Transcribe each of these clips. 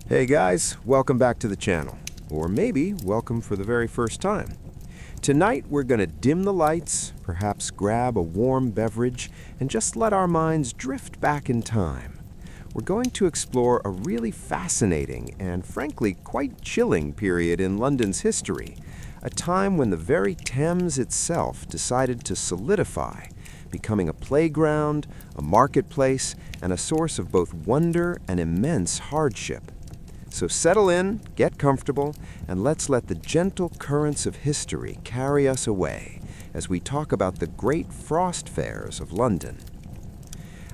Hey guys, welcome back to the channel. Or maybe welcome for the very first time. Tonight we're going to dim the lights, perhaps grab a warm beverage, and just let our minds drift back in time. We're going to explore a really fascinating and frankly quite chilling period in London's history, a time when the very Thames itself decided to solidify, becoming a playground, a marketplace, and a source of both wonder and immense hardship. So settle in, get comfortable, and let's let the gentle currents of history carry us away as we talk about the great frost fairs of London.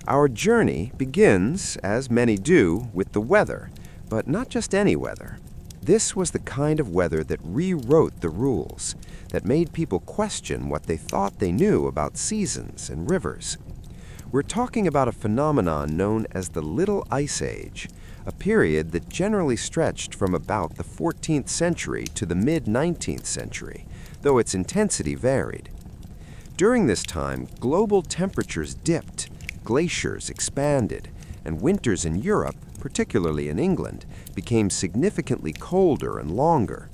Our journey begins, as many do, with the weather, but not just any weather. This was the kind of weather that rewrote the rules, that made people question what they thought they knew about seasons and rivers. We're talking about a phenomenon known as the Little Ice Age, a period that generally stretched from about the 14th century to the mid-19th century, though its intensity varied. During this time, global temperatures dipped, glaciers expanded, and winters in Europe, particularly in England, became significantly colder and longer.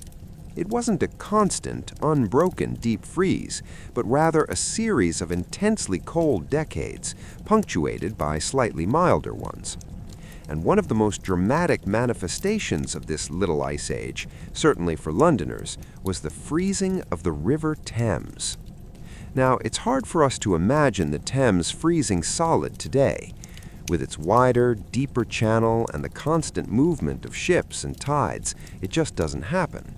It wasn't a constant, unbroken deep freeze, but rather a series of intensely cold decades, punctuated by slightly milder ones. And one of the most dramatic manifestations of this Little Ice Age, certainly for Londoners, was the freezing of the River Thames. Now, it's hard for us to imagine the Thames freezing solid today. With its wider, deeper channel and the constant movement of ships and tides, it just doesn't happen.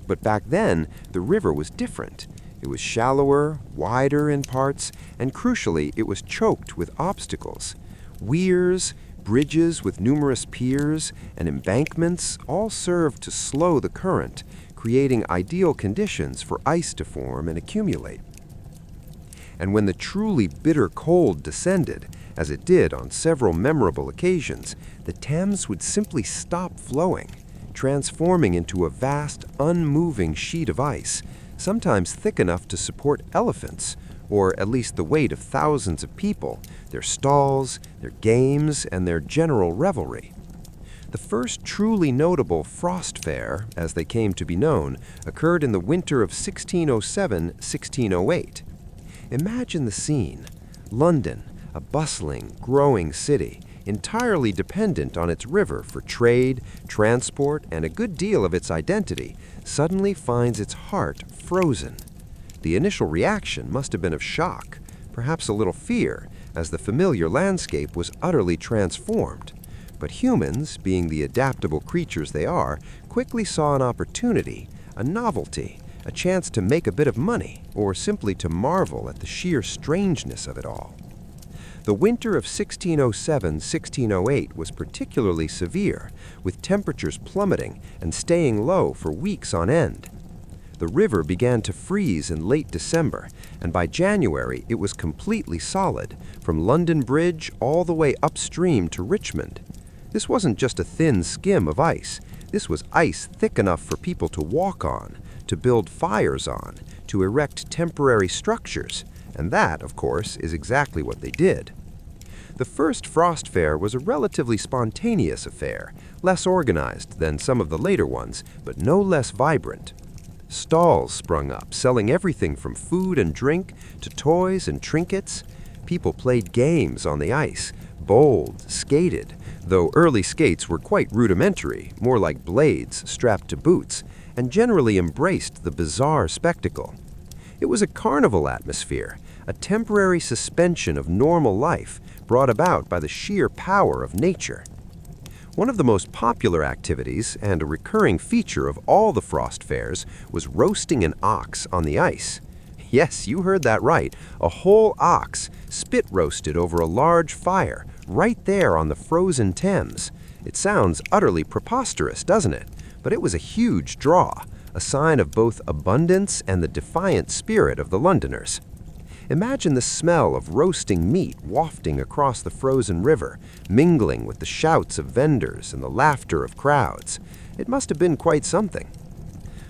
But back then, the river was different. It was shallower, wider in parts, and crucially, it was choked with obstacles. Weirs, bridges with numerous piers, and embankments all served to slow the current, creating ideal conditions for ice to form and accumulate. And when the truly bitter cold descended, as it did on several memorable occasions, the Thames would simply stop flowing, transforming into a vast, unmoving sheet of ice, sometimes thick enough to support elephants, or at least the weight of thousands of people, their stalls, their games, and their general revelry. The first truly notable frost fair, as they came to be known, occurred in the winter of 1607-1608. Imagine the scene. London, a bustling, growing city, entirely dependent on its river for trade, transport, and a good deal of its identity, suddenly finds its heart frozen. The initial reaction must have been of shock, perhaps a little fear, as the familiar landscape was utterly transformed. But humans, being the adaptable creatures they are, quickly saw an opportunity, a novelty, a chance to make a bit of money, or simply to marvel at the sheer strangeness of it all. The winter of 1607-1608 was particularly severe, with temperatures plummeting and staying low for weeks on end. The river began to freeze in late December, and by January it was completely solid, from London Bridge all the way upstream to Richmond. This wasn't just a thin skim of ice. This was ice thick enough for people to walk on, to build fires on, to erect temporary structures, and that, of course, is exactly what they did. The first frost fair was a relatively spontaneous affair, less organized than some of the later ones, but no less vibrant. Stalls sprung up, selling everything from food and drink to toys and trinkets. People played games on the ice, bowled, skated, though early skates were quite rudimentary, more like blades strapped to boots, and generally embraced the bizarre spectacle. It was a carnival atmosphere, a temporary suspension of normal life brought about by the sheer power of nature. One of the most popular activities, and a recurring feature of all the frost fairs, was roasting an ox on the ice. Yes, you heard that right, a whole ox, spit roasted over a large fire, right there on the frozen Thames. It sounds utterly preposterous, doesn't it? But it was a huge draw, a sign of both abundance and the defiant spirit of the Londoners. Imagine the smell of roasting meat wafting across the frozen river, mingling with the shouts of vendors and the laughter of crowds. It must have been quite something.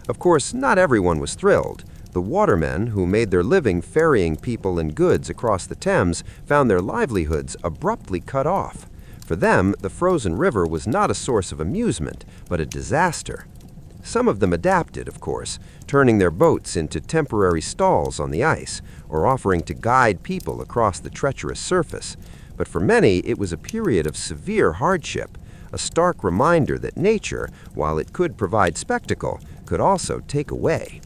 Of course, not everyone was thrilled. The watermen, who made their living ferrying people and goods across the Thames, found their livelihoods abruptly cut off. For them, the frozen river was not a source of amusement, but a disaster. Some of them adapted, of course, turning their boats into temporary stalls on the ice or offering to guide people across the treacherous surface. But for many, it was a period of severe hardship, a stark reminder that nature, while it could provide spectacle, could also take away.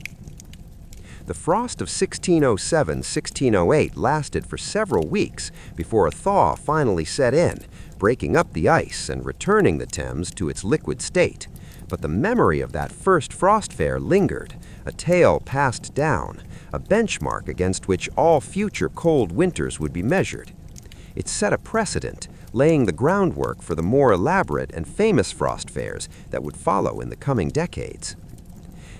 The frost of 1607-1608 lasted for several weeks before a thaw finally set in, breaking up the ice and returning the Thames to its liquid state. But the memory of that first frost fair lingered, a tale passed down, a benchmark against which all future cold winters would be measured. It set a precedent, laying the groundwork for the more elaborate and famous frost fairs that would follow in the coming decades.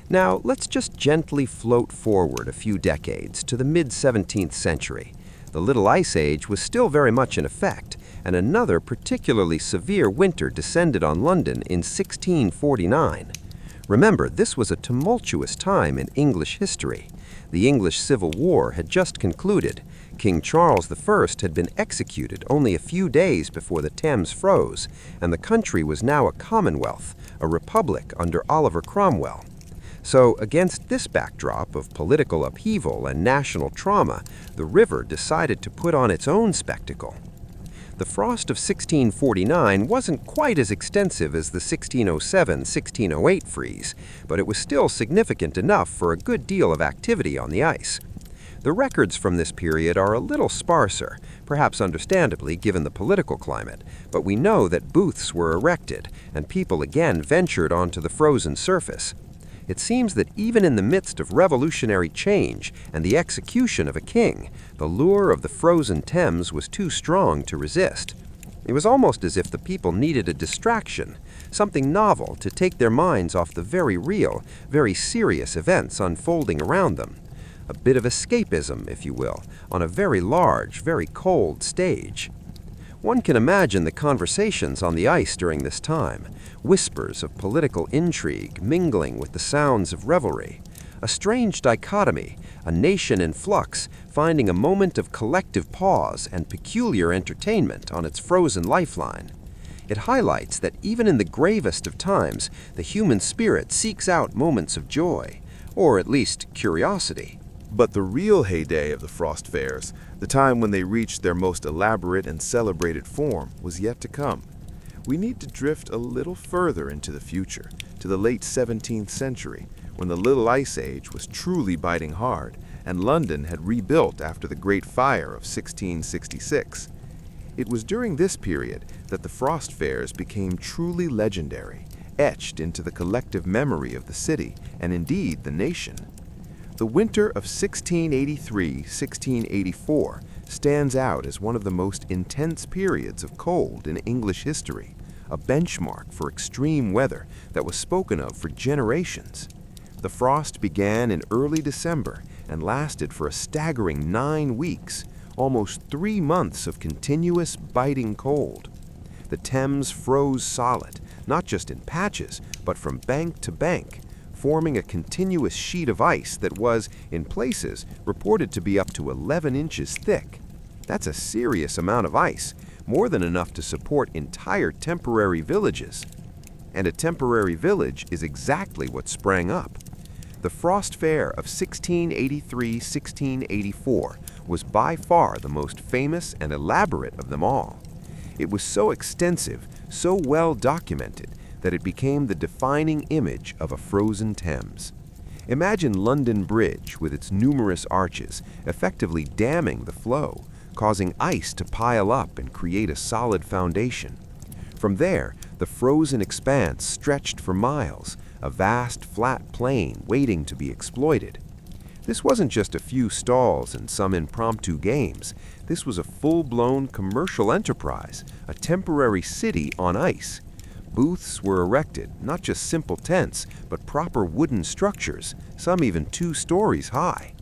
Now, let's just gently float forward a few decades to the mid-17th century. The Little Ice Age was still very much in effect, and another particularly severe winter descended on London in 1649. Remember, this was a tumultuous time in English history. The English Civil War had just concluded. King Charles I had been executed only a few days before the Thames froze, and the country was now a commonwealth, a republic under Oliver Cromwell. So, against this backdrop of political upheaval and national trauma, the river decided to put on its own spectacle. The frost of 1649 wasn't quite as extensive as the 1607-1608 freeze, but it was still significant enough for a good deal of activity on the ice. The records from this period are a little sparser, perhaps understandably given the political climate, but we know that booths were erected and people again ventured onto the frozen surface. It seems that even in the midst of revolutionary change and the execution of a king, the lure of the frozen Thames was too strong to resist. It was almost as if the people needed a distraction, something novel to take their minds off the very real, very serious events unfolding around them. A bit of escapism, if you will, on a very large, very cold stage. One can imagine the conversations on the ice during this time, whispers of political intrigue mingling with the sounds of revelry. A strange dichotomy, a nation in flux finding a moment of collective pause and peculiar entertainment on its frozen lifeline. It highlights that even in the gravest of times, the human spirit seeks out moments of joy, or at least curiosity. But the real heyday of the frost fairs, the time when they reached their most elaborate and celebrated form, was yet to come. We need to drift a little further into the future, to the late 17th century, when the Little Ice Age was truly biting hard, and London had rebuilt after the Great Fire of 1666. It was during this period that the frost fairs became truly legendary, etched into the collective memory of the city, and indeed the nation. The winter of 1683-1684 stands out as one of the most intense periods of cold in English history, a benchmark for extreme weather that was spoken of for generations. The frost began in early December and lasted for a staggering 9 weeks, almost 3 months of continuous biting cold. The Thames froze solid, not just in patches, but from bank to bank, forming a continuous sheet of ice that was, in places, reported to be up to 11 inches thick. That's a serious amount of ice, more than enough to support entire temporary villages. And a temporary village is exactly what sprang up. The Frost Fair of 1683-1684 was by far the most famous and elaborate of them all. It was so extensive, so well documented, that it became the defining image of a frozen Thames. Imagine London Bridge with its numerous arches, effectively damming the flow, causing ice to pile up and create a solid foundation. From there, the frozen expanse stretched for miles, a vast flat plain waiting to be exploited. This wasn't just a few stalls and some impromptu games. This was a full-blown commercial enterprise, a temporary city on ice. Booths were erected, not just simple tents, but proper wooden structures, some even 2 stories high.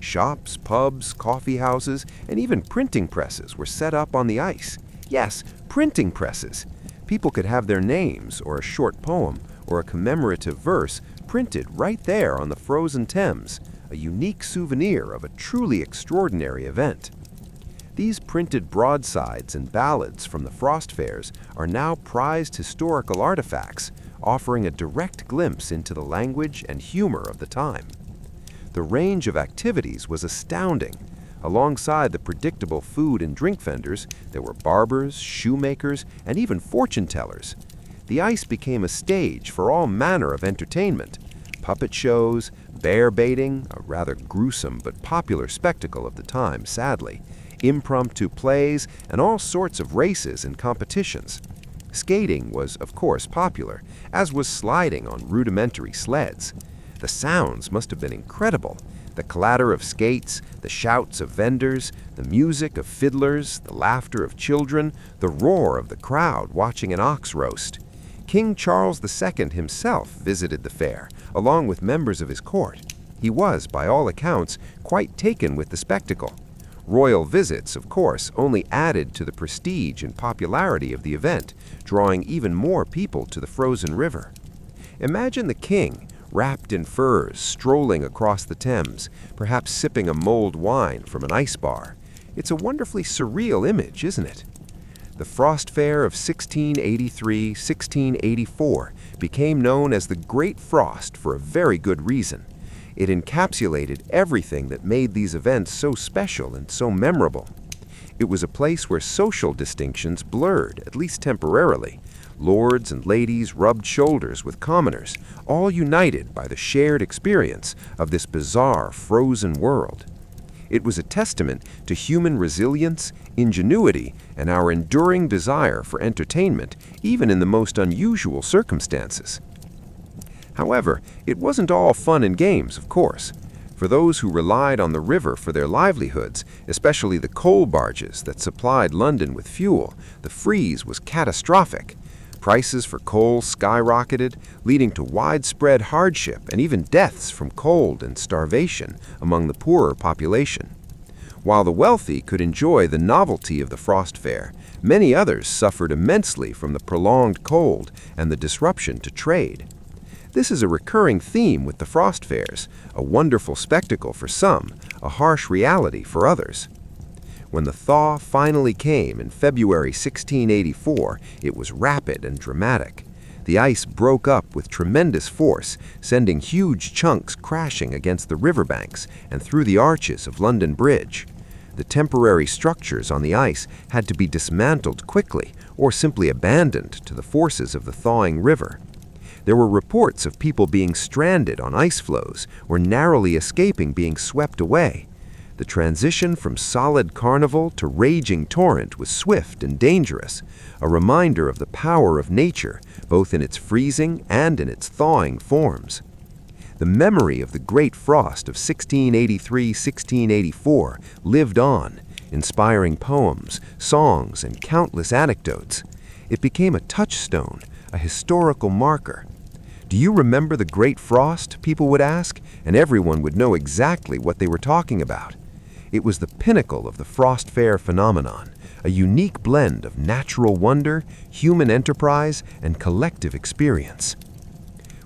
Shops, pubs, coffee houses, and even printing presses were set up on the ice. Yes, printing presses. People could have their names, or a short poem, or a commemorative verse printed right there on the frozen Thames, a unique souvenir of a truly extraordinary event. These printed broadsides and ballads from the frost fairs are now prized historical artifacts, offering a direct glimpse into the language and humor of the time. The range of activities was astounding. Alongside the predictable food and drink vendors, there were barbers, shoemakers, and even fortune tellers. The ice became a stage for all manner of entertainment. Puppet shows, bear baiting, a rather gruesome but popular spectacle of the time, sadly, impromptu plays, and all sorts of races and competitions. Skating was, of course, popular, as was sliding on rudimentary sleds. The sounds must have been incredible. The clatter of skates, the shouts of vendors, the music of fiddlers, the laughter of children, the roar of the crowd watching an ox roast. King Charles II himself visited the fair, along with members of his court. He was, by all accounts, quite taken with the spectacle. Royal visits, of course, only added to the prestige and popularity of the event, drawing even more people to the frozen river. Imagine the king, wrapped in furs, strolling across the Thames, perhaps sipping a mulled wine from an ice bar. It's a wonderfully surreal image, isn't it? The Frost Fair of 1683-1684 became known as the Great Frost for a very good reason. It encapsulated everything that made these events so special and so memorable. It was a place where social distinctions blurred, at least temporarily. Lords and ladies rubbed shoulders with commoners, all united by the shared experience of this bizarre, frozen world. It was a testament to human resilience, ingenuity, and our enduring desire for entertainment, even in the most unusual circumstances. However, it wasn't all fun and games, of course. For those who relied on the river for their livelihoods, especially the coal barges that supplied London with fuel, the freeze was catastrophic. Prices for coal skyrocketed, leading to widespread hardship and even deaths from cold and starvation among the poorer population. While the wealthy could enjoy the novelty of the Frost Fair, many others suffered immensely from the prolonged cold and the disruption to trade. This is a recurring theme with the Frost Fairs, a wonderful spectacle for some, a harsh reality for others. When the thaw finally came in February 1684, it was rapid and dramatic. The ice broke up with tremendous force, sending huge chunks crashing against the riverbanks and through the arches of London Bridge. The temporary structures on the ice had to be dismantled quickly or simply abandoned to the forces of the thawing river. There were reports of people being stranded on ice floes or narrowly escaping being swept away. The transition from solid carnival to raging torrent was swift and dangerous, a reminder of the power of nature, both in its freezing and in its thawing forms. The memory of the Great Frost of 1683-1684 lived on, inspiring poems, songs, and countless anecdotes. It became a touchstone, a historical marker. "Do you remember the Great Frost?" people would ask, and everyone would know exactly what they were talking about. It was the pinnacle of the Frost Fair phenomenon, a unique blend of natural wonder, human enterprise, and collective experience.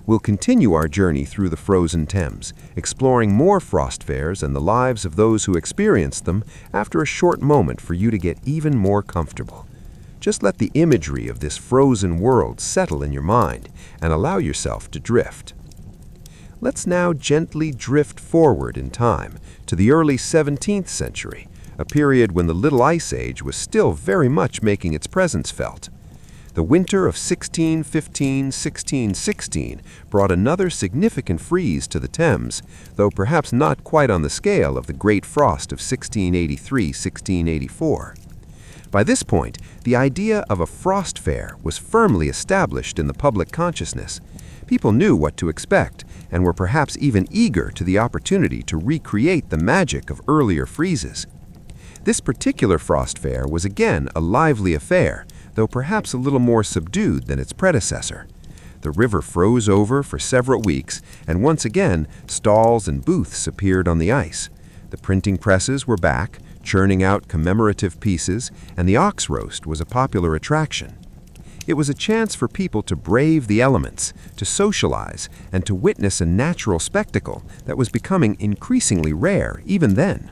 We'll continue our journey through the frozen Thames, exploring more Frost Fairs and the lives of those who experienced them after a short moment for you to get even more comfortable. Just let the imagery of this frozen world settle in your mind and allow yourself to drift. Let's now gently drift forward in time to the early 17th century, a period when the Little Ice Age was still very much making its presence felt. The winter of 1615-1616 brought another significant freeze to the Thames, though perhaps not quite on the scale of the Great Frost of 1683-1684. By this point, the idea of a frost fair was firmly established in the public consciousness. People knew what to expect, and were perhaps even eager to the opportunity to recreate the magic of earlier freezes. This particular frost fair was again a lively affair, though perhaps a little more subdued than its predecessor. The river froze over for several weeks, and once again, stalls and booths appeared on the ice. The printing presses were back, churning out commemorative pieces, and the ox roast was a popular attraction. It was a chance for people to brave the elements, to socialize, and to witness a natural spectacle that was becoming increasingly rare even then.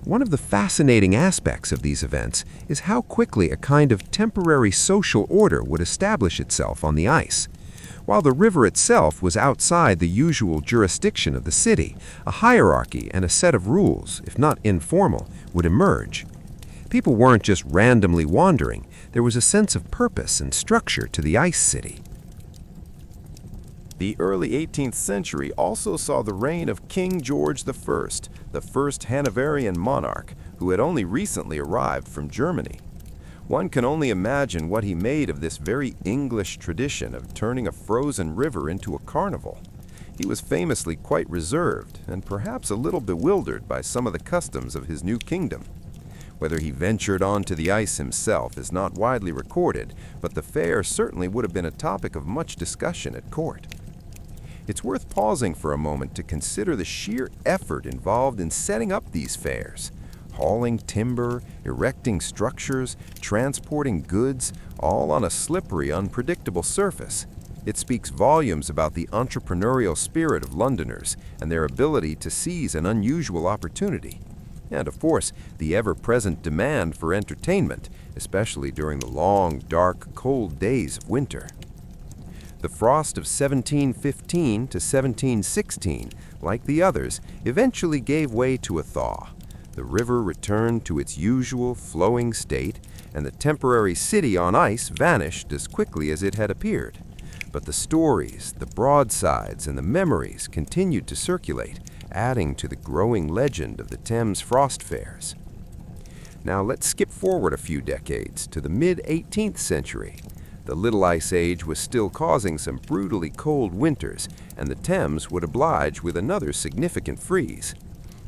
One of the fascinating aspects of these events is how quickly a kind of temporary social order would establish itself on the ice. While the river itself was outside the usual jurisdiction of the city, a hierarchy and a set of rules, if not informal, would emerge. People weren't just randomly wandering, there was a sense of purpose and structure to the ice city. The early 18th century also saw the reign of King George I, the first Hanoverian monarch, who had only recently arrived from Germany. One can only imagine what he made of this very English tradition of turning a frozen river into a carnival. He was famously quite reserved and perhaps a little bewildered by some of the customs of his new kingdom. Whether he ventured onto the ice himself is not widely recorded, but the fair certainly would have been a topic of much discussion at court. It's worth pausing for a moment to consider the sheer effort involved in setting up these fairs. Hauling timber, erecting structures, transporting goods, all on a slippery, unpredictable surface. It speaks volumes about the entrepreneurial spirit of Londoners and their ability to seize an unusual opportunity. And of course, the ever-present demand for entertainment, especially during the long, dark, cold days of winter. The frost of 1715 to 1716, like the others, eventually gave way to a thaw. The river returned to its usual flowing state, and the temporary city on ice vanished as quickly as it had appeared. But the stories, the broadsides, and the memories continued to circulate, adding to the growing legend of the Thames Frost Fairs. Now let's skip forward a few decades to the mid-18th century. The Little Ice Age was still causing some brutally cold winters, and the Thames would oblige with another significant freeze.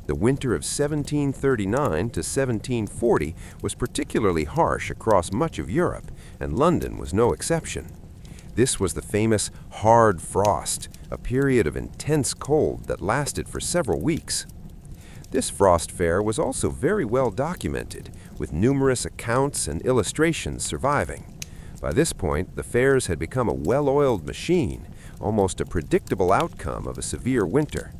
The winter of 1739 to 1740 was particularly harsh across much of Europe, and London was no exception. This was the famous hard frost, a period of intense cold that lasted for several weeks. This frost fair was also very well documented, with numerous accounts and illustrations surviving. By this point, the fairs had become a well-oiled machine, almost a predictable outcome of a severe winter.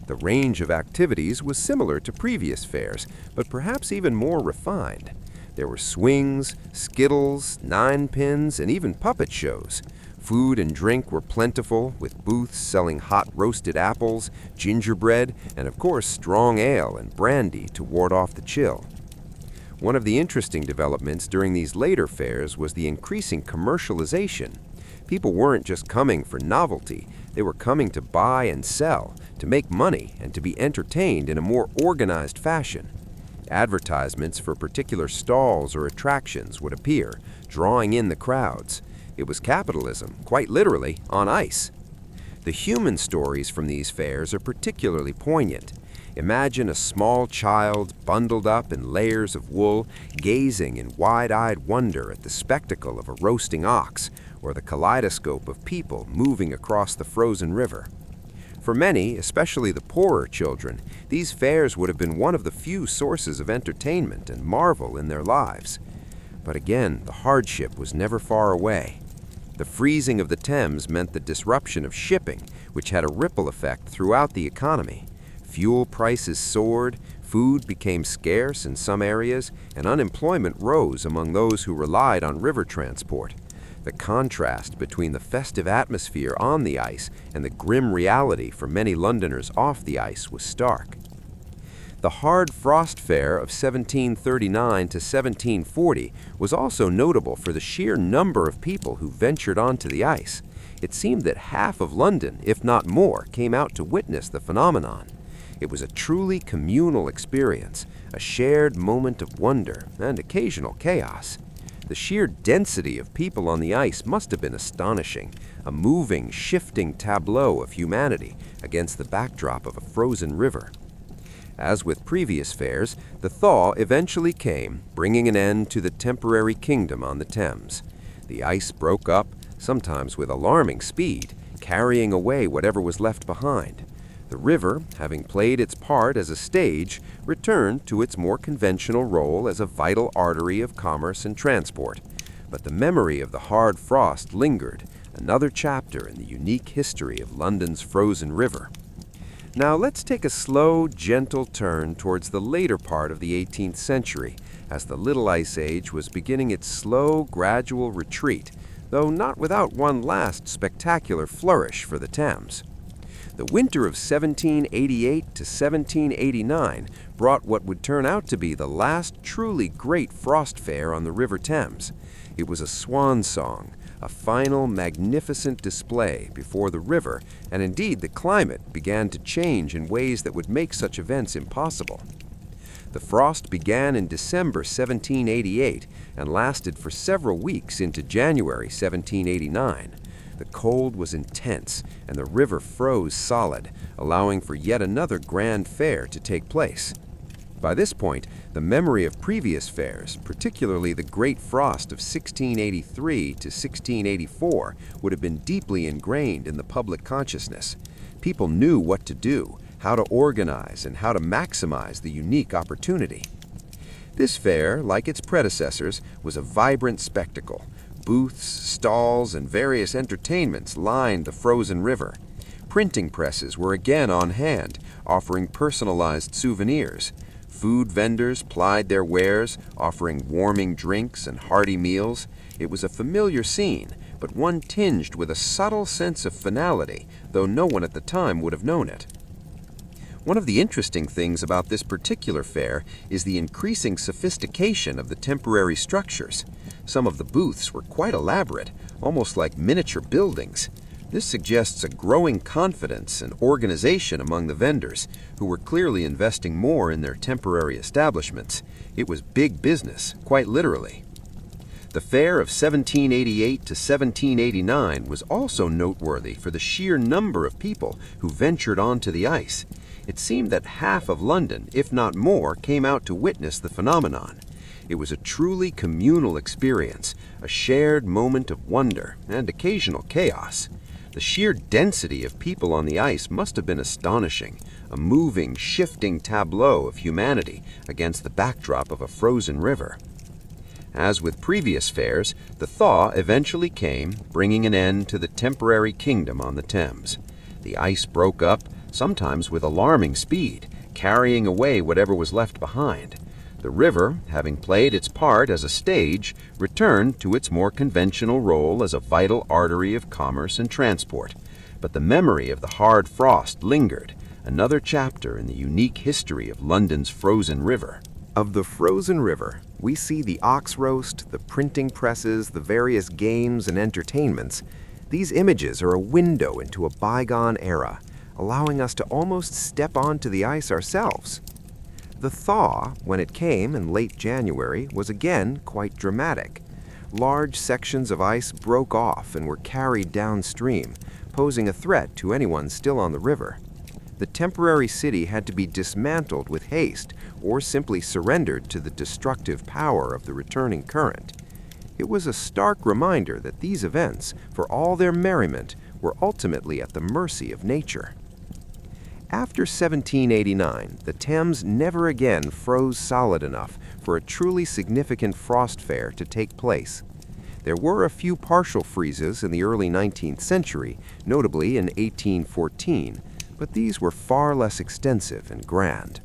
The range of activities was similar to previous fairs, but perhaps even more refined. There were swings, skittles, ninepins, and even puppet shows. Food and drink were plentiful, with booths selling hot roasted apples, gingerbread, and of course strong ale and brandy to ward off the chill. One of the interesting developments during these later fairs was the increasing commercialization. People weren't just coming for novelty, they were coming to buy and sell, to make money, and to be entertained in a more organized fashion. Advertisements for particular stalls or attractions would appear, drawing in the crowds. It was capitalism, quite literally, on ice. The human stories from these fairs are particularly poignant. Imagine a small child bundled up in layers of wool, gazing in wide-eyed wonder at the spectacle of a roasting ox, or the kaleidoscope of people moving across the frozen river. For many, especially the poorer children, these fairs would have been one of the few sources of entertainment and marvel in their lives. But again, the hardship was never far away. The freezing of the Thames meant the disruption of shipping, which had a ripple effect throughout the economy. Fuel prices soared, food became scarce in some areas, and unemployment rose among those who relied on river transport. The contrast between the festive atmosphere on the ice and the grim reality for many Londoners off the ice was stark. The hard frost fair of 1739 to 1740 was also notable for the sheer number of people who ventured onto the ice. It seemed that half of London, if not more, came out to witness the phenomenon. It was a truly communal experience, a shared moment of wonder and occasional chaos. The sheer density of people on the ice must have been astonishing, a moving, shifting tableau of humanity against the backdrop of a frozen river. As with previous fairs, the thaw eventually came, bringing an end to the temporary kingdom on the Thames. The ice broke up, sometimes with alarming speed, carrying away whatever was left behind. The river, having played its part as a stage, returned to its more conventional role as a vital artery of commerce and transport. But the memory of the hard frost lingered, another chapter in the unique history of London's frozen river. Now let's take a slow, gentle turn towards the later part of the 18th century, as the Little Ice Age was beginning its slow, gradual retreat, though not without one last spectacular flourish for the Thames. The winter of 1788 to 1789 brought what would turn out to be the last truly great frost fair on the River Thames. It was a swan song, a final magnificent display before the river, and indeed the climate began to change in ways that would make such events impossible. The frost began in December 1788 and lasted for several weeks into January 1789. The cold was intense, and the river froze solid, allowing for yet another grand fair to take place. By this point, the memory of previous fairs, particularly the Great Frost of 1683 to 1684, would have been deeply ingrained in the public consciousness. People knew what to do, how to organize, and how to maximize the unique opportunity. This fair, like its predecessors, was a vibrant spectacle. Booths, stalls, and various entertainments lined the frozen river. Printing presses were again on hand, offering personalized souvenirs. Food vendors plied their wares, offering warming drinks and hearty meals. It was a familiar scene, but one tinged with a subtle sense of finality, though no one at the time would have known it. One of the interesting things about this particular fair is the increasing sophistication of the temporary structures. Some of the booths were quite elaborate, almost like miniature buildings. This suggests a growing confidence and organization among the vendors, who were clearly investing more in their temporary establishments. It was big business, quite literally. The fair of 1788 to 1789 was also noteworthy for the sheer number of people who ventured onto the ice. It seemed that half of London, if not more, came out to witness the phenomenon. It was a truly communal experience, a shared moment of wonder and occasional chaos. The sheer density of people on the ice must have been astonishing, a moving, shifting tableau of humanity against the backdrop of a frozen river. As with previous fairs, the thaw eventually came, bringing an end to the temporary kingdom on the Thames. The ice broke up, sometimes with alarming speed, carrying away whatever was left behind. The river, having played its part as a stage, returned to its more conventional role as a vital artery of commerce and transport. But the memory of the hard frost lingered, another chapter in the unique history of London's frozen river. Of the frozen river, we see the ox roast, the printing presses, the various games and entertainments. These images are a window into a bygone era, allowing us to almost step onto the ice ourselves. The thaw, when it came in late January, was again quite dramatic. Large sections of ice broke off and were carried downstream, posing a threat to anyone still on the river. The temporary city had to be dismantled with haste or simply surrendered to the destructive power of the returning current. It was a stark reminder that these events, for all their merriment, were ultimately at the mercy of nature. After 1789, the Thames never again froze solid enough for a truly significant frost fair to take place. There were a few partial freezes in the early 19th century, notably in 1814, but these were far less extensive and grand.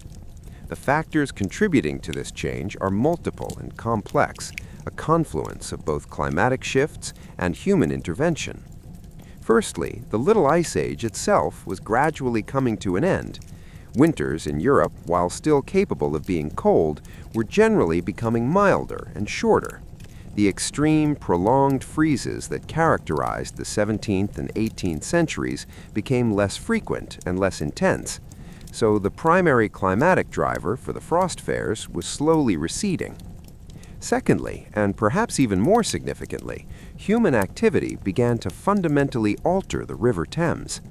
The factors contributing to this change are multiple and complex, a confluence of both climatic shifts and human intervention. Firstly, the Little Ice Age itself was gradually coming to an end. Winters in Europe, while still capable of being cold, were generally becoming milder and shorter. The extreme, prolonged freezes that characterized the 17th and 18th centuries became less frequent and less intense, so the primary climatic driver for the frost fairs was slowly receding. Secondly, and perhaps even more significantly, human activity began to fundamentally alter the River Thames.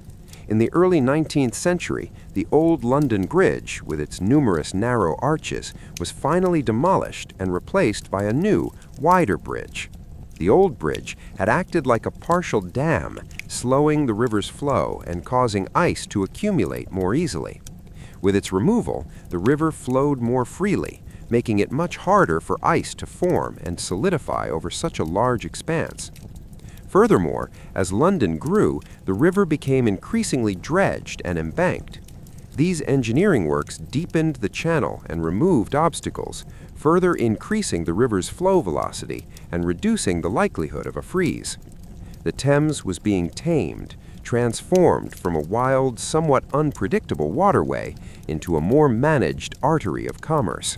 In the early 19th century, the old London Bridge, with its numerous narrow arches, was finally demolished and replaced by a new, wider bridge. The old bridge had acted like a partial dam, slowing the river's flow and causing ice to accumulate more easily. With its removal, the river flowed more freely, making it much harder for ice to form and solidify over such a large expanse. Furthermore, as London grew, the river became increasingly dredged and embanked. These engineering works deepened the channel and removed obstacles, further increasing the river's flow velocity and reducing the likelihood of a freeze. The Thames was being tamed, transformed from a wild, somewhat unpredictable waterway into a more managed artery of commerce.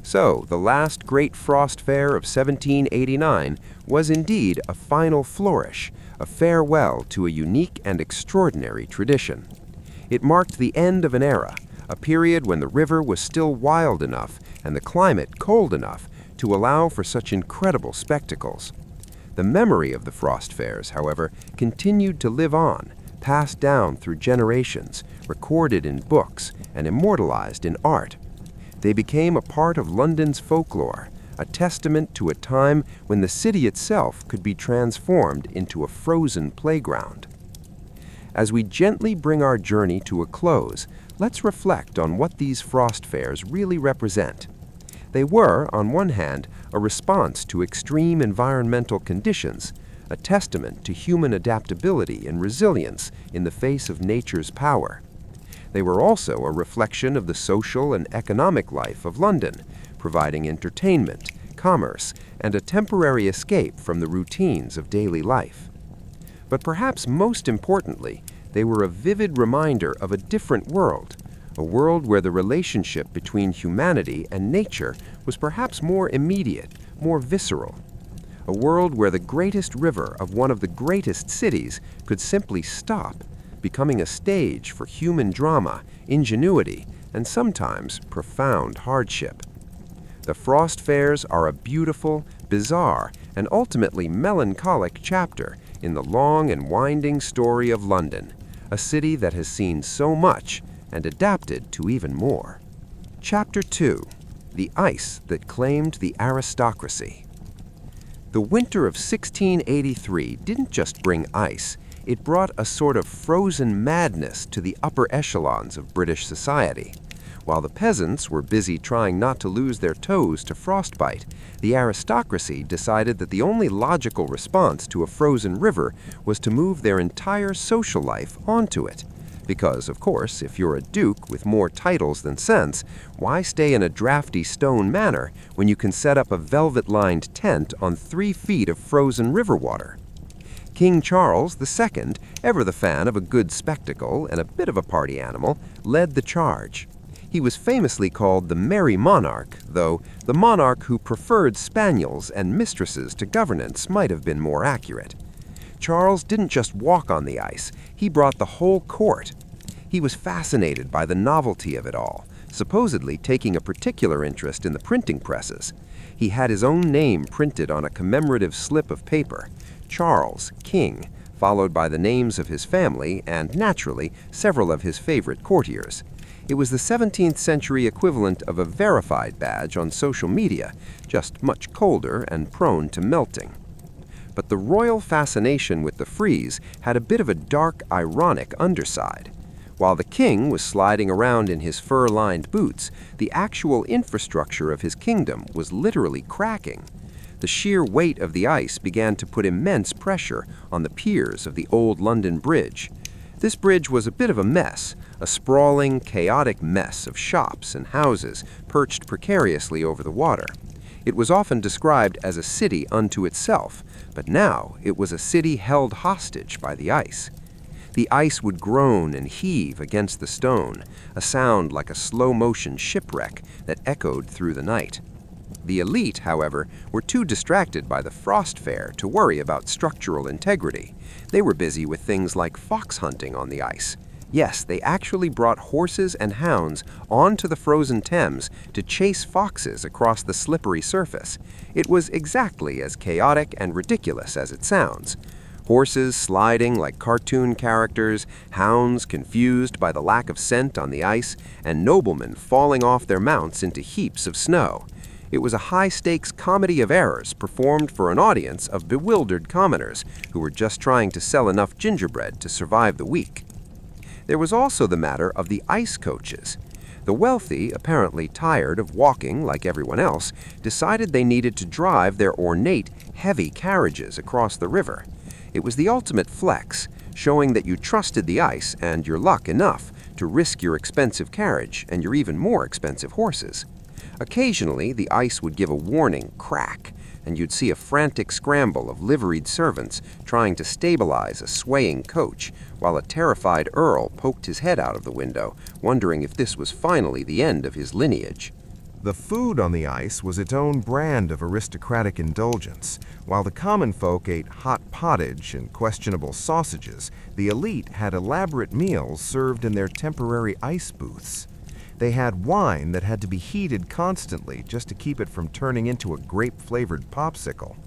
So, the last great frost fair of 1789 was indeed a final flourish, a farewell to a unique and extraordinary tradition. It marked the end of an era, a period when the river was still wild enough and the climate cold enough to allow for such incredible spectacles. The memory of the frost fairs, however, continued to live on, passed down through generations, recorded in books, and immortalized in art. They became a part of London's folklore, a testament to a time when the city itself could be transformed into a frozen playground. As we gently bring our journey to a close, let's reflect on what these frost fairs really represent. They were, on one hand, a response to extreme environmental conditions, a testament to human adaptability and resilience in the face of nature's power. They were also a reflection of the social and economic life of London, providing entertainment, commerce, and a temporary escape from the routines of daily life. But perhaps most importantly, they were a vivid reminder of a different world, a world where the relationship between humanity and nature was perhaps more immediate, more visceral. A world where the greatest river of one of the greatest cities could simply stop, becoming a stage for human drama, ingenuity, and sometimes profound hardship. The frost fairs are a beautiful, bizarre, and ultimately melancholic chapter in the long and winding story of London, a city that has seen so much and adapted to even more. Chapter 2: The Ice That Claimed the Aristocracy. The winter of 1683 didn't just bring ice, it brought a sort of frozen madness to the upper echelons of British society. While the peasants were busy trying not to lose their toes to frostbite, the aristocracy decided that the only logical response to a frozen river was to move their entire social life onto it. Because, of course, if you're a duke with more titles than sense, why stay in a drafty stone manor when you can set up a velvet-lined tent on 3 feet of frozen river water? King Charles II, ever the fan of a good spectacle and a bit of a party animal, led the charge. He was famously called the Merry Monarch, though the monarch who preferred spaniels and mistresses to governance might have been more accurate. Charles didn't just walk on the ice, he brought the whole court. He was fascinated by the novelty of it all, supposedly taking a particular interest in the printing presses. He had his own name printed on a commemorative slip of paper, Charles, King, followed by the names of his family and, naturally, several of his favorite courtiers. It was the 17th century equivalent of a verified badge on social media, just much colder and prone to melting. But the royal fascination with the frieze had a bit of a dark, ironic underside. While the king was sliding around in his fur-lined boots, the actual infrastructure of his kingdom was literally cracking. The sheer weight of the ice began to put immense pressure on the piers of the old London Bridge. This bridge was a bit of a mess, a sprawling, chaotic mess of shops and houses perched precariously over the water. It was often described as a city unto itself, but now it was a city held hostage by the ice. The ice would groan and heave against the stone, a sound like a slow-motion shipwreck that echoed through the night. The elite, however, were too distracted by the frost fair to worry about structural integrity. They were busy with things like fox hunting on the ice. Yes, they actually brought horses and hounds onto the frozen Thames to chase foxes across the slippery surface. It was exactly as chaotic and ridiculous as it sounds. Horses sliding like cartoon characters, hounds confused by the lack of scent on the ice, and noblemen falling off their mounts into heaps of snow. It was a high-stakes comedy of errors performed for an audience of bewildered commoners who were just trying to sell enough gingerbread to survive the week. There was also the matter of the ice coaches. The wealthy, apparently tired of walking like everyone else, decided they needed to drive their ornate, heavy carriages across the river. It was the ultimate flex, showing that you trusted the ice and your luck enough to risk your expensive carriage and your even more expensive horses. Occasionally, the ice would give a warning crack, and you'd see a frantic scramble of liveried servants trying to stabilize a swaying coach, while a terrified earl poked his head out of the window, wondering if this was finally the end of his lineage. The food on the ice was its own brand of aristocratic indulgence. While the common folk ate hot pottage and questionable sausages, the elite had elaborate meals served in their temporary ice booths. They had wine that had to be heated constantly just to keep it from turning into a grape-flavored popsicle.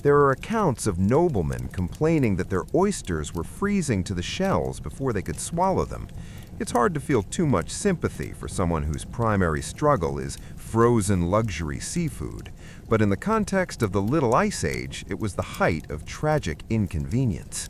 There are accounts of noblemen complaining that their oysters were freezing to the shells before they could swallow them. It's hard to feel too much sympathy for someone whose primary struggle is frozen luxury seafood, but in the context of the Little Ice Age, it was the height of tragic inconvenience.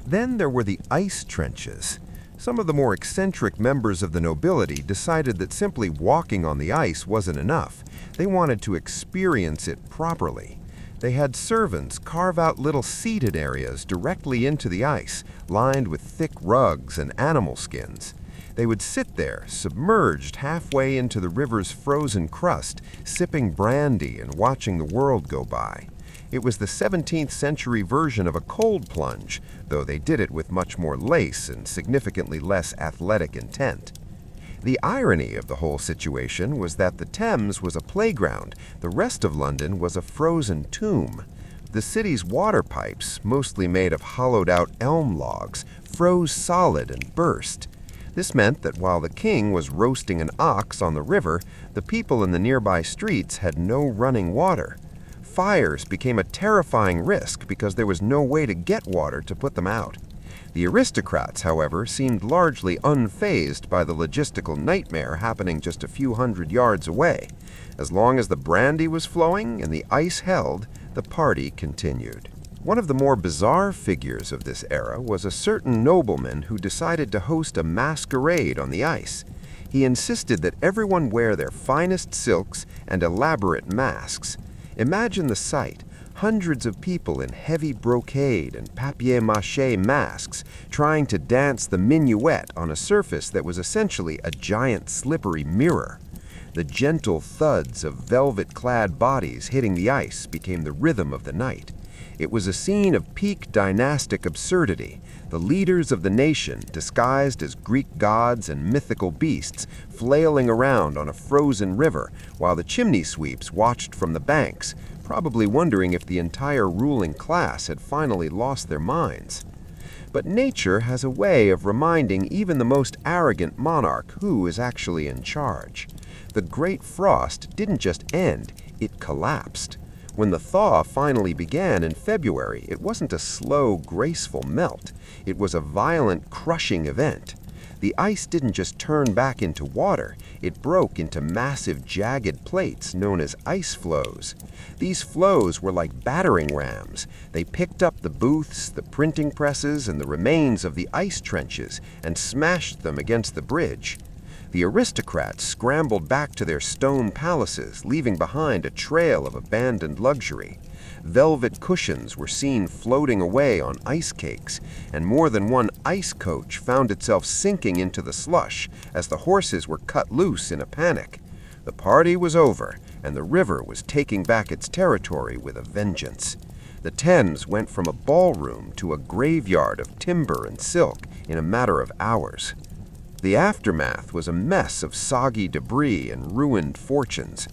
Then there were the ice trenches. Some of the more eccentric members of the nobility decided that simply walking on the ice wasn't enough. They wanted to experience it properly. They had servants carve out little seated areas directly into the ice, lined with thick rugs and animal skins. They would sit there, submerged halfway into the river's frozen crust, sipping brandy and watching the world go by. It was the 17th century version of a cold plunge, though they did it with much more lace and significantly less athletic intent. The irony of the whole situation was that the Thames was a playground, the rest of London was a frozen tomb. The city's water pipes, mostly made of hollowed-out elm logs, froze solid and burst. This meant that while the king was roasting an ox on the river, the people in the nearby streets had no running water. Fires became a terrifying risk because there was no way to get water to put them out. The aristocrats, however, seemed largely unfazed by the logistical nightmare happening just a few hundred yards away. As long as the brandy was flowing and the ice held, the party continued. One of the more bizarre figures of this era was a certain nobleman who decided to host a masquerade on the ice. He insisted that everyone wear their finest silks and elaborate masks. Imagine the sight. Hundreds of people in heavy brocade and papier-mâché masks trying to dance the minuet on a surface that was essentially a giant slippery mirror. The gentle thuds of velvet-clad bodies hitting the ice became the rhythm of the night. It was a scene of peak dynastic absurdity. The leaders of the nation, disguised as Greek gods and mythical beasts, flailing around on a frozen river, while the chimney sweeps watched from the banks, probably wondering if the entire ruling class had finally lost their minds. But nature has a way of reminding even the most arrogant monarch who is actually in charge. The Great Frost didn't just end, it collapsed. When the thaw finally began in February, it wasn't a slow, graceful melt. It was a violent, crushing event. The ice didn't just turn back into water, it broke into massive jagged plates known as ice floes. These floes were like battering rams. They picked up the booths, the printing presses, and the remains of the ice trenches and smashed them against the bridge. The aristocrats scrambled back to their stone palaces, leaving behind a trail of abandoned luxury. Velvet cushions were seen floating away on ice cakes, and more than one ice coach found itself sinking into the slush as the horses were cut loose in a panic. The party was over, and the river was taking back its territory with a vengeance. The Thames went from a ballroom to a graveyard of timber and silk in a matter of hours. The aftermath was a mess of soggy debris and ruined fortunes.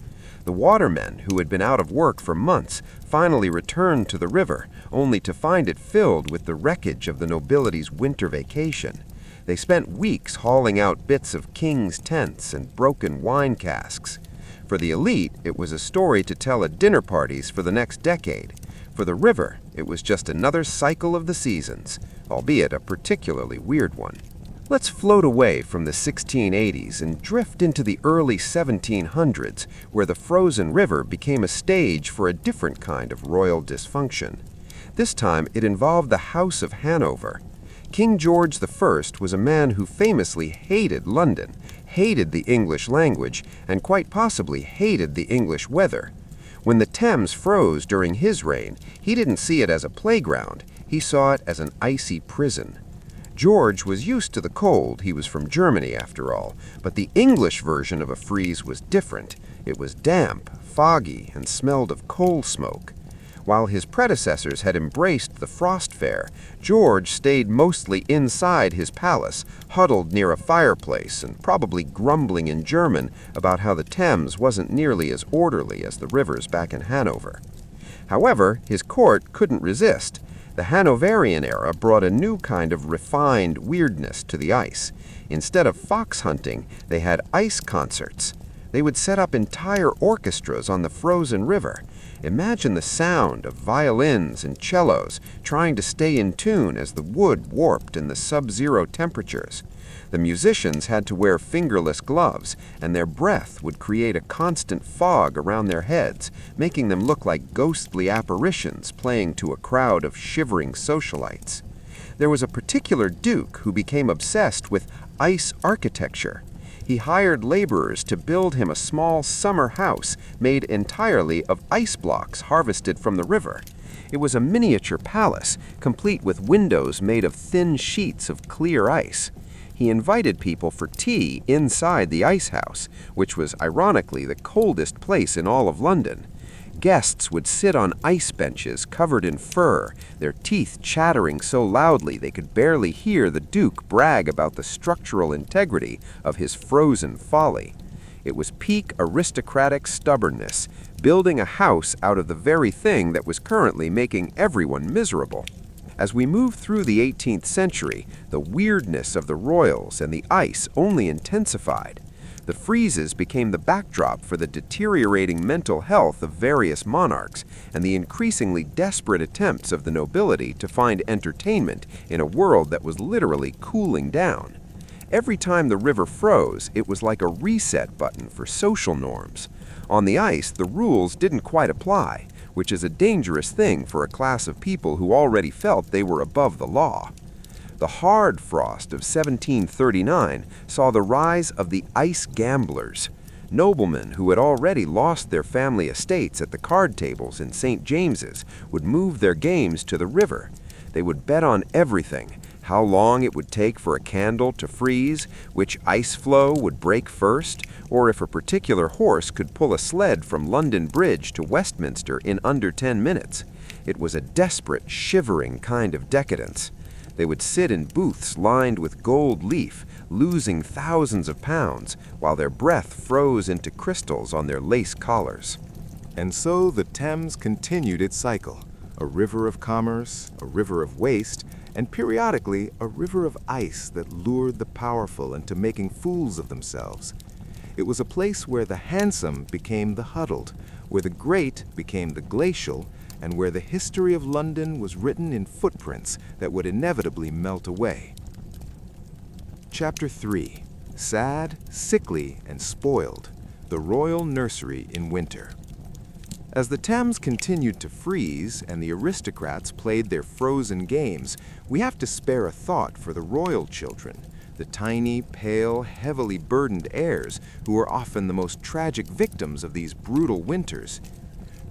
The watermen, who had been out of work for months, finally returned to the river, only to find it filled with the wreckage of the nobility's winter vacation. They spent weeks hauling out bits of king's tents and broken wine casks. For the elite, it was a story to tell at dinner parties for the next decade. For the river, it was just another cycle of the seasons, albeit a particularly weird one. Let's float away from the 1680s and drift into the early 1700s, where the frozen river became a stage for a different kind of royal dysfunction. This time, it involved the House of Hanover. King George I was a man who famously hated London, hated the English language, and quite possibly hated the English weather. When the Thames froze during his reign, he didn't see it as a playground, he saw it as an icy prison. George was used to the cold. He was from Germany, after all. But the English version of a freeze was different. It was damp, foggy, and smelled of coal smoke. While his predecessors had embraced the frost fare, George stayed mostly inside his palace, huddled near a fireplace and probably grumbling in German about how the Thames wasn't nearly as orderly as the rivers back in Hanover. However, his court couldn't resist. The Hanoverian era brought a new kind of refined weirdness to the ice. Instead of fox hunting, they had ice concerts. They would set up entire orchestras on the frozen river. Imagine the sound of violins and cellos trying to stay in tune as the wood warped in the sub-zero temperatures. The musicians had to wear fingerless gloves, and their breath would create a constant fog around their heads, making them look like ghostly apparitions playing to a crowd of shivering socialites. There was a particular duke who became obsessed with ice architecture. He hired laborers to build him a small summer house made entirely of ice blocks harvested from the river. It was a miniature palace, complete with windows made of thin sheets of clear ice. He invited people for tea inside the ice house, which was ironically the coldest place in all of London. Guests would sit on ice benches covered in fur, their teeth chattering so loudly they could barely hear the Duke brag about the structural integrity of his frozen folly. It was peak aristocratic stubbornness, building a house out of the very thing that was currently making everyone miserable. As we move through the 18th century, the weirdness of the royals and the ice only intensified. The freezes became the backdrop for the deteriorating mental health of various monarchs and the increasingly desperate attempts of the nobility to find entertainment in a world that was literally cooling down. Every time the river froze, it was like a reset button for social norms. On the ice, the rules didn't quite apply, which is a dangerous thing for a class of people who already felt they were above the law. The hard frost of 1739 saw the rise of the ice gamblers. Noblemen who had already lost their family estates at the card tables in St. James's would move their games to the river. They would bet on everything: how long it would take for a candle to freeze, which ice floe would break first, or if a particular horse could pull a sled from London Bridge to Westminster in under 10 minutes. It was a desperate, shivering kind of decadence. They would sit in booths lined with gold leaf, losing thousands of pounds, while their breath froze into crystals on their lace collars. And so the Thames continued its cycle, a river of commerce, a river of waste, and periodically a river of ice that lured the powerful into making fools of themselves. It was a place where the handsome became the huddled, where the great became the glacial, and where the history of London was written in footprints that would inevitably melt away. Chapter 3. Sad, Sickly, and Spoiled, the Royal Nursery in Winter. As the Thames continued to freeze and the aristocrats played their frozen games, we have to spare a thought for the royal children, the tiny, pale, heavily burdened heirs who were often the most tragic victims of these brutal winters.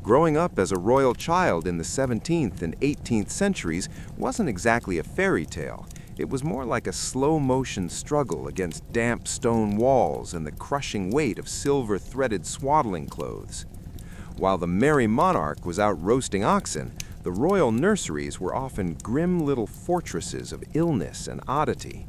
Growing up as a royal child in the 17th and 18th centuries wasn't exactly a fairy tale. It was more like a slow-motion struggle against damp stone walls and the crushing weight of silver-threaded swaddling clothes. While the merry monarch was out roasting oxen, the royal nurseries were often grim little fortresses of illness and oddity.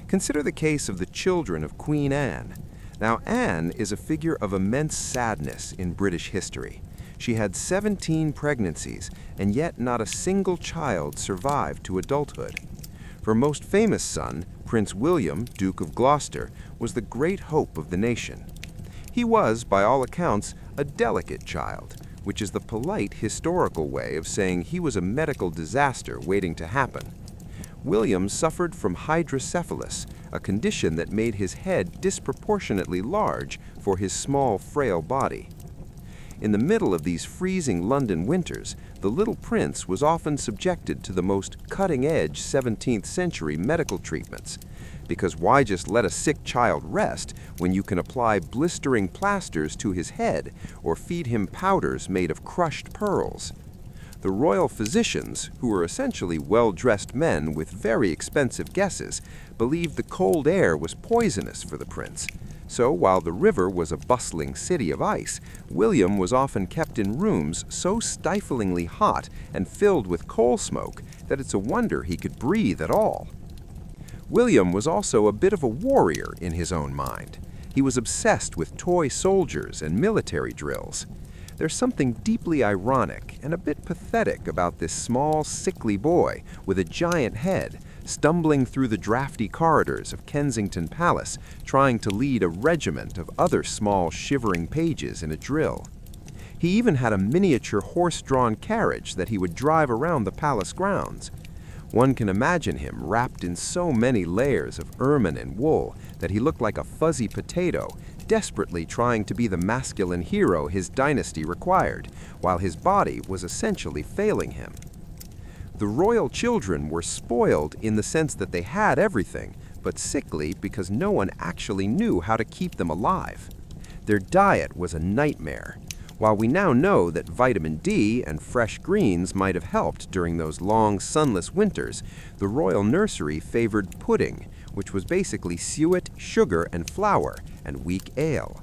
Consider the case of the children of Queen Anne. Now, Anne is a figure of immense sadness in British history. She had 17 pregnancies, and yet not a single child survived to adulthood. Her most famous son, Prince William, Duke of Gloucester, was the great hope of the nation. He was, by all accounts, a delicate child, which is the polite historical way of saying he was a medical disaster waiting to happen. William suffered from hydrocephalus, a condition that made his head disproportionately large for his small, frail body. In the middle of these freezing London winters, the little prince was often subjected to the most cutting-edge 17th century medical treatments. Because why just let a sick child rest when you can apply blistering plasters to his head or feed him powders made of crushed pearls? The royal physicians, who were essentially well-dressed men with very expensive guesses, believed the cold air was poisonous for the prince. So while the river was a bustling city of ice, William was often kept in rooms so stiflingly hot and filled with coal smoke that it's a wonder he could breathe at all. William was also a bit of a warrior in his own mind. He was obsessed with toy soldiers and military drills. There's something deeply ironic and a bit pathetic about this small, sickly boy with a giant head stumbling through the drafty corridors of Kensington Palace, trying to lead a regiment of other small, shivering pages in a drill. He even had a miniature horse-drawn carriage that he would drive around the palace grounds. One can imagine him wrapped in so many layers of ermine and wool that he looked like a fuzzy potato, desperately trying to be the masculine hero his dynasty required, while his body was essentially failing him. The royal children were spoiled in the sense that they had everything, but sickly because no one actually knew how to keep them alive. Their diet was a nightmare. While we now know that vitamin D and fresh greens might have helped during those long, sunless winters, the royal nursery favored pudding, which was basically suet, sugar, and flour, and weak ale.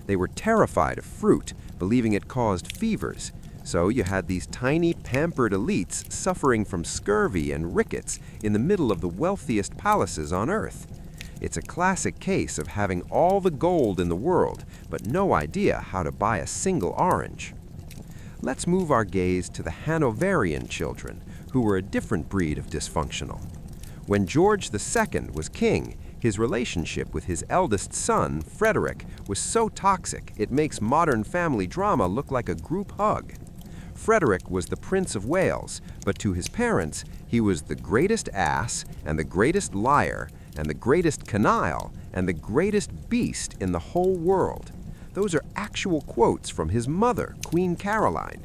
They were terrified of fruit, believing it caused fevers. So you had these tiny, pampered elites suffering from scurvy and rickets in the middle of the wealthiest palaces on earth. It's a classic case of having all the gold in the world, but no idea how to buy a single orange. Let's move our gaze to the Hanoverian children, who were a different breed of dysfunctional. When George II was king, his relationship with his eldest son, Frederick, was so toxic it makes modern family drama look like a group hug. Frederick was the Prince of Wales, but to his parents, he was the greatest ass and the greatest liar and the greatest canaille and the greatest beast in the whole world. Those are actual quotes from his mother, Queen Caroline.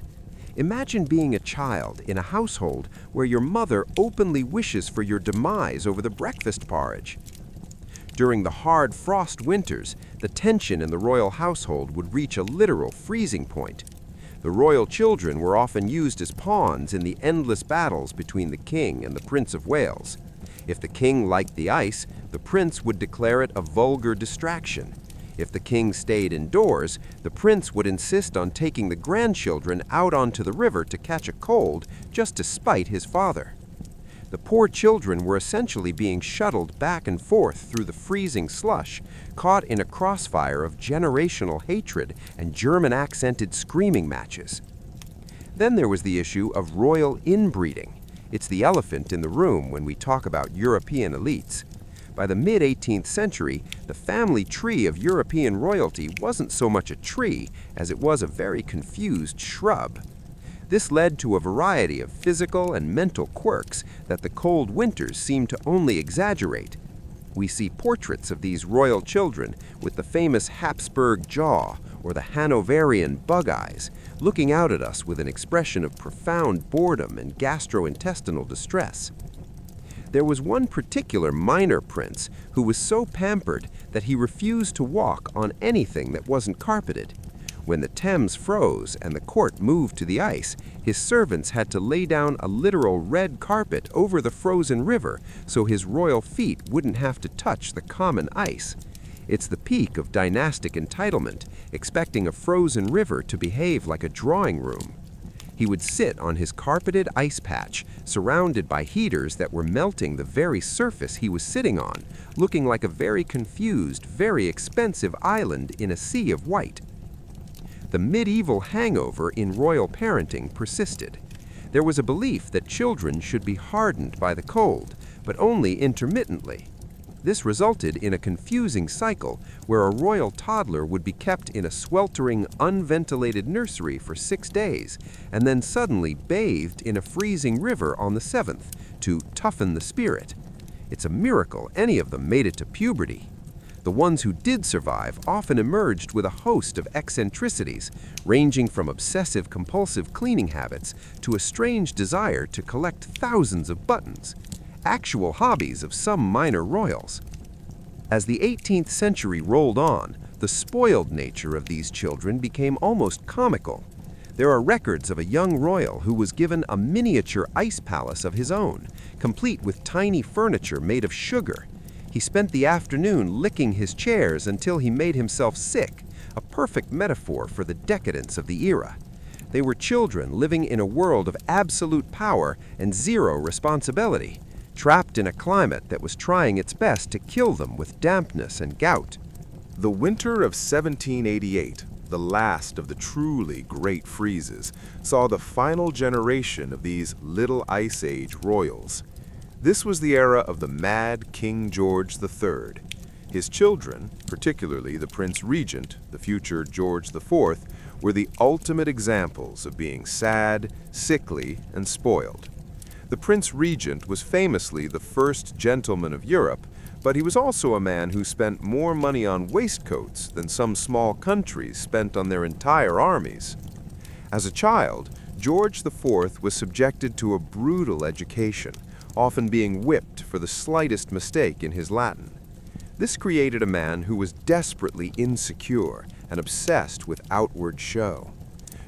Imagine being a child in a household where your mother openly wishes for your demise over the breakfast porridge. During the hard frost winters, the tension in the royal household would reach a literal freezing point. The royal children were often used as pawns in the endless battles between the king and the Prince of Wales. If the king liked the ice, the prince would declare it a vulgar distraction. If the king stayed indoors, the prince would insist on taking the grandchildren out onto the river to catch a cold just to spite his father. The poor children were essentially being shuttled back and forth through the freezing slush, caught in a crossfire of generational hatred and German-accented screaming matches. Then there was the issue of royal inbreeding. It's the elephant in the room when we talk about European elites. By the mid-18th century, the family tree of European royalty wasn't so much a tree as it was a very confused shrub. This led to a variety of physical and mental quirks that the cold winters seemed to only exaggerate. We see portraits of these royal children with the famous Habsburg jaw or the Hanoverian bug eyes, looking out at us with an expression of profound boredom and gastrointestinal distress. There was one particular minor prince who was so pampered that he refused to walk on anything that wasn't carpeted. When the Thames froze and the court moved to the ice, his servants had to lay down a literal red carpet over the frozen river so his royal feet wouldn't have to touch the common ice. It's the peak of dynastic entitlement, expecting a frozen river to behave like a drawing room. He would sit on his carpeted ice patch, surrounded by heaters that were melting the very surface he was sitting on, looking like a very confused, very expensive island in a sea of white. The medieval hangover in royal parenting persisted. There was a belief that children should be hardened by the cold, but only intermittently. This resulted in a confusing cycle where a royal toddler would be kept in a sweltering, unventilated nursery for 6 days and then suddenly bathed in a freezing river on the 7th to toughen the spirit. It's a miracle any of them made it to puberty. The ones who did survive often emerged with a host of eccentricities, ranging from obsessive-compulsive cleaning habits to a strange desire to collect thousands of buttons, actual hobbies of some minor royals. As the 18th century rolled on, the spoiled nature of these children became almost comical. There are records of a young royal who was given a miniature ice palace of his own, complete with tiny furniture made of sugar. He spent the afternoon licking his chairs until he made himself sick, a perfect metaphor for the decadence of the era. They were children living in a world of absolute power and zero responsibility, trapped in a climate that was trying its best to kill them with dampness and gout. The winter of 1788, the last of the truly great freezes, saw the final generation of these Little Ice Age royals. This was the era of the mad King George III. His children, particularly the Prince Regent, the future George IV, were the ultimate examples of being sad, sickly, and spoiled. The Prince Regent was famously the first gentleman of Europe, but he was also a man who spent more money on waistcoats than some small countries spent on their entire armies. As a child, George IV was subjected to a brutal education, often being whipped for the slightest mistake in his Latin. This created a man who was desperately insecure and obsessed with outward show.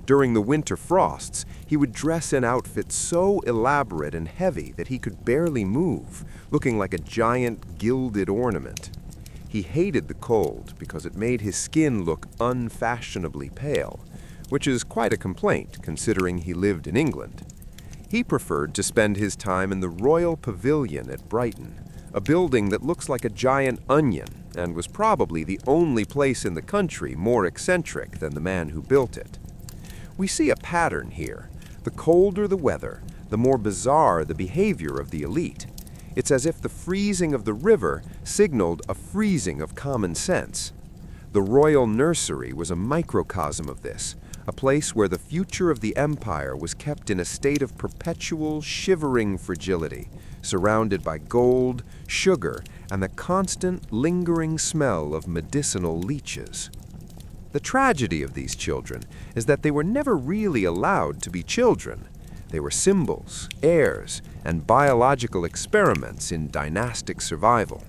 During the winter frosts, he would dress in outfits so elaborate and heavy that he could barely move, looking like a giant gilded ornament. He hated the cold because it made his skin look unfashionably pale, which is quite a complaint considering he lived in England. He preferred to spend his time in the Royal Pavilion at Brighton, a building that looks like a giant onion and was probably the only place in the country more eccentric than the man who built it. We see a pattern here. The colder the weather, the more bizarre the behavior of the elite. It's as if the freezing of the river signaled a freezing of common sense. The royal nursery was a microcosm of this, a place where the future of the empire was kept in a state of perpetual, shivering fragility, surrounded by gold, sugar, and the constant, lingering smell of medicinal leeches. The tragedy of these children is that they were never really allowed to be children. They were symbols, heirs, and biological experiments in dynastic survival.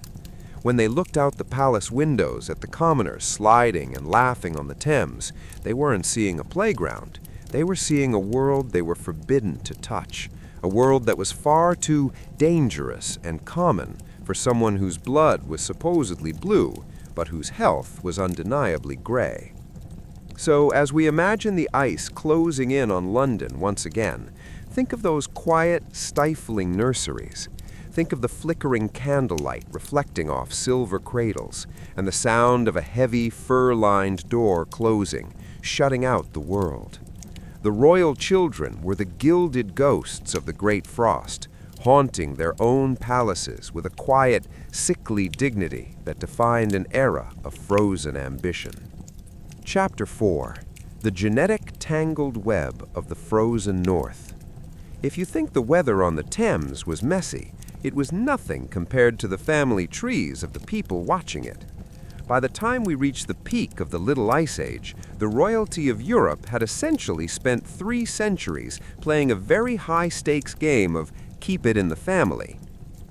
When they looked out the palace windows at the commoners sliding and laughing on the Thames, they weren't seeing a playground. They were seeing a world they were forbidden to touch, a world that was far too dangerous and common for someone whose blood was supposedly blue, but whose health was undeniably gray. So, as we imagine the ice closing in on London once again, think of those quiet, stifling nurseries. Think of the flickering candlelight reflecting off silver cradles, and the sound of a heavy, fur-lined door closing, shutting out the world. The royal children were the gilded ghosts of the Great Frost, haunting their own palaces with a quiet, sickly dignity that defined an era of frozen ambition. Chapter 4. The Genetic Tangled Web of the Frozen North. If you think the weather on the Thames was messy, it was nothing compared to the family trees of the people watching it. By the time we reached the peak of the Little Ice Age, the royalty of Europe had essentially spent 3 centuries playing a very high-stakes game of keep it in the family.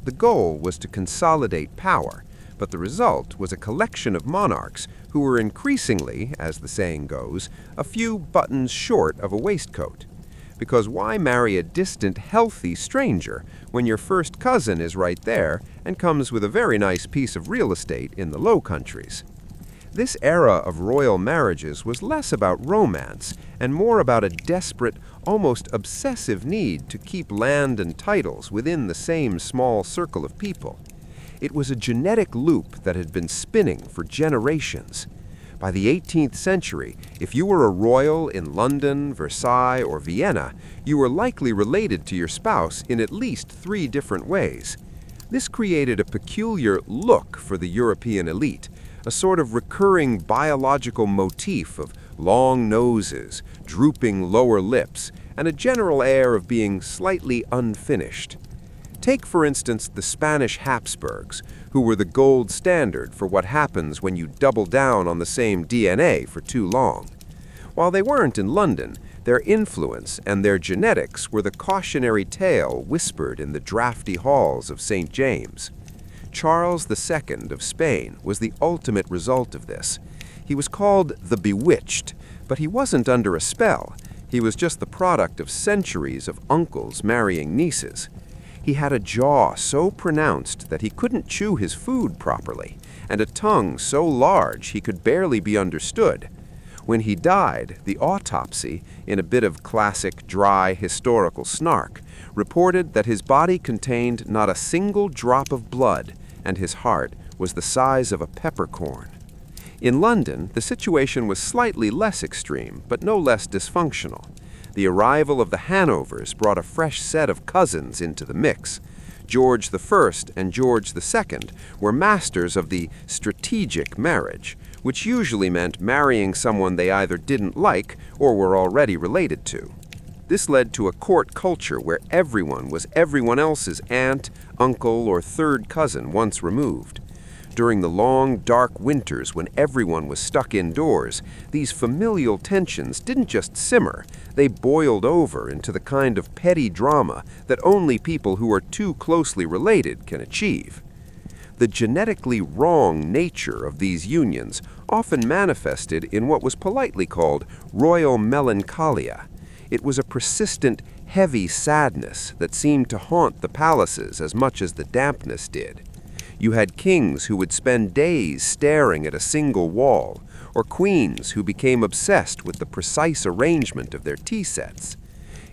The goal was to consolidate power, but the result was a collection of monarchs who were increasingly, as the saying goes, a few buttons short of a waistcoat. Because why marry a distant, healthy stranger when your first cousin is right there and comes with a very nice piece of real estate in the Low Countries? This era of royal marriages was less about romance and more about a desperate, almost obsessive need to keep land and titles within the same small circle of people. It was a genetic loop that had been spinning for generations. By the 18th century, if you were a royal in London, Versailles, or Vienna, you were likely related to your spouse in at least 3 different ways. This created a peculiar look for the European elite, a sort of recurring biological motif of long noses, drooping lower lips, and a general air of being slightly unfinished. Take, for instance, the Spanish Habsburgs, who were the gold standard for what happens when you double down on the same DNA for too long. While they weren't in London, their influence and their genetics were the cautionary tale whispered in the drafty halls of St. James. Charles II of Spain was the ultimate result of this. He was called the Bewitched, but he wasn't under a spell. He was just the product of centuries of uncles marrying nieces. He had a jaw so pronounced that he couldn't chew his food properly, and a tongue so large he could barely be understood. When he died, the autopsy, in a bit of classic dry historical snark, reported that his body contained not a single drop of blood, and his heart was the size of a peppercorn. In London, the situation was slightly less extreme, but no less dysfunctional. The arrival of the Hanovers brought a fresh set of cousins into the mix. George I and George II were masters of the strategic marriage, which usually meant marrying someone they either didn't like or were already related to. This led to a court culture where everyone was everyone else's aunt, uncle, or third cousin once removed. During the long, dark winters when everyone was stuck indoors, these familial tensions didn't just simmer, they boiled over into the kind of petty drama that only people who are too closely related can achieve. The genetically wrong nature of these unions often manifested in what was politely called royal melancholia. It was a persistent, heavy sadness that seemed to haunt the palaces as much as the dampness did. You had kings who would spend days staring at a single wall, or queens who became obsessed with the precise arrangement of their tea sets.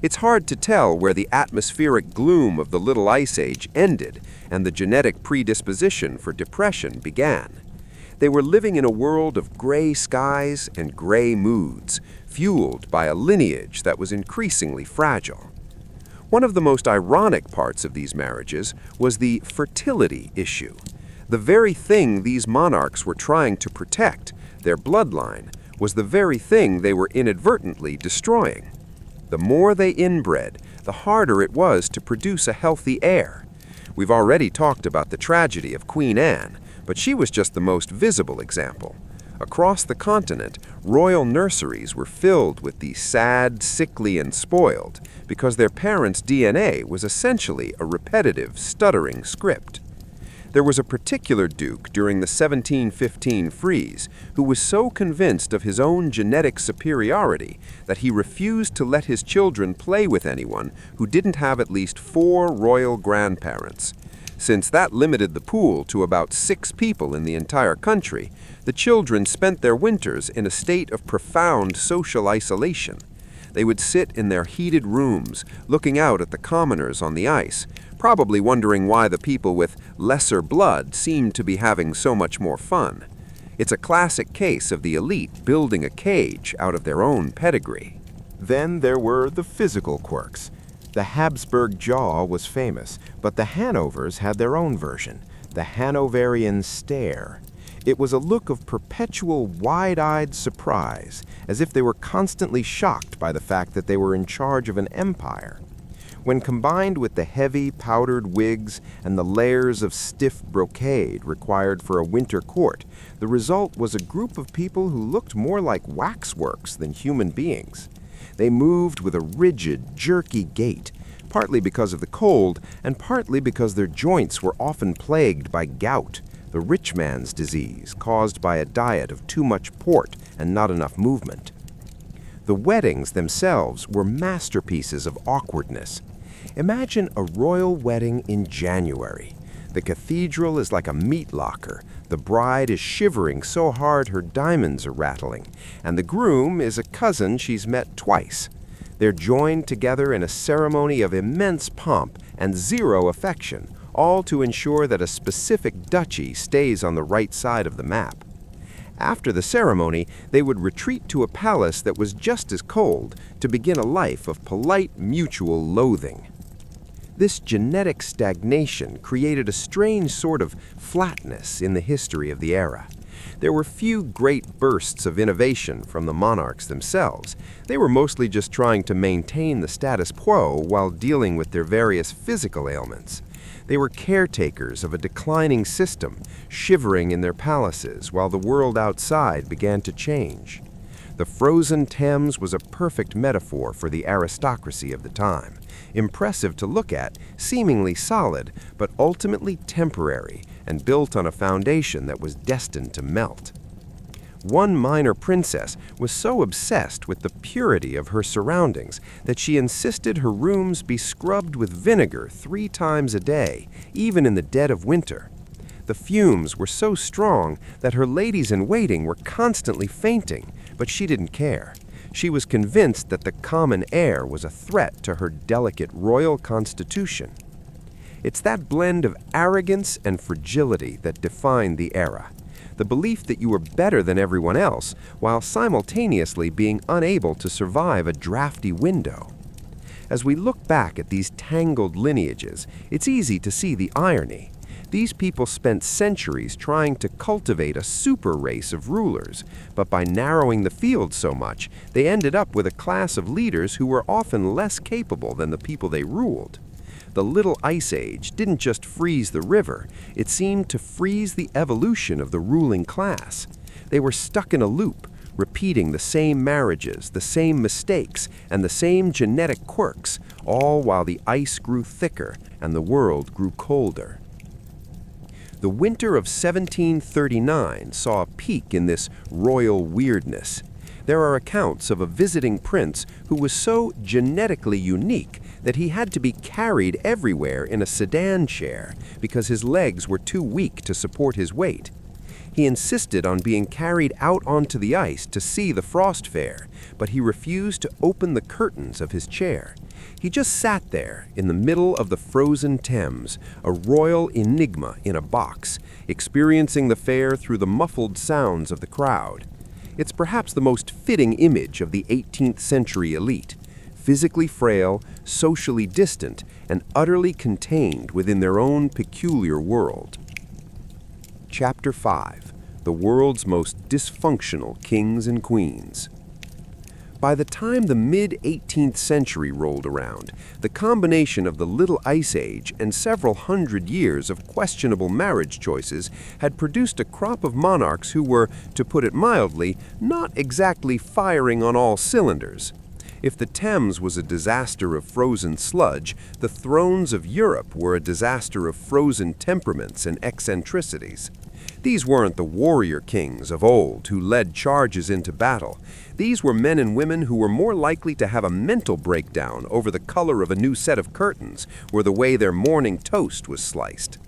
It's hard to tell where the atmospheric gloom of the Little Ice Age ended and the genetic predisposition for depression began. They were living in a world of gray skies and gray moods, fueled by a lineage that was increasingly fragile. One of the most ironic parts of these marriages was the fertility issue. The very thing these monarchs were trying to protect, their bloodline, was the very thing they were inadvertently destroying. The more they inbred, the harder it was to produce a healthy heir. We've already talked about the tragedy of Queen Anne, but she was just the most visible example. Across the continent, royal nurseries were filled with the sad, sickly, and spoiled because their parents' DNA was essentially a repetitive, stuttering script. There was a particular duke during the 1715 freeze who was so convinced of his own genetic superiority that he refused to let his children play with anyone who didn't have at least 4 royal grandparents. Since that limited the pool to about 6 people in the entire country, the children spent their winters in a state of profound social isolation. They would sit in their heated rooms, looking out at the commoners on the ice, probably wondering why the people with lesser blood seemed to be having so much more fun. It's a classic case of the elite building a cage out of their own pedigree. Then there were the physical quirks. The Habsburg jaw was famous, but the Hanovers had their own version, the Hanoverian stare. It was a look of perpetual wide-eyed surprise, as if they were constantly shocked by the fact that they were in charge of an empire. When combined with the heavy, powdered wigs and the layers of stiff brocade required for a winter court, the result was a group of people who looked more like waxworks than human beings. They moved with a rigid, jerky gait, partly because of the cold and partly because their joints were often plagued by gout, the rich man's disease caused by a diet of too much port and not enough movement. The weddings themselves were masterpieces of awkwardness. Imagine a royal wedding in January. The cathedral is like a meat locker. The bride is shivering so hard her diamonds are rattling, and the groom is a cousin she's met twice. They're joined together in a ceremony of immense pomp and zero affection, all to ensure that a specific duchy stays on the right side of the map. After the ceremony, they would retreat to a palace that was just as cold to begin a life of polite mutual loathing. This genetic stagnation created a strange sort of flatness in the history of the era. There were few great bursts of innovation from the monarchs themselves. They were mostly just trying to maintain the status quo while dealing with their various physical ailments. They were caretakers of a declining system, shivering in their palaces while the world outside began to change. The frozen Thames was a perfect metaphor for the aristocracy of the time. Impressive to look at, seemingly solid, but ultimately temporary and built on a foundation that was destined to melt. One minor princess was so obsessed with the purity of her surroundings that she insisted her rooms be scrubbed with vinegar 3 times a day, even in the dead of winter. The fumes were so strong that her ladies-in-waiting were constantly fainting, but she didn't care. She was convinced that the common air was a threat to her delicate royal constitution. It's that blend of arrogance and fragility that defined the era. The belief that you were better than everyone else, while simultaneously being unable to survive a drafty window. As we look back at these tangled lineages, it's easy to see the irony. These people spent centuries trying to cultivate a super race of rulers, but by narrowing the field so much, they ended up with a class of leaders who were often less capable than the people they ruled. The Little Ice Age didn't just freeze the river, it seemed to freeze the evolution of the ruling class. They were stuck in a loop, repeating the same marriages, the same mistakes, and the same genetic quirks, all while the ice grew thicker and the world grew colder. The winter of 1739 saw a peak in this royal weirdness. There are accounts of a visiting prince who was so genetically unique that he had to be carried everywhere in a sedan chair because his legs were too weak to support his weight. He insisted on being carried out onto the ice to see the frost fair, but he refused to open the curtains of his chair. He just sat there in the middle of the frozen Thames, a royal enigma in a box, experiencing the fair through the muffled sounds of the crowd. It's perhaps the most fitting image of the 18th century elite, physically frail, socially distant, and utterly contained within their own peculiar world. Chapter 5: The World's Most Dysfunctional Kings and Queens. By the time the mid-18th century rolled around, the combination of the Little Ice Age and several hundred years of questionable marriage choices had produced a crop of monarchs who were, to put it mildly, not exactly firing on all cylinders. If the Thames was a disaster of frozen sludge, the thrones of Europe were a disaster of frozen temperaments and eccentricities. These weren't the warrior kings of old who led charges into battle. These were men and women who were more likely to have a mental breakdown over the color of a new set of curtains or the way their morning toast was sliced.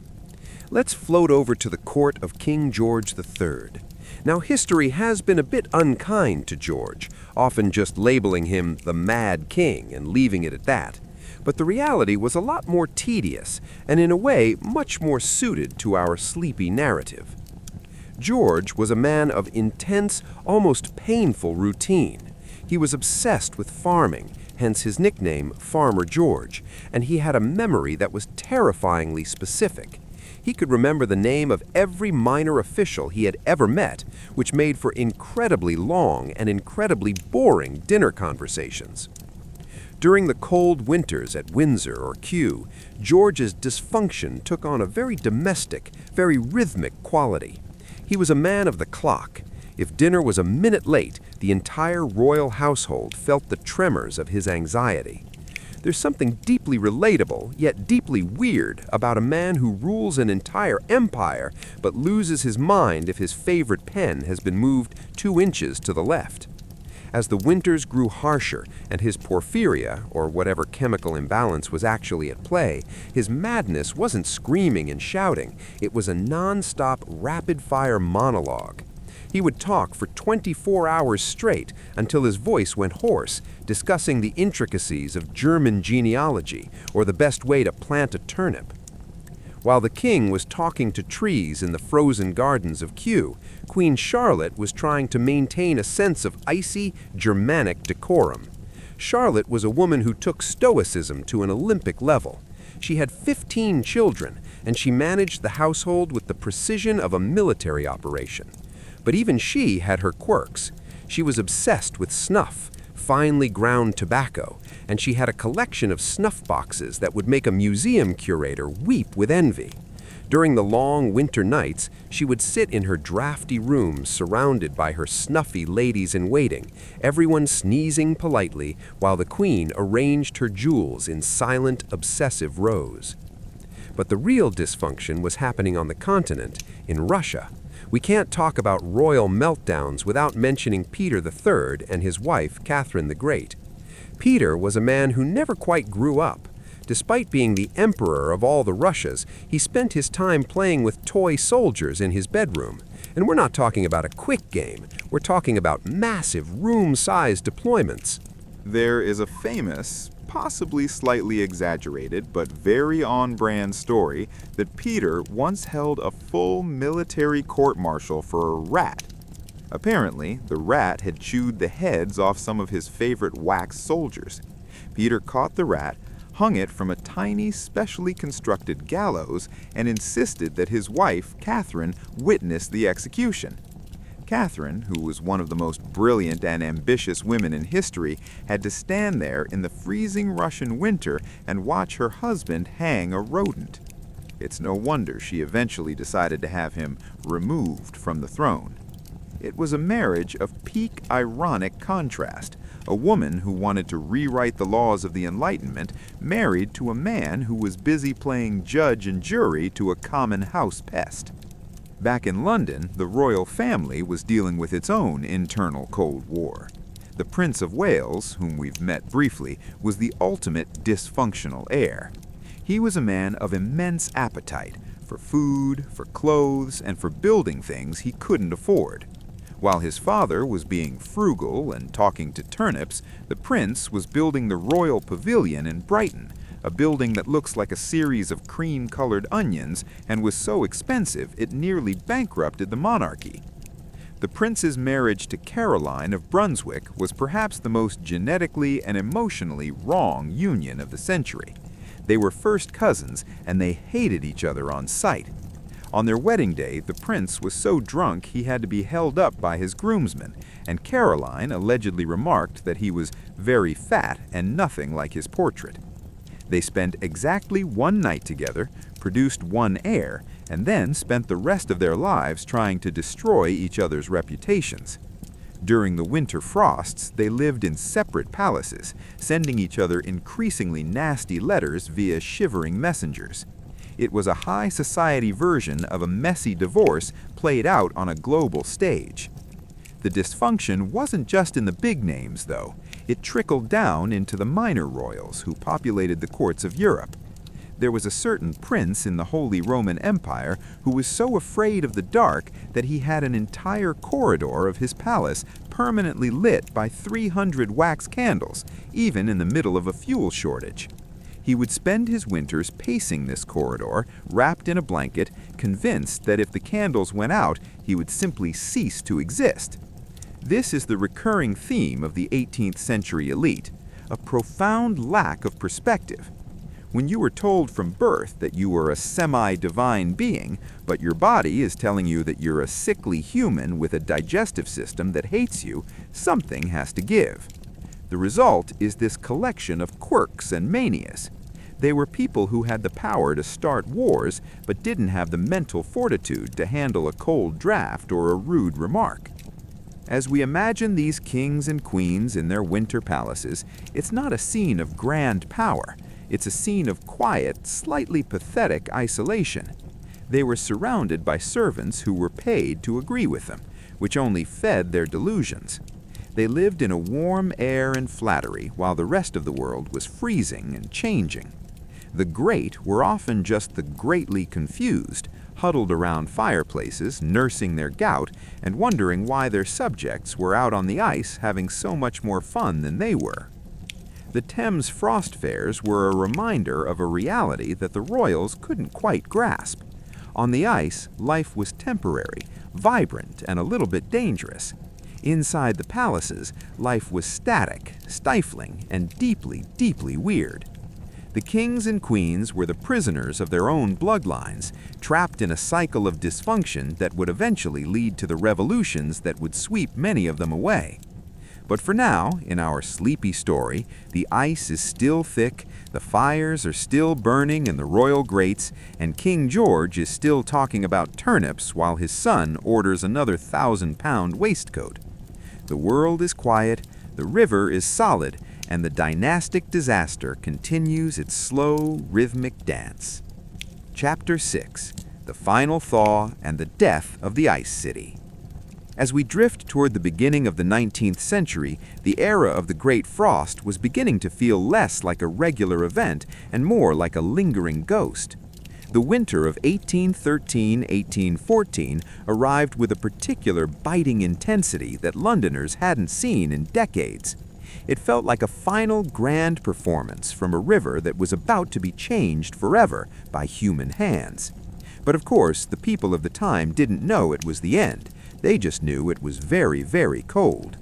Let's float over to the court of King George III. Now, history has been a bit unkind to George, often just labeling him the Mad King and leaving it at that. But the reality was a lot more tedious, and in a way much more suited to our sleepy narrative. George was a man of intense, almost painful routine. He was obsessed with farming, hence his nickname Farmer George, and he had a memory that was terrifyingly specific. He could remember the name of every minor official he had ever met, which made for incredibly long and incredibly boring dinner conversations. During the cold winters at Windsor or Kew, George's dysfunction took on a very domestic, very rhythmic quality. He was a man of the clock. If dinner was a minute late, the entire royal household felt the tremors of his anxiety. There's something deeply relatable, yet deeply weird, about a man who rules an entire empire but loses his mind if his favorite pen has been moved 2 inches to the left. As the winters grew harsher and his porphyria, or whatever chemical imbalance was actually at play, his madness wasn't screaming and shouting, it was a non-stop, rapid-fire monologue. He would talk for 24 hours straight until his voice went hoarse, discussing the intricacies of German genealogy or the best way to plant a turnip. While the king was talking to trees in the frozen gardens of Kew, Queen Charlotte was trying to maintain a sense of icy, Germanic decorum. Charlotte was a woman who took stoicism to an Olympic level. She had 15 children, and she managed the household with the precision of a military operation. But even she had her quirks. She was obsessed with snuff, finely ground tobacco, and she had a collection of snuff boxes that would make a museum curator weep with envy. During the long winter nights, she would sit in her drafty room surrounded by her snuffy ladies-in-waiting, everyone sneezing politely while the queen arranged her jewels in silent, obsessive rows. But the real dysfunction was happening on the continent, in Russia. We can't talk about royal meltdowns without mentioning Peter III and his wife, Catherine the Great. Peter was a man who never quite grew up. Despite being the emperor of all the Russias, he spent his time playing with toy soldiers in his bedroom. And we're not talking about a quick game. We're talking about massive room-sized deployments. There is a famous, possibly slightly exaggerated, but very on-brand story that Peter once held a full military court-martial for a rat. Apparently, the rat had chewed the heads off some of his favorite wax soldiers. Peter caught the rat, hung it from a tiny, specially constructed gallows, and insisted that his wife, Catherine, witness the execution. Catherine, who was one of the most brilliant and ambitious women in history, had to stand there in the freezing Russian winter and watch her husband hang a rodent. It's no wonder she eventually decided to have him removed from the throne. It was a marriage of peak ironic contrast. A woman who wanted to rewrite the laws of the Enlightenment married to a man who was busy playing judge and jury to a common house pest. Back in London, the royal family was dealing with its own internal Cold War. The Prince of Wales, whom we've met briefly, was the ultimate dysfunctional heir. He was a man of immense appetite for food, for clothes, and for building things he couldn't afford. While his father was being frugal and talking to turnips, the prince was building the Royal Pavilion in Brighton, a building that looks like a series of cream-colored onions and was so expensive it nearly bankrupted the monarchy. The prince's marriage to Caroline of Brunswick was perhaps the most genetically and emotionally wrong union of the century. They were first cousins, and they hated each other on sight. On their wedding day, the prince was so drunk he had to be held up by his groomsmen, and Caroline allegedly remarked that he was very fat and nothing like his portrait. They spent exactly one night together, produced one heir, and then spent the rest of their lives trying to destroy each other's reputations. During the winter frosts, they lived in separate palaces, sending each other increasingly nasty letters via shivering messengers. It was a high society version of a messy divorce played out on a global stage. The dysfunction wasn't just in the big names, though. It trickled down into the minor royals who populated the courts of Europe. There was a certain prince in the Holy Roman Empire who was so afraid of the dark that he had an entire corridor of his palace permanently lit by 300 wax candles, even in the middle of a fuel shortage. He would spend his winters pacing this corridor, wrapped in a blanket, convinced that if the candles went out, he would simply cease to exist. This is the recurring theme of the 18th century elite, a profound lack of perspective. When you were told from birth that you were a semi-divine being, but your body is telling you that you're a sickly human with a digestive system that hates you, something has to give. The result is this collection of quirks and manias. They were people who had the power to start wars, but didn't have the mental fortitude to handle a cold draft or a rude remark. As we imagine these kings and queens in their winter palaces, it's not a scene of grand power. It's a scene of quiet, slightly pathetic isolation. They were surrounded by servants who were paid to agree with them, which only fed their delusions. They lived in a warm air and flattery while the rest of the world was freezing and changing. The great were often just the greatly confused, huddled around fireplaces, nursing their gout, and wondering why their subjects were out on the ice having so much more fun than they were. The Thames frost fairs were a reminder of a reality that the royals couldn't quite grasp. On the ice, life was temporary, vibrant, and a little bit dangerous. Inside the palaces, life was static, stifling, and deeply, deeply weird. The kings and queens were the prisoners of their own bloodlines, trapped in a cycle of dysfunction that would eventually lead to the revolutions that would sweep many of them away. But for now, in our sleepy story, the ice is still thick, the fires are still burning in the royal grates, and King George is still talking about turnips while his son orders another 1,000-pound waistcoat. The world is quiet, the river is solid, and the dynastic disaster continues its slow, rhythmic dance. Chapter 6. the final thaw and the death of the ice city. As we drift toward the beginning of the 19th century, the era of the Great Frost was beginning to feel less like a regular event and more like a lingering ghost. The winter of 1813-1814 arrived with a particular biting intensity that Londoners hadn't seen in decades. It felt like a final grand performance from a river that was about to be changed forever by human hands. But of course, the people of the time didn't know it was the end. They just knew it was very, very cold.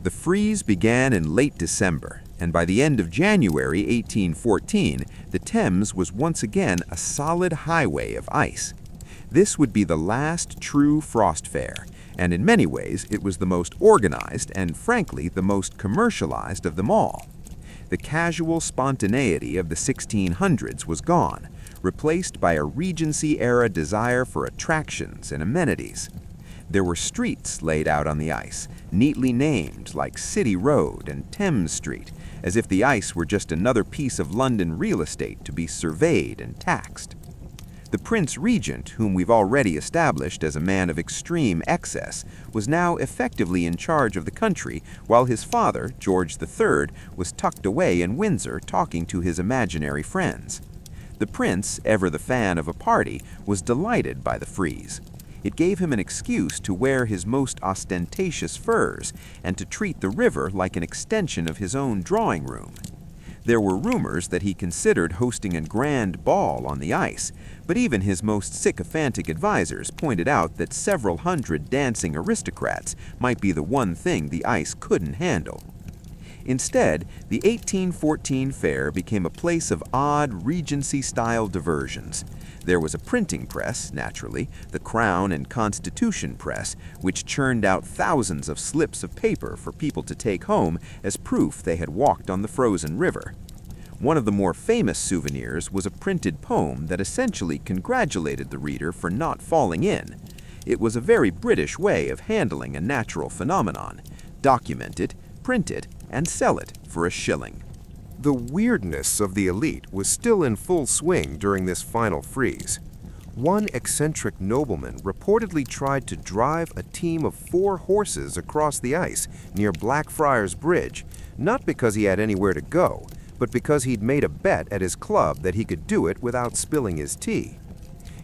The freeze began in late December, and by the end of January 1814, the Thames was once again a solid highway of ice. This would be the last true frost fair, and in many ways it was the most organized and, frankly, the most commercialized of them all. The casual spontaneity of the 1600s was gone, replaced by a Regency-era desire for attractions and amenities. There were streets laid out on the ice, neatly named like City Road and Thames Street, as if the ice were just another piece of London real estate to be surveyed and taxed. The Prince Regent, whom we've already established as a man of extreme excess, was now effectively in charge of the country, while his father, George III, was tucked away in Windsor talking to his imaginary friends. The prince, ever the fan of a party, was delighted by the freeze. It gave him an excuse to wear his most ostentatious furs and to treat the river like an extension of his own drawing room. There were rumors that he considered hosting a grand ball on the ice, but even his most sycophantic advisors pointed out that several hundred dancing aristocrats might be the one thing the ice couldn't handle. Instead, the 1814 fair became a place of odd Regency-style diversions. There was a printing press, naturally, the Crown and Constitution press, which churned out thousands of slips of paper for people to take home as proof they had walked on the frozen river. One of the more famous souvenirs was a printed poem that essentially congratulated the reader for not falling in. It was a very British way of handling a natural phenomenon. Document it, print it, and sell it for a shilling. The weirdness of the elite was still in full swing during this final freeze. One eccentric nobleman reportedly tried to drive a team of 4 horses across the ice near Blackfriars Bridge, not because he had anywhere to go, but because he'd made a bet at his club that he could do it without spilling his tea.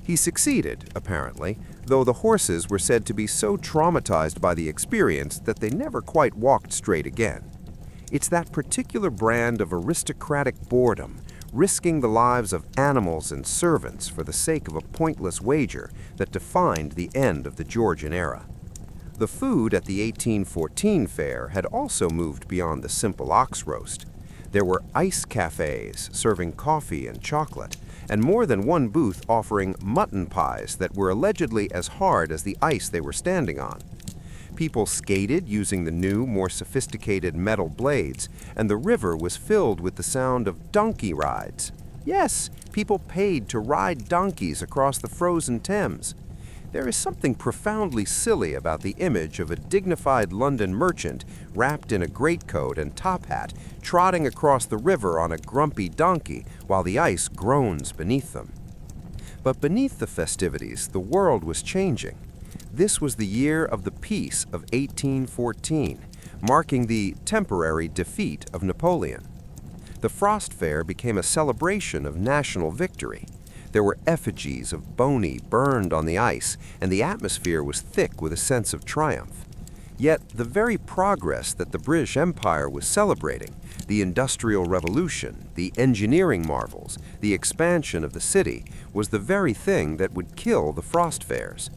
He succeeded, apparently, though the horses were said to be so traumatized by the experience that they never quite walked straight again. It's that particular brand of aristocratic boredom, risking the lives of animals and servants for the sake of a pointless wager, that defined the end of the Georgian era. The food at the 1814 fair had also moved beyond the simple ox roast. There were ice cafes serving coffee and chocolate, and more than one booth offering mutton pies that were allegedly as hard as the ice they were standing on. People skated using the new, more sophisticated metal blades, and the river was filled with the sound of donkey rides. Yes, people paid to ride donkeys across the frozen Thames. There is something profoundly silly about the image of a dignified London merchant wrapped in a greatcoat and top hat, trotting across the river on a grumpy donkey while the ice groans beneath them. But beneath the festivities, the world was changing. This was the year of the Peace of 1814, marking the temporary defeat of Napoleon. The Frost Fair became a celebration of national victory. There were effigies of Boney burned on the ice, and the atmosphere was thick with a sense of triumph. Yet the very progress that the British Empire was celebrating, the Industrial Revolution, the engineering marvels, the expansion of the city, was the very thing that would kill the Frost Fairs.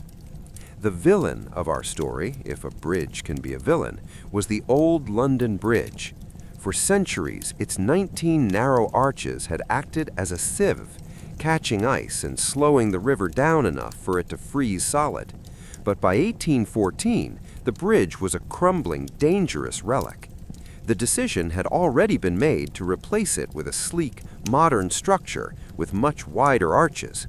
The villain of our story, if a bridge can be a villain, was the old London Bridge. For centuries, its 19 narrow arches had acted as a sieve, catching ice and slowing the river down enough for it to freeze solid. But by 1814, the bridge was a crumbling, dangerous relic. The decision had already been made to replace it with a sleek, modern structure with much wider arches.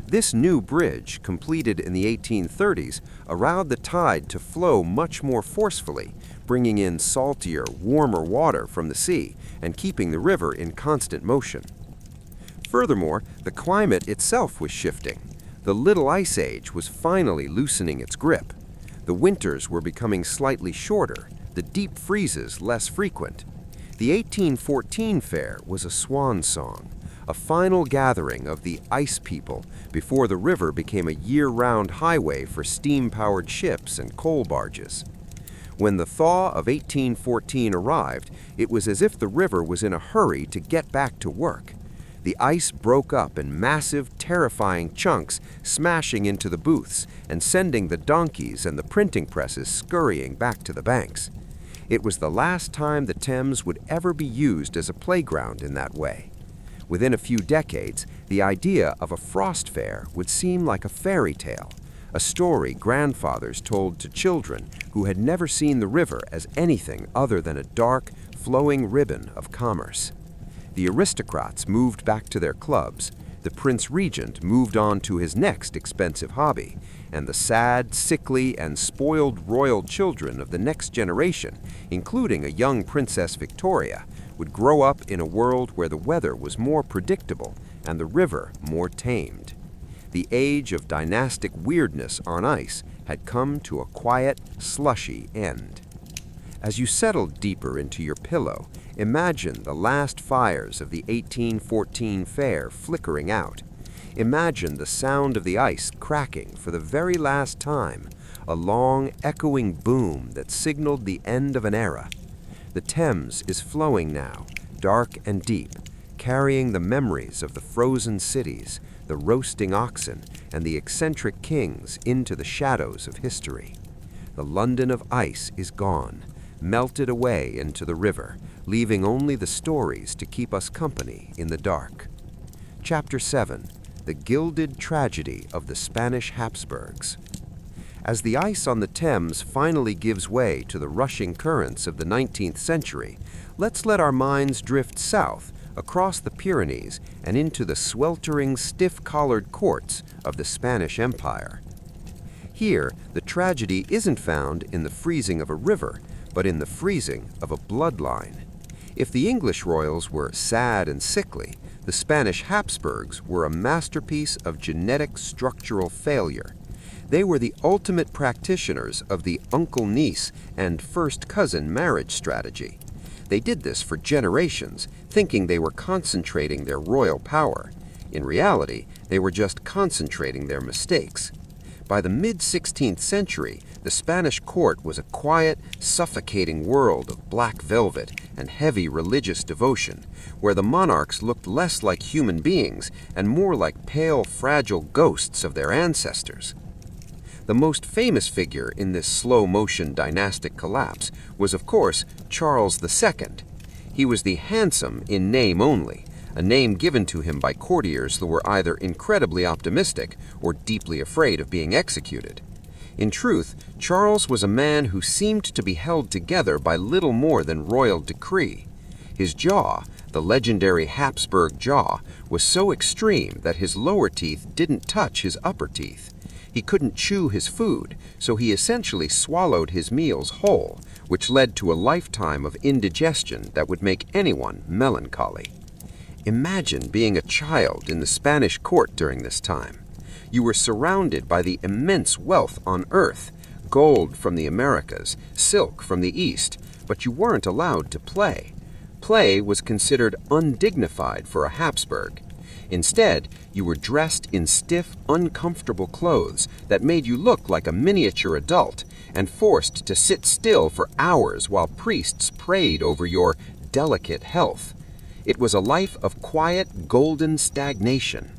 This new bridge, completed in the 1830s, allowed the tide to flow much more forcefully, bringing in saltier, warmer water from the sea and keeping the river in constant motion. Furthermore, the climate itself was shifting. The Little Ice Age was finally loosening its grip. The winters were becoming slightly shorter, the deep freezes less frequent. The 1814 fair was a swan song, a final gathering of the ice people before the river became a year-round highway for steam-powered ships and coal barges. When the thaw of 1814 arrived, it was as if the river was in a hurry to get back to work. The ice broke up in massive, terrifying chunks, smashing into the booths and sending the donkeys and the printing presses scurrying back to the banks. It was the last time the Thames would ever be used as a playground in that way. Within a few decades, the idea of a frost fair would seem like a fairy tale, a story grandfathers told to children who had never seen the river as anything other than a dark, flowing ribbon of commerce. The aristocrats moved back to their clubs, the Prince Regent moved on to his next expensive hobby, and the sad, sickly, and spoiled royal children of the next generation, including a young Princess Victoria, would grow up in a world where the weather was more predictable and the river more tamed. The age of dynastic weirdness on ice had come to a quiet, slushy end. As you settled deeper into your pillow, imagine the last fires of the 1814 fair flickering out. Imagine the sound of the ice cracking for the very last time, a long, echoing boom that signaled the end of an era. The Thames is flowing now, dark and deep, carrying the memories of the frozen cities, the roasting oxen, and the eccentric kings into the shadows of history. The London of ice is gone, melted away into the river, leaving only the stories to keep us company in the dark. Chapter 7. The Gilded Tragedy of the Spanish Habsburgs. As the ice on the Thames finally gives way to the rushing currents of the 19th century, let's let our minds drift south across the Pyrenees and into the sweltering, stiff-collared courts of the Spanish Empire. Here, the tragedy isn't found in the freezing of a river, but in the freezing of a bloodline. If the English royals were sad and sickly, the Spanish Habsburgs were a masterpiece of genetic structural failure. They were the ultimate practitioners of the uncle-niece and first-cousin marriage strategy. They did this for generations, thinking they were concentrating their royal power. In reality, they were just concentrating their mistakes. By the mid-16th century, the Spanish court was a quiet, suffocating world of black velvet and heavy religious devotion, where the monarchs looked less like human beings and more like pale, fragile ghosts of their ancestors. The most famous figure in this slow-motion dynastic collapse was, of course, Charles II. He was the handsome in name only, a name given to him by courtiers who were either incredibly optimistic or deeply afraid of being executed. In truth, Charles was a man who seemed to be held together by little more than royal decree. His jaw, the legendary Habsburg jaw, was so extreme that his lower teeth didn't touch his upper teeth. He couldn't chew his food, so he essentially swallowed his meals whole, which led to a lifetime of indigestion that would make anyone melancholy. Imagine being a child in the Spanish court during this time. You were surrounded by the immense wealth on earth, gold from the Americas, silk from the East, but you weren't allowed to play. Play was considered undignified for a Habsburg. Instead, you were dressed in stiff, uncomfortable clothes that made you look like a miniature adult and forced to sit still for hours while priests prayed over your delicate health. It was a life of quiet, golden stagnation.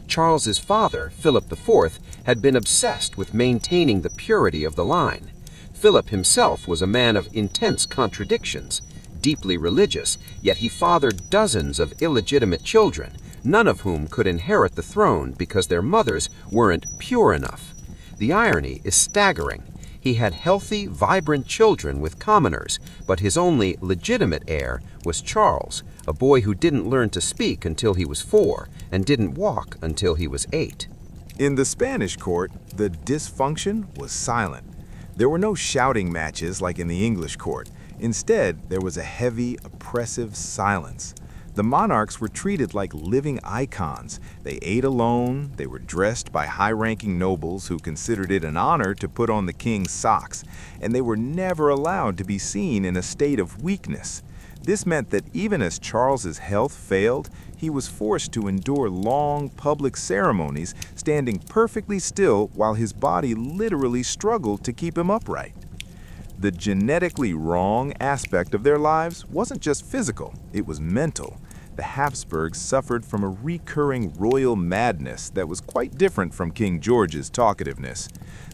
Charles's father, Philip IV, had been obsessed with maintaining the purity of the line. Philip himself was a man of intense contradictions, deeply religious, yet he fathered dozens of illegitimate children, none of whom could inherit the throne because their mothers weren't pure enough. The irony is staggering. He had healthy, vibrant children with commoners, but his only legitimate heir was Charles, a boy who didn't learn to speak until he was 4 and didn't walk until he was 8. In the Spanish court, the dysfunction was silent. There were no shouting matches like in the English court. Instead, there was a heavy, oppressive silence. The monarchs were treated like living icons. They ate alone, they were dressed by high-ranking nobles who considered it an honor to put on the king's socks, and they were never allowed to be seen in a state of weakness. This meant that even as Charles's health failed, he was forced to endure long public ceremonies, standing perfectly still while his body literally struggled to keep him upright. The genetically wrong aspect of their lives wasn't just physical, it was mental. The Habsburgs suffered from a recurring royal madness that was quite different from King George's talkativeness.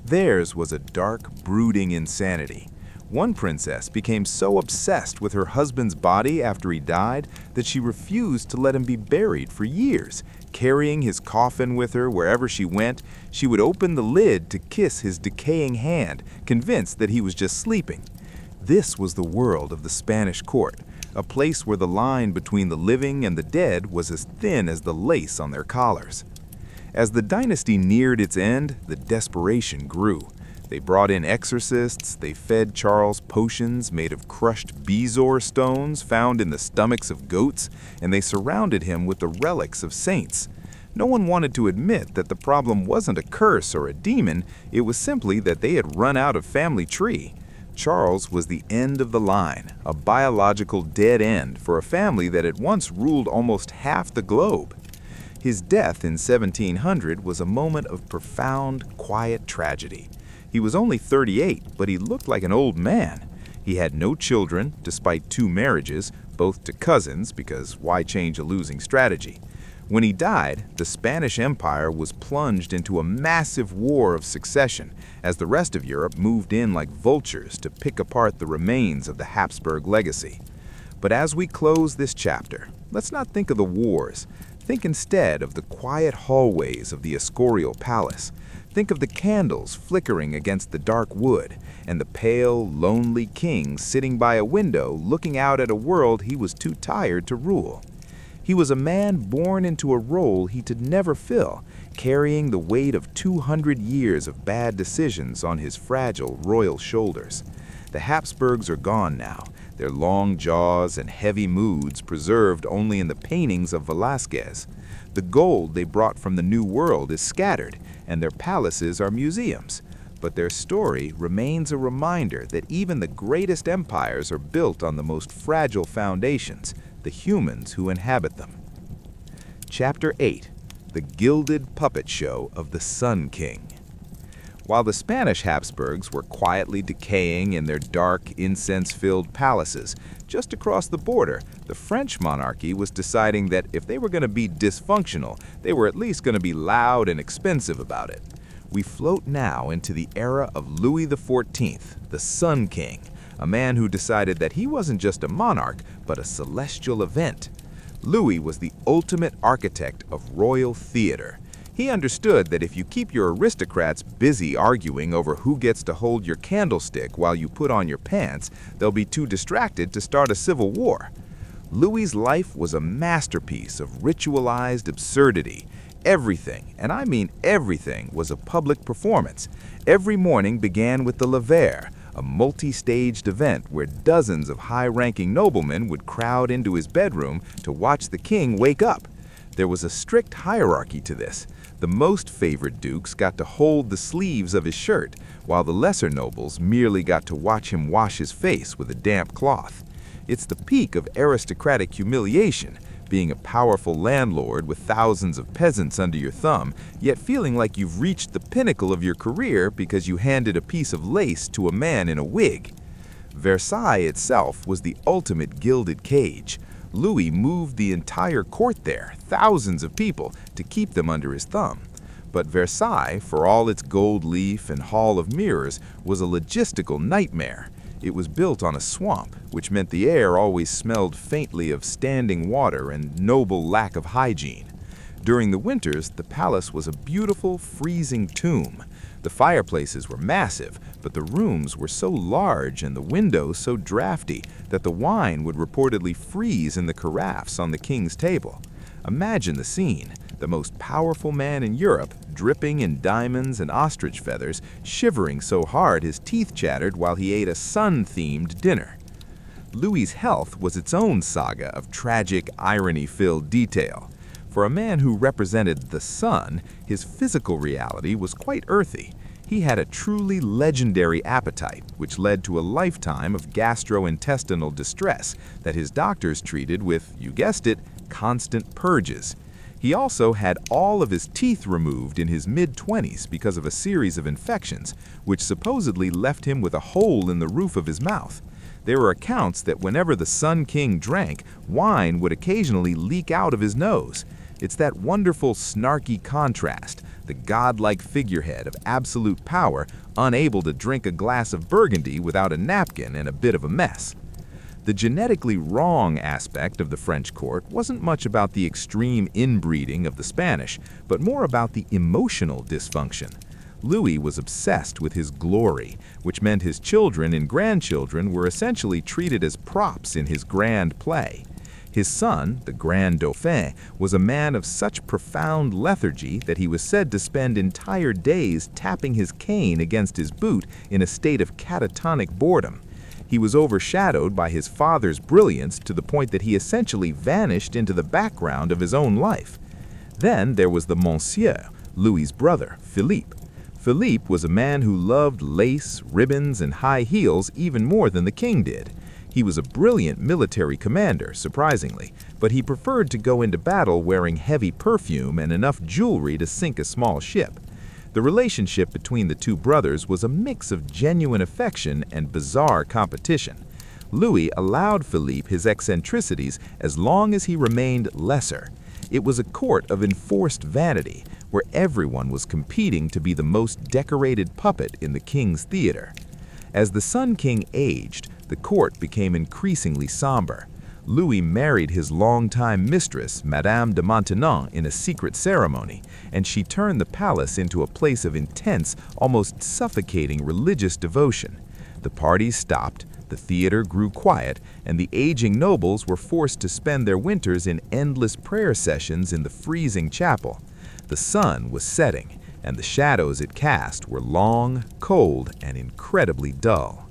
Theirs was a dark, brooding insanity. One princess became so obsessed with her husband's body after he died that she refused to let him be buried for years. Carrying his coffin with her wherever she went, she would open the lid to kiss his decaying hand, convinced that he was just sleeping. This was the world of the Spanish court, a place where the line between the living and the dead was as thin as the lace on their collars. As the dynasty neared its end, the desperation grew. They brought in exorcists, they fed Charles potions made of crushed bezoar stones found in the stomachs of goats, and they surrounded him with the relics of saints. No one wanted to admit that the problem wasn't a curse or a demon, it was simply that they had run out of family tree. Charles was the end of the line, a biological dead end for a family that had once ruled almost half the globe. His death in 1700 was a moment of profound, quiet tragedy. He was only 38, but he looked like an old man. He had no children, despite 2 marriages, both to cousins, because why change a losing strategy? When he died, the Spanish Empire was plunged into a massive war of succession, as the rest of Europe moved in like vultures to pick apart the remains of the Habsburg legacy. But as we close this chapter, let's not think of the wars. Think instead of the quiet hallways of the Escorial Palace. Think of the candles flickering against the dark wood, and the pale, lonely king sitting by a window looking out at a world he was too tired to rule. He was a man born into a role he could never fill, carrying the weight of 200 years of bad decisions on his fragile royal shoulders. The Habsburgs are gone now, their long jaws and heavy moods preserved only in the paintings of Velázquez. The gold they brought from the New World is scattered, and their palaces are museums. But their story remains a reminder that even the greatest empires are built on the most fragile foundations, the humans who inhabit them. Chapter 8: The Gilded Puppet Show of the Sun King. While the Spanish Habsburgs were quietly decaying in their dark, incense-filled palaces, just across the border, the French monarchy was deciding that if they were going to be dysfunctional, they were at least going to be loud and expensive about it. We float now into the era of Louis XIV, the Sun King, a man who decided that he wasn't just a monarch, but a celestial event. Louis was the ultimate architect of royal theater. He understood that if you keep your aristocrats busy arguing over who gets to hold your candlestick while you put on your pants, they'll be too distracted to start a civil war. Louis's life was a masterpiece of ritualized absurdity. Everything, and I mean everything, was a public performance. Every morning began with the lever, a multi-staged event where dozens of high-ranking noblemen would crowd into his bedroom to watch the king wake up. There was a strict hierarchy to this. The most favored dukes got to hold the sleeves of his shirt, while the lesser nobles merely got to watch him wash his face with a damp cloth. It's the peak of aristocratic humiliation, being a powerful landlord with thousands of peasants under your thumb, yet feeling like you've reached the pinnacle of your career because you handed a piece of lace to a man in a wig. Versailles itself was the ultimate gilded cage. Louis moved the entire court there, thousands of people, to keep them under his thumb. But Versailles, for all its gold leaf and hall of mirrors, was a logistical nightmare. It was built on a swamp, which meant the air always smelled faintly of standing water and noble lack of hygiene. During the winters, the palace was a beautiful, freezing tomb. The fireplaces were massive, but the rooms were so large and the windows so drafty that the wine would reportedly freeze in the carafes on the king's table. Imagine the scene: the most powerful man in Europe, dripping in diamonds and ostrich feathers, shivering so hard his teeth chattered while he ate a sun-themed dinner. Louis's health was its own saga of tragic, irony-filled detail. For a man who represented the sun, his physical reality was quite earthy. He had a truly legendary appetite, which led to a lifetime of gastrointestinal distress that his doctors treated with, you guessed it, constant purges. He also had all of his teeth removed in his mid-20s because of a series of infections, which supposedly left him with a hole in the roof of his mouth. There are accounts that whenever the Sun King drank, wine would occasionally leak out of his nose. It's that wonderful snarky contrast, the godlike figurehead of absolute power, unable to drink a glass of Burgundy without a napkin and a bit of a mess. The genetically wrong aspect of the French court wasn't much about the extreme inbreeding of the Spanish, but more about the emotional dysfunction. Louis was obsessed with his glory, which meant his children and grandchildren were essentially treated as props in his grand play. His son, the Grand Dauphin, was a man of such profound lethargy that he was said to spend entire days tapping his cane against his boot in a state of catatonic boredom. He was overshadowed by his father's brilliance to the point that he essentially vanished into the background of his own life. Then there was the Monsieur, Louis's brother, Philippe. Philippe was a man who loved lace, ribbons, and high heels even more than the king did. He was a brilliant military commander, surprisingly, but he preferred to go into battle wearing heavy perfume and enough jewelry to sink a small ship. The relationship between the two brothers was a mix of genuine affection and bizarre competition. Louis allowed Philippe his eccentricities as long as he remained lesser. It was a court of enforced vanity, where everyone was competing to be the most decorated puppet in the king's theater. As the Sun King aged, the court became increasingly somber. Louis married his longtime mistress, Madame de Maintenon, in a secret ceremony, and she turned the palace into a place of intense, almost suffocating religious devotion. The parties stopped, the theater grew quiet, and the aging nobles were forced to spend their winters in endless prayer sessions in the freezing chapel. The sun was setting, and the shadows it cast were long, cold, and incredibly dull.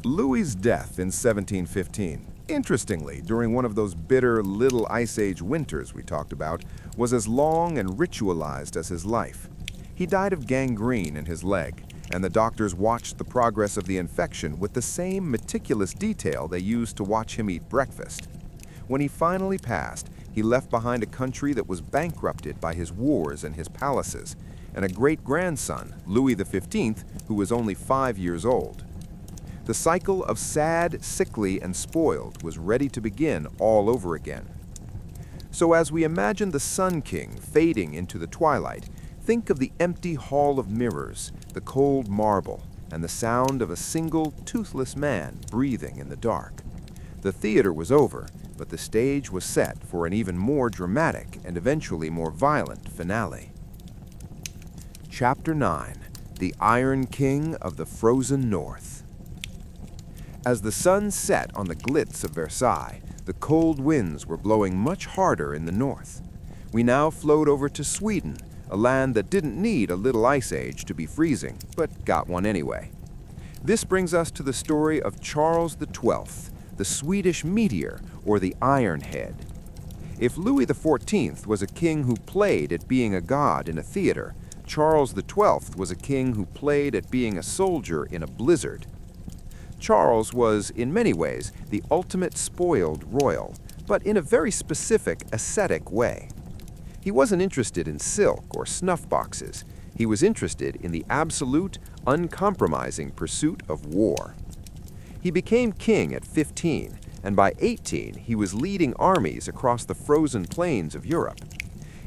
Louis's death in 1715, interestingly, during one of those bitter Little Ice Age winters we talked about, was as long and ritualized as his life. He died of gangrene in his leg, and the doctors watched the progress of the infection with the same meticulous detail they used to watch him eat breakfast. When he finally passed, he left behind a country that was bankrupted by his wars and his palaces, and a great-grandson, Louis XV, who was only 5 years old. The cycle of sad, sickly, and spoiled was ready to begin all over again. So as we imagine the Sun King fading into the twilight, think of the empty hall of mirrors, the cold marble, and the sound of a single, toothless man breathing in the dark. The theater was over, but the stage was set for an even more dramatic and eventually more violent finale. Chapter 9: The Iron King of the Frozen North. As the sun set on the glitz of Versailles, the cold winds were blowing much harder in the north. We now flowed over to Sweden, a land that didn't need a little ice age to be freezing, but got one anyway. This brings us to the story of Charles XII, the Swedish meteor, or the Iron Head. If Louis XIV was a king who played at being a god in a theater, Charles XII was a king who played at being a soldier in a blizzard. Charles was, in many ways, the ultimate spoiled royal, but in a very specific, ascetic way. He wasn't interested in silk or snuff boxes. He was interested in the absolute, uncompromising pursuit of war. He became king at 15, and by 18 he was leading armies across the frozen plains of Europe.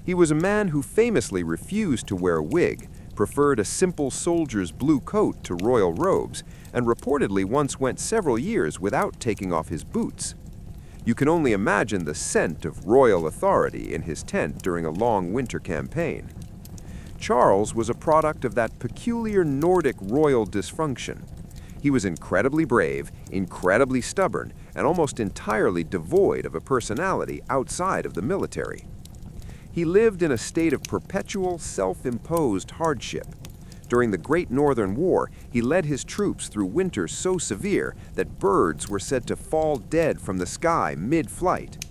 He was a man who famously refused to wear a wig, preferred a simple soldier's blue coat to royal robes, and reportedly once went several years without taking off his boots. You can only imagine the scent of royal authority in his tent during a long winter campaign. Charles was a product of that peculiar Nordic royal dysfunction. He was incredibly brave, incredibly stubborn, and almost entirely devoid of a personality outside of the military. He lived in a state of perpetual, self-imposed hardship. During the Great Northern War, he led his troops through winters so severe that birds were said to fall dead from the sky mid-flight.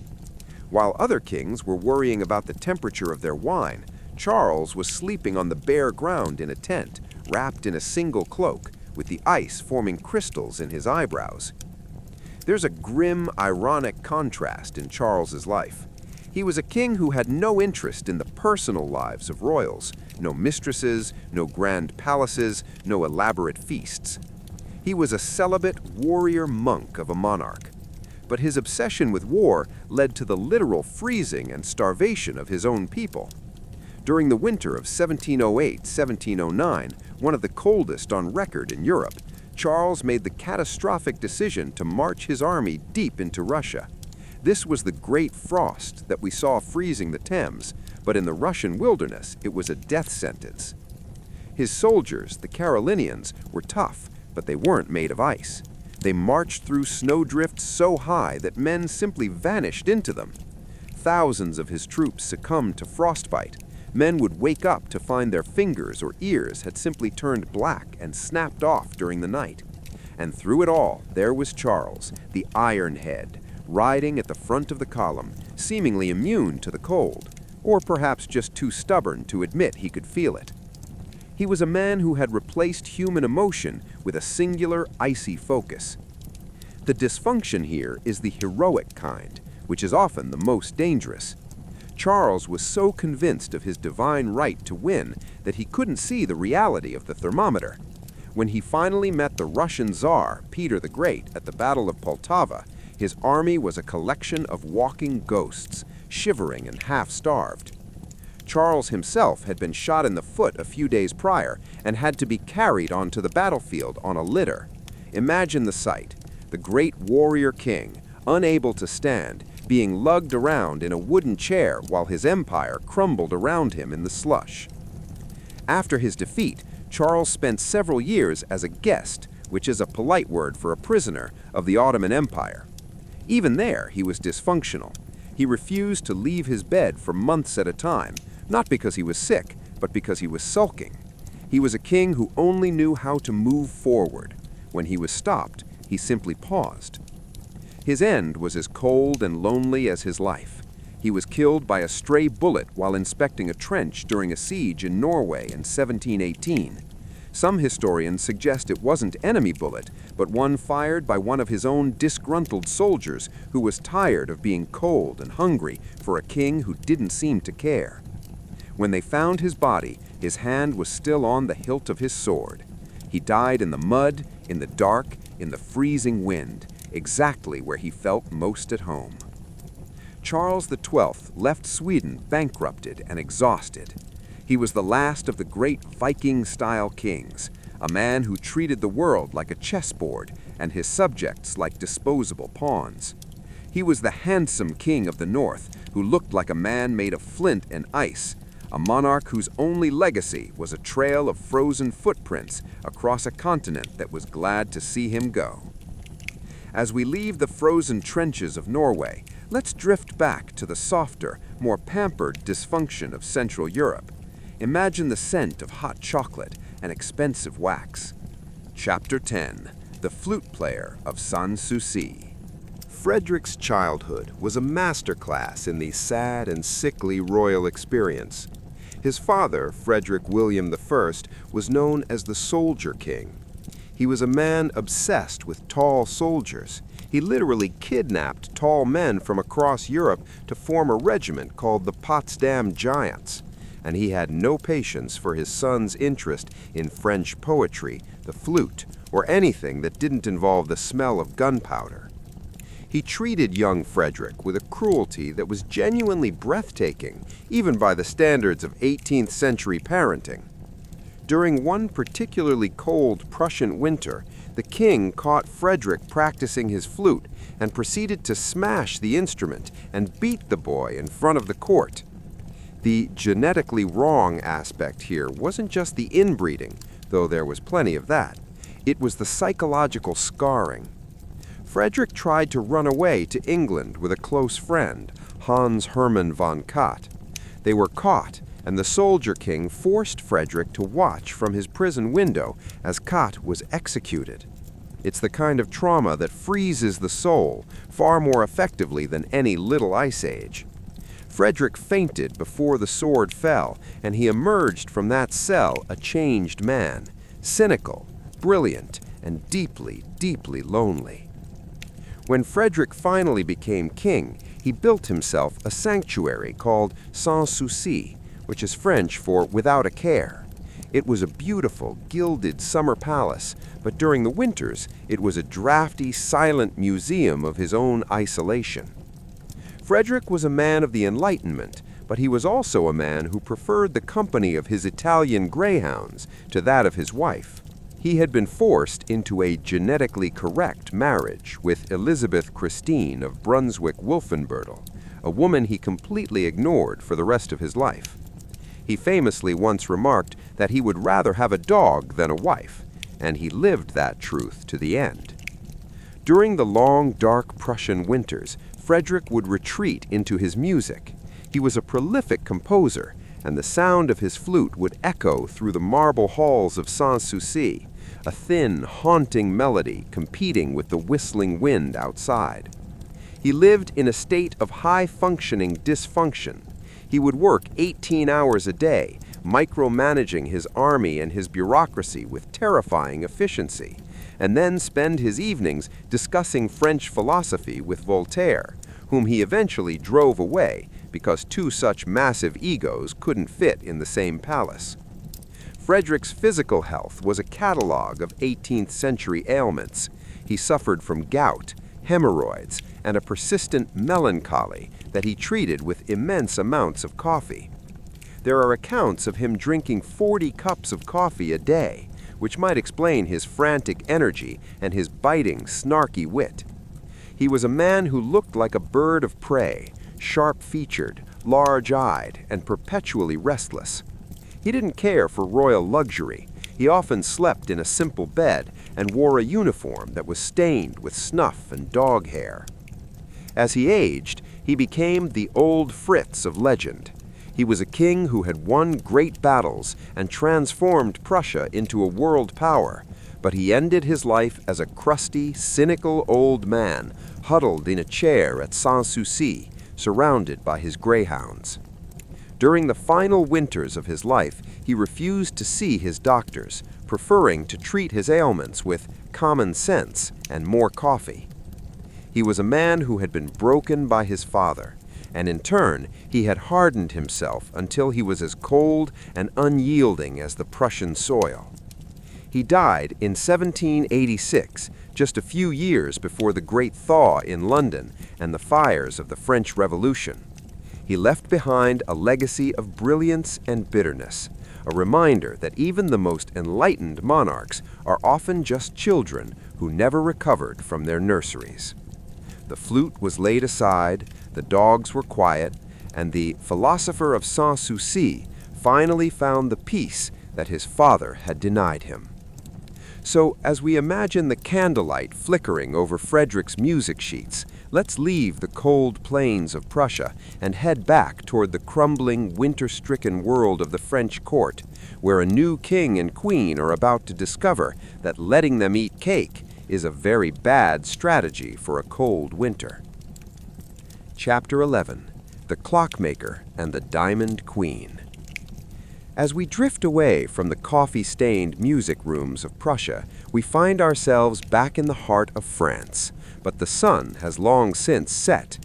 While other kings were worrying about the temperature of their wine, Charles was sleeping on the bare ground in a tent, wrapped in a single cloak, with the ice forming crystals in his eyebrows. There's a grim, ironic contrast in Charles's life. He was a king who had no interest in the personal lives of royals, no mistresses, no grand palaces, no elaborate feasts. He was a celibate warrior monk of a monarch. But his obsession with war led to the literal freezing and starvation of his own people. During the winter of 1708-1709, one of the coldest on record in Europe, Charles made the catastrophic decision to march his army deep into Russia. This was the Great Frost that we saw freezing the Thames, but in the Russian wilderness it was a death sentence. His soldiers, the Carolinians, were tough, but they weren't made of ice. They marched through snowdrifts so high that men simply vanished into them. Thousands of his troops succumbed to frostbite. Men would wake up to find their fingers or ears had simply turned black and snapped off during the night. And through it all, there was Charles, the Iron Head, riding at the front of the column, seemingly immune to the cold, or perhaps just too stubborn to admit he could feel it. He was a man who had replaced human emotion with a singular, icy focus. The dysfunction here is the heroic kind, which is often the most dangerous. Charles was so convinced of his divine right to win that he couldn't see the reality of the thermometer. When he finally met the Russian Tsar, Peter the Great, at the Battle of Poltava, his army was a collection of walking ghosts, shivering and half-starved. Charles himself had been shot in the foot a few days prior and had to be carried onto the battlefield on a litter. Imagine the sight: the great warrior king, unable to stand, being lugged around in a wooden chair while his empire crumbled around him in the slush. After his defeat, Charles spent several years as a guest, which is a polite word for a prisoner, of the Ottoman Empire. Even there, he was dysfunctional. He refused to leave his bed for months at a time, not because he was sick, but because he was sulking. He was a king who only knew how to move forward. When he was stopped, he simply paused. His end was as cold and lonely as his life. He was killed by a stray bullet while inspecting a trench during a siege in Norway in 1718. Some historians suggest it wasn't enemy bullet, but one fired by one of his own disgruntled soldiers who was tired of being cold and hungry for a king who didn't seem to care. When they found his body, his hand was still on the hilt of his sword. He died in the mud, in the dark, in the freezing wind, exactly where he felt most at home. Charles XII left Sweden bankrupted and exhausted. He was the last of the great Viking-style kings, a man who treated the world like a chessboard and his subjects like disposable pawns. He was the handsome king of the north who looked like a man made of flint and ice, a monarch whose only legacy was a trail of frozen footprints across a continent that was glad to see him go. As we leave the frozen trenches of Norway, let's drift back to the softer, more pampered dysfunction of Central Europe. Imagine the scent of hot chocolate and expensive wax. Chapter 10: The Flute Player of Sanssouci. Frederick's childhood was a masterclass in the sad and sickly royal experience. His father, Frederick William I, was known as the Soldier King. He was a man obsessed with tall soldiers. He literally kidnapped tall men from across Europe to form a regiment called the Potsdam Giants. And he had no patience for his son's interest in French poetry, the flute, or anything that didn't involve the smell of gunpowder. He treated young Frederick with a cruelty that was genuinely breathtaking, even by the standards of 18th century parenting. During one particularly cold Prussian winter, the king caught Frederick practicing his flute and proceeded to smash the instrument and beat the boy in front of the court. The genetically wrong aspect here wasn't just the inbreeding, though there was plenty of that. It was the psychological scarring. Frederick tried to run away to England with a close friend, Hans Hermann von Katt. They were caught, and the soldier king forced Frederick to watch from his prison window as Kat was executed. It's the kind of trauma that freezes the soul far more effectively than any little ice age. Frederick fainted before the sword fell, and he emerged from that cell a changed man, cynical, brilliant, and deeply, deeply lonely. When Frederick finally became king, he built himself a sanctuary called Sans Souci, which is French for without a care. It was a beautiful, gilded summer palace, but during the winters, it was a drafty, silent museum of his own isolation. Frederick was a man of the Enlightenment, but he was also a man who preferred the company of his Italian greyhounds to that of his wife. He had been forced into a genetically correct marriage with Elizabeth Christine of Brunswick-Wolfenbüttel, a woman he completely ignored for the rest of his life. He famously once remarked that he would rather have a dog than a wife, and he lived that truth to the end. During the long, dark Prussian winters, Frederick would retreat into his music. He was a prolific composer, and the sound of his flute would echo through the marble halls of Sans Souci, a thin, haunting melody competing with the whistling wind outside. He lived in a state of high-functioning dysfunction. He would work 18 hours a day, micromanaging his army and his bureaucracy with terrifying efficiency, and then spend his evenings discussing French philosophy with Voltaire, whom he eventually drove away because two such massive egos couldn't fit in the same palace. Frederick's physical health was a catalogue of 18th century ailments. He suffered from gout, hemorrhoids, and a persistent melancholy that he treated with immense amounts of coffee. There are accounts of him drinking 40 cups of coffee a day, which might explain his frantic energy and his biting, snarky wit. He was a man who looked like a bird of prey, sharp-featured, large-eyed, and perpetually restless. He didn't care for royal luxury. He often slept in a simple bed and wore a uniform that was stained with snuff and dog hair. As he aged, he became the Old Fritz of legend. He was a king who had won great battles and transformed Prussia into a world power, but he ended his life as a crusty, cynical old man, huddled in a chair at Sans Souci, surrounded by his greyhounds. During the final winters of his life, he refused to see his doctors, preferring to treat his ailments with common sense and more coffee. He was a man who had been broken by his father, and in turn, he had hardened himself until he was as cold and unyielding as the Prussian soil. He died in 1786, just a few years before the Great Thaw in London and the fires of the French Revolution. He left behind a legacy of brilliance and bitterness, a reminder that even the most enlightened monarchs are often just children who never recovered from their nurseries. The flute was laid aside, the dogs were quiet, and the philosopher of Sans Souci finally found the peace that his father had denied him. So, as we imagine the candlelight flickering over Frederick's music sheets, let's leave the cold plains of Prussia and head back toward the crumbling, winter-stricken world of the French court, where a new king and queen are about to discover that letting them eat cake is a very bad strategy for a cold winter. Chapter 11. The Clockmaker and the Diamond Queen. As we drift away from the coffee-stained music rooms of Prussia, we find ourselves back in the heart of France, but the sun has long since set.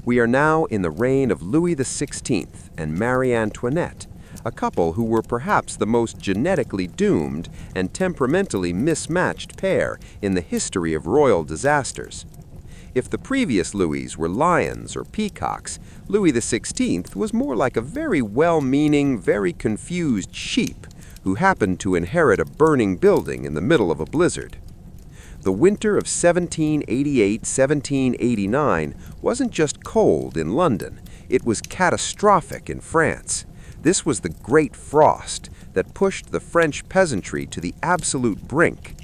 We are now in the reign of Louis XVI and Marie Antoinette, a couple who were perhaps the most genetically doomed and temperamentally mismatched pair in the history of royal disasters. If the previous Louis were lions or peacocks, Louis XVI was more like a very well-meaning, very confused sheep who happened to inherit a burning building in the middle of a blizzard. The winter of 1788-1789 wasn't just cold in London, it was catastrophic in France. This was the Great Frost that pushed the French peasantry to the absolute brink.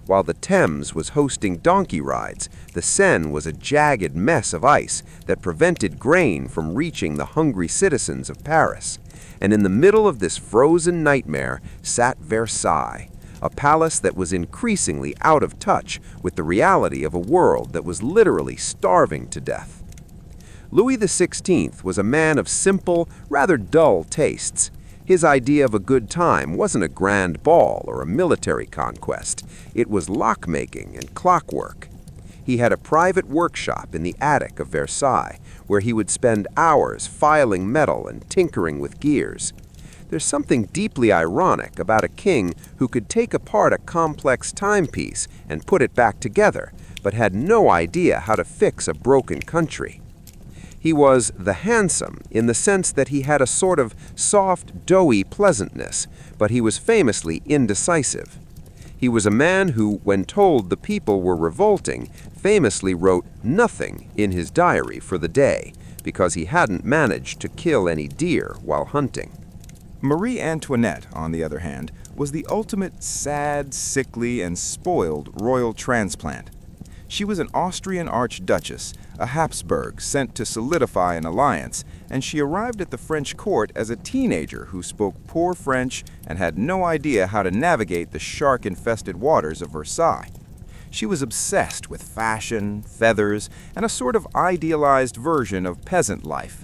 While the Thames was hosting donkey rides, the Seine was a jagged mess of ice that prevented grain from reaching the hungry citizens of Paris. And in the middle of this frozen nightmare sat Versailles, a palace that was increasingly out of touch with the reality of a world that was literally starving to death. Louis XVI was a man of simple, rather dull tastes. His idea of a good time wasn't a grand ball or a military conquest. It was lock-making and clockwork. He had a private workshop in the attic of Versailles, where he would spend hours filing metal and tinkering with gears. There's something deeply ironic about a king who could take apart a complex timepiece and put it back together, but had no idea how to fix a broken country. He was the handsome in the sense that he had a sort of soft, doughy pleasantness, but he was famously indecisive. He was a man who, when told the people were revolting, famously wrote nothing in his diary for the day, because he hadn't managed to kill any deer while hunting. Marie Antoinette, on the other hand, was the ultimate sad, sickly, and spoiled royal transplant. She was an Austrian archduchess, a Habsburg sent to solidify an alliance, and she arrived at the French court as a teenager who spoke poor French and had no idea how to navigate the shark-infested waters of Versailles. She was obsessed with fashion, feathers, and a sort of idealized version of peasant life.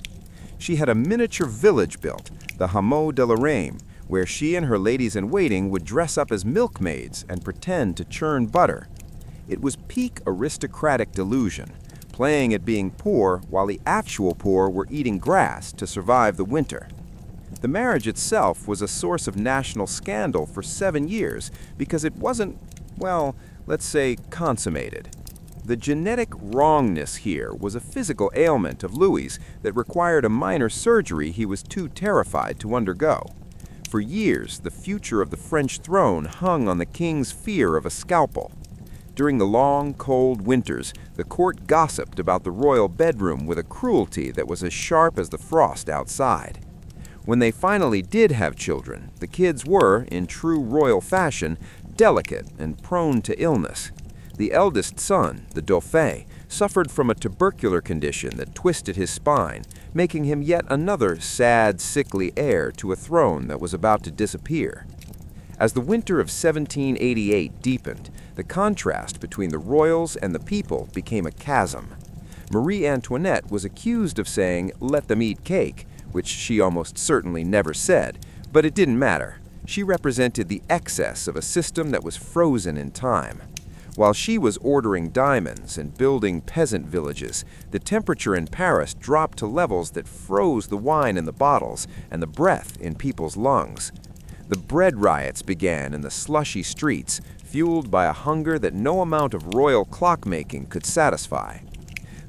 She had a miniature village built, the Hameau de la Reine, where she and her ladies-in-waiting would dress up as milkmaids and pretend to churn butter. It was peak aristocratic delusion, playing at being poor while the actual poor were eating grass to survive the winter. The marriage itself was a source of national scandal for 7 years because it wasn't, well, let's say, consummated. The genetic wrongness here was a physical ailment of Louis's that required a minor surgery he was too terrified to undergo. For years, the future of the French throne hung on the king's fear of a scalpel. During the long, cold winters, the court gossiped about the royal bedroom with a cruelty that was as sharp as the frost outside. When they finally did have children, the kids were, in true royal fashion, delicate and prone to illness. The eldest son, the Dauphin, suffered from a tubercular condition that twisted his spine, making him yet another sad, sickly heir to a throne that was about to disappear. As the winter of 1788 deepened, the contrast between the royals and the people became a chasm. Marie Antoinette was accused of saying, "Let them eat cake," which she almost certainly never said, but it didn't matter. She represented the excess of a system that was frozen in time. While she was ordering diamonds and building peasant villages, the temperature in Paris dropped to levels that froze the wine in the bottles and the breath in people's lungs. The bread riots began in the slushy streets, fueled by a hunger that no amount of royal clockmaking could satisfy.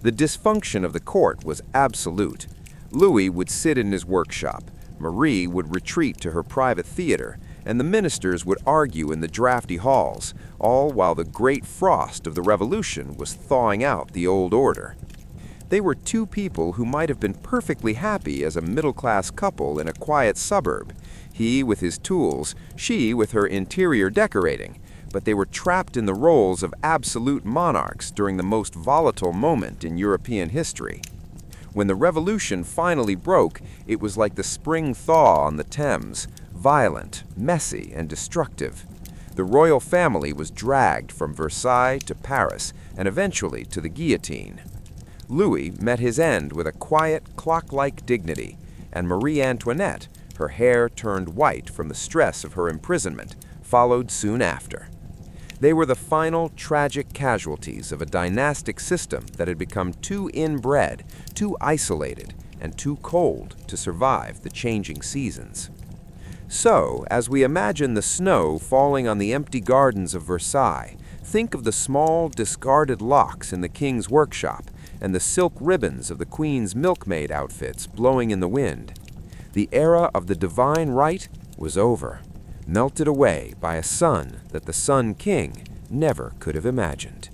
The dysfunction of the court was absolute. Louis would sit in his workshop, Marie would retreat to her private theater, and the ministers would argue in the drafty halls, all while the great frost of the Revolution was thawing out the old order. They were two people who might have been perfectly happy as a middle-class couple in a quiet suburb, he with his tools, she with her interior decorating, but they were trapped in the roles of absolute monarchs during the most volatile moment in European history. When the Revolution finally broke, it was like the spring thaw on the Thames, violent, messy, and destructive. The royal family was dragged from Versailles to Paris and eventually to the guillotine. Louis met his end with a quiet, clock-like dignity, and Marie Antoinette, her hair turned white from the stress of her imprisonment, followed soon after. They were the final tragic casualties of a dynastic system that had become too inbred, too isolated, and too cold to survive the changing seasons. So, as we imagine the snow falling on the empty gardens of Versailles, think of the small, discarded locks in the king's workshop and the silk ribbons of the queen's milkmaid outfits blowing in the wind. The era of the divine right was over, melted away by a sun that the Sun King never could have imagined.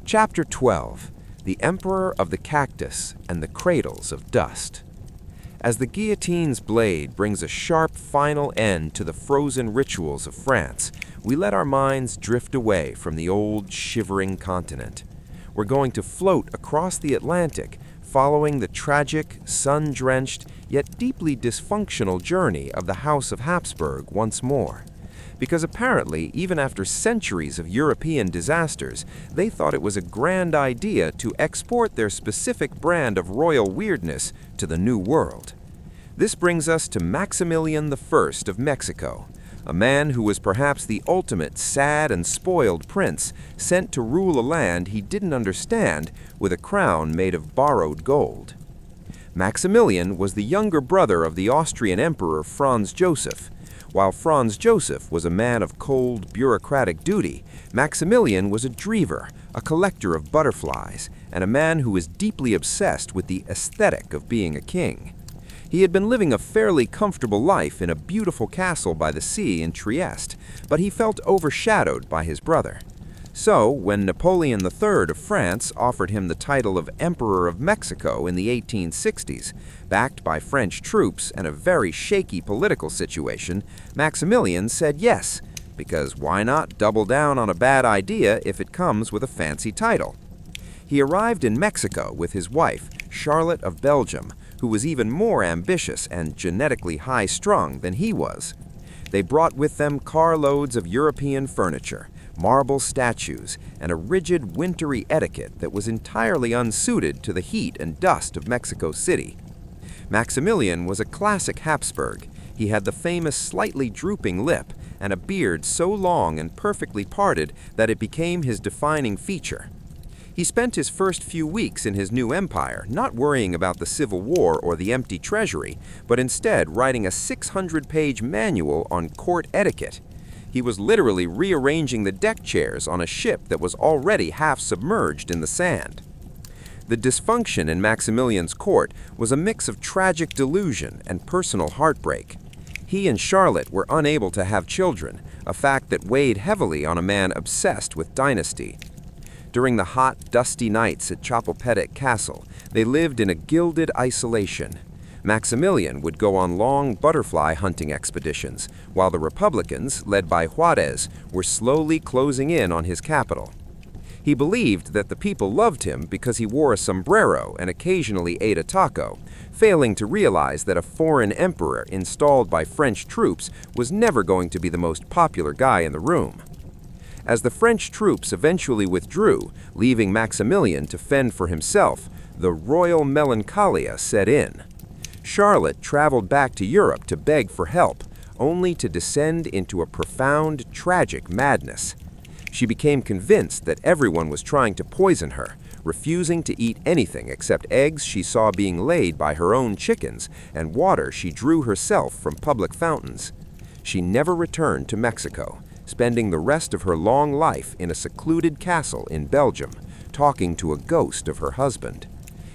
Chapter 12. The Emperor of the Cactus and the Cradles of Dust. As the guillotine's blade brings a sharp final end to the frozen rituals of France, we let our minds drift away from the old, shivering continent. We're going to float across the Atlantic, following the tragic, sun-drenched, yet deeply dysfunctional journey of the House of Habsburg once more. Because apparently, even after centuries of European disasters, they thought it was a grand idea to export their specific brand of royal weirdness to the New World. This brings us to Maximilian I of Mexico, a man who was perhaps the ultimate sad and spoiled prince, sent to rule a land he didn't understand with a crown made of borrowed gold. Maximilian was the younger brother of the Austrian Emperor Franz Joseph. While Franz Joseph was a man of cold, bureaucratic duty, Maximilian was a dreamer, a collector of butterflies, and a man who was deeply obsessed with the aesthetic of being a king. He had been living a fairly comfortable life in a beautiful castle by the sea in Trieste, but he felt overshadowed by his brother. So, when Napoleon III of France offered him the title of Emperor of Mexico in the 1860s, backed by French troops and a very shaky political situation, Maximilian said yes, because why not double down on a bad idea if it comes with a fancy title? He arrived in Mexico with his wife, Charlotte of Belgium, who was even more ambitious and genetically high-strung than he was. They brought with them carloads of European furniture, marble statues, and a rigid, wintry etiquette that was entirely unsuited to the heat and dust of Mexico City. Maximilian was a classic Habsburg. He had the famous slightly drooping lip and a beard so long and perfectly parted that it became his defining feature. He spent his first few weeks in his new empire not worrying about the Civil War or the empty treasury, but instead writing a 600-page manual on court etiquette. He was literally rearranging the deck chairs on a ship that was already half submerged in the sand. The dysfunction in Maximilian's court was a mix of tragic delusion and personal heartbreak. He and Charlotte were unable to have children, a fact that weighed heavily on a man obsessed with dynasty. During the hot, dusty nights at Chapultepec Castle, they lived in a gilded isolation. Maximilian would go on long butterfly hunting expeditions, while the Republicans, led by Quietest, were slowly closing in on his capital. He believed that the people loved him because he wore a sombrero and occasionally ate a taco, failing to realize that a foreign emperor installed by French troops was never going to be the most popular guy in the room. As the French troops eventually withdrew, leaving Maximilian to fend for himself, the royal melancholia set in. Charlotte traveled back to Europe to beg for help, only to descend into a profound, tragic madness. She became convinced that everyone was trying to poison her, refusing to eat anything except eggs she saw being laid by her own chickens and water she drew herself from public fountains. She never returned to Mexico, spending the rest of her long life in a secluded castle in Belgium, talking to a ghost of her husband.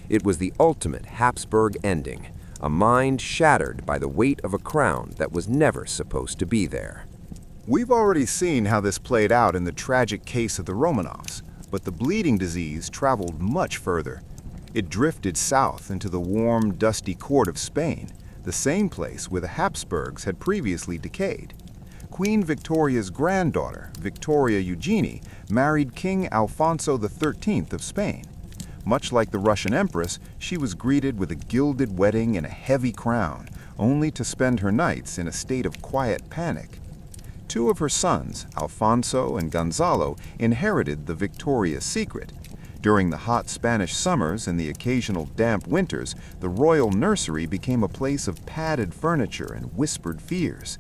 It was the ultimate Habsburg ending, a mind shattered by the weight of a crown that was never supposed to be there. We've already seen how this played out in the tragic case of the Romanovs, but the bleeding disease traveled much further. It drifted south into the warm, dusty court of Spain, the same place where the Habsburgs had previously decayed. Queen Victoria's granddaughter, Victoria Eugenie, married King Alfonso XIII of Spain. Much like the Russian Empress, she was greeted with a gilded wedding and a heavy crown, only to spend her nights in a state of quiet panic. Two of her sons, Alfonso and Gonzalo, inherited the Victoria's secret. During the hot Spanish summers and the occasional damp winters, the royal nursery became a place of padded furniture and whispered fears.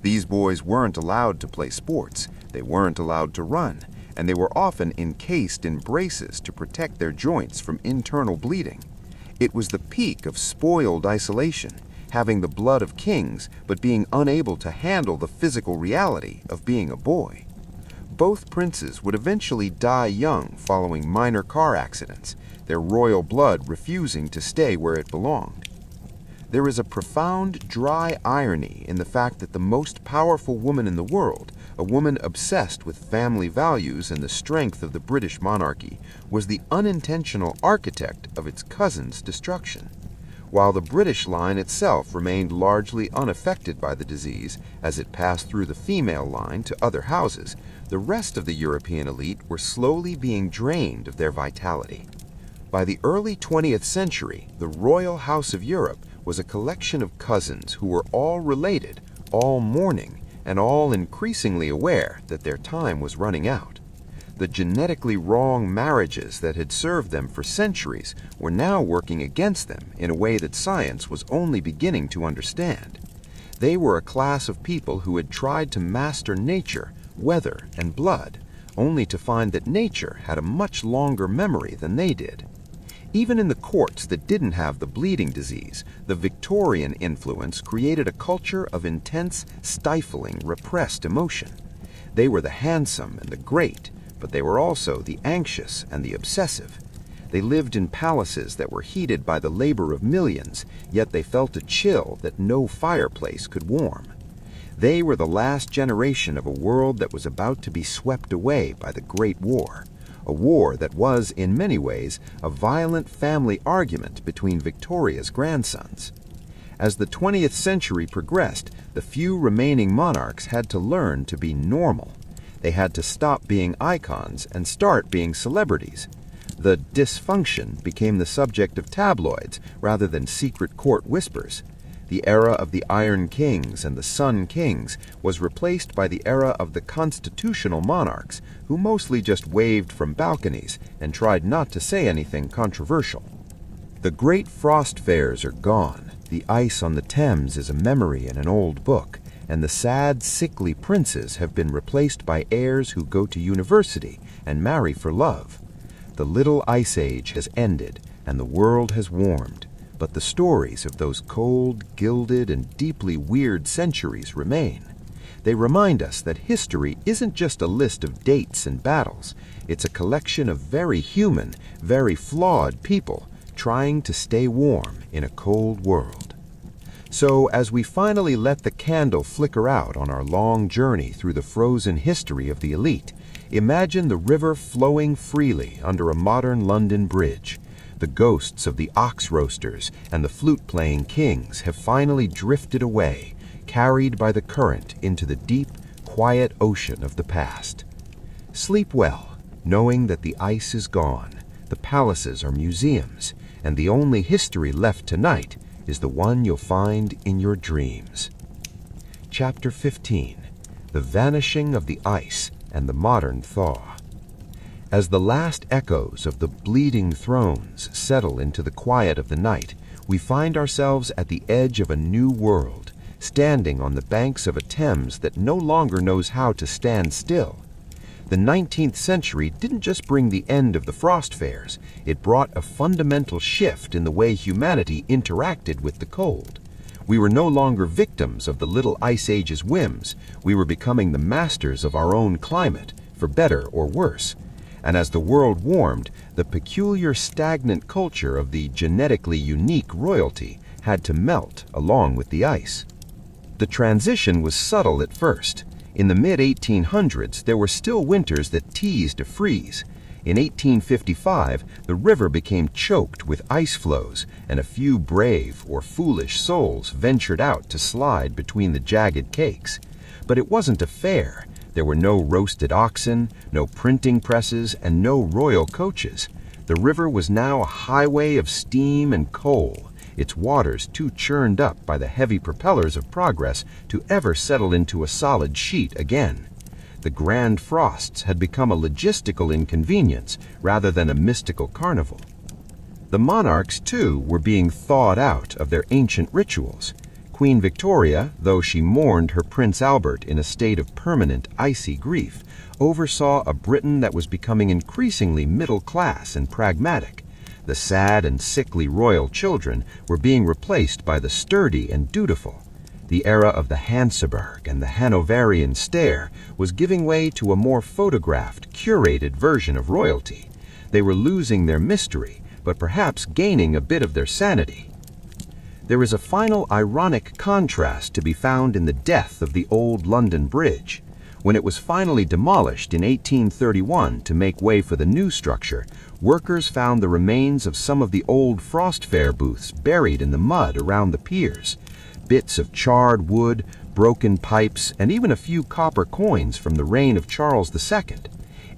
These boys weren't allowed to play sports, they weren't allowed to run, and they were often encased in braces to protect their joints from internal bleeding. It was the peak of spoiled isolation, having the blood of kings but being unable to handle the physical reality of being a boy. Both princes would eventually die young following minor car accidents, their royal blood refusing to stay where it belonged. There is a profound, dry irony in the fact that the most powerful woman in the world, a woman obsessed with family values and the strength of the British monarchy, was the unintentional architect of its cousin's destruction. while the British line itself remained largely unaffected by the disease as it passed through the female line to other houses. The rest of the European elite were slowly being drained of their vitality. By the early 20th century, the Royal House of Europe was a collection of cousins who were all related, all mourning, and all increasingly aware that their time was running out. The genetically wrong marriages that had served them for centuries were now working against them in a way that science was only beginning to understand. They were a class of people who had tried to master nature, weather, and blood, only to find that nature had a much longer memory than they did. Even in the courts that didn't have the bleeding disease, the Victorian influence created a culture of intense, stifling, repressed emotion. They were the handsome and the great, but they were also the anxious and the obsessive. They lived in palaces that were heated by the labor of millions, yet they felt a chill that no fireplace could warm. They were the last generation of a world that was about to be swept away by the Great War, a war that was, in many ways, a violent family argument between Victoria's grandsons. As the 20th century progressed, the few remaining monarchs had to learn to be normal. They had to stop being icons and start being celebrities. The dysfunction became the subject of tabloids rather than secret court whispers. The era of the Iron Kings and the Sun Kings was replaced by the era of the constitutional monarchs, who mostly just waved from balconies and tried not to say anything controversial. The great frost fairs are gone. The ice on the Thames is a memory in an old book, and the sad, sickly princes have been replaced by heirs who go to university and marry for love. The little ice age has ended, and the world has warmed, but the stories of those cold, gilded, and deeply weird centuries remain. They remind us that history isn't just a list of dates and battles. It's a collection of very human, very flawed people trying to stay warm in a cold world. So, as we finally let the candle flicker out on our long journey through the frozen history of the elite, imagine the river flowing freely under a modern London bridge. The ghosts of the ox roasters and the flute-playing kings have finally drifted away, carried by the current into the deep, quiet ocean of the past. Sleep well, knowing that the ice is gone, the palaces are museums, and the only history left tonight is the one you'll find in your dreams. Chapter 15. The Vanishing of the Ice and the Modern Thaw. As the last echoes of the bleeding thrones settle into the quiet of the night, we find ourselves at the edge of a new world, standing on the banks of a Thames that no longer knows how to stand still. The 19th century didn't just bring the end of the frost fairs, it brought a fundamental shift in the way humanity interacted with the cold. We were no longer victims of the Little Ice Age's whims, we were becoming the masters of our own climate, for better or worse. And as the world warmed, the peculiar stagnant culture of the genetically unique royalty had to melt along with the ice. The transition was subtle at first. In the mid-1800s, there were still winters that teased a freeze. In 1855, the river became choked with ice floes, and a few brave or foolish souls ventured out to slide between the jagged cakes. But it wasn't a fair. There were no roasted oxen, no printing presses, and no royal coaches. The river was now a highway of steam and coal, its waters too churned up by the heavy propellers of progress to ever settle into a solid sheet again. The grand frosts had become a logistical inconvenience rather than a mystical carnival. The monarchs, too, were being thawed out of their ancient rituals. Queen Victoria, though she mourned her Prince Albert in a state of permanent icy grief, oversaw a Britain that was becoming increasingly middle class and pragmatic. The sad and sickly royal children were being replaced by the sturdy and dutiful. The era of the Hanseburg and the Hanoverian stare was giving way to a more photographed, curated version of royalty. They were losing their mystery, but perhaps gaining a bit of their sanity. There is a final ironic contrast to be found in the death of the old London Bridge. When it was finally demolished in 1831 to make way for the new structure, workers found the remains of some of the old frost fair booths buried in the mud around the piers. Bits of charred wood, broken pipes, and even a few copper coins from the reign of Charles II.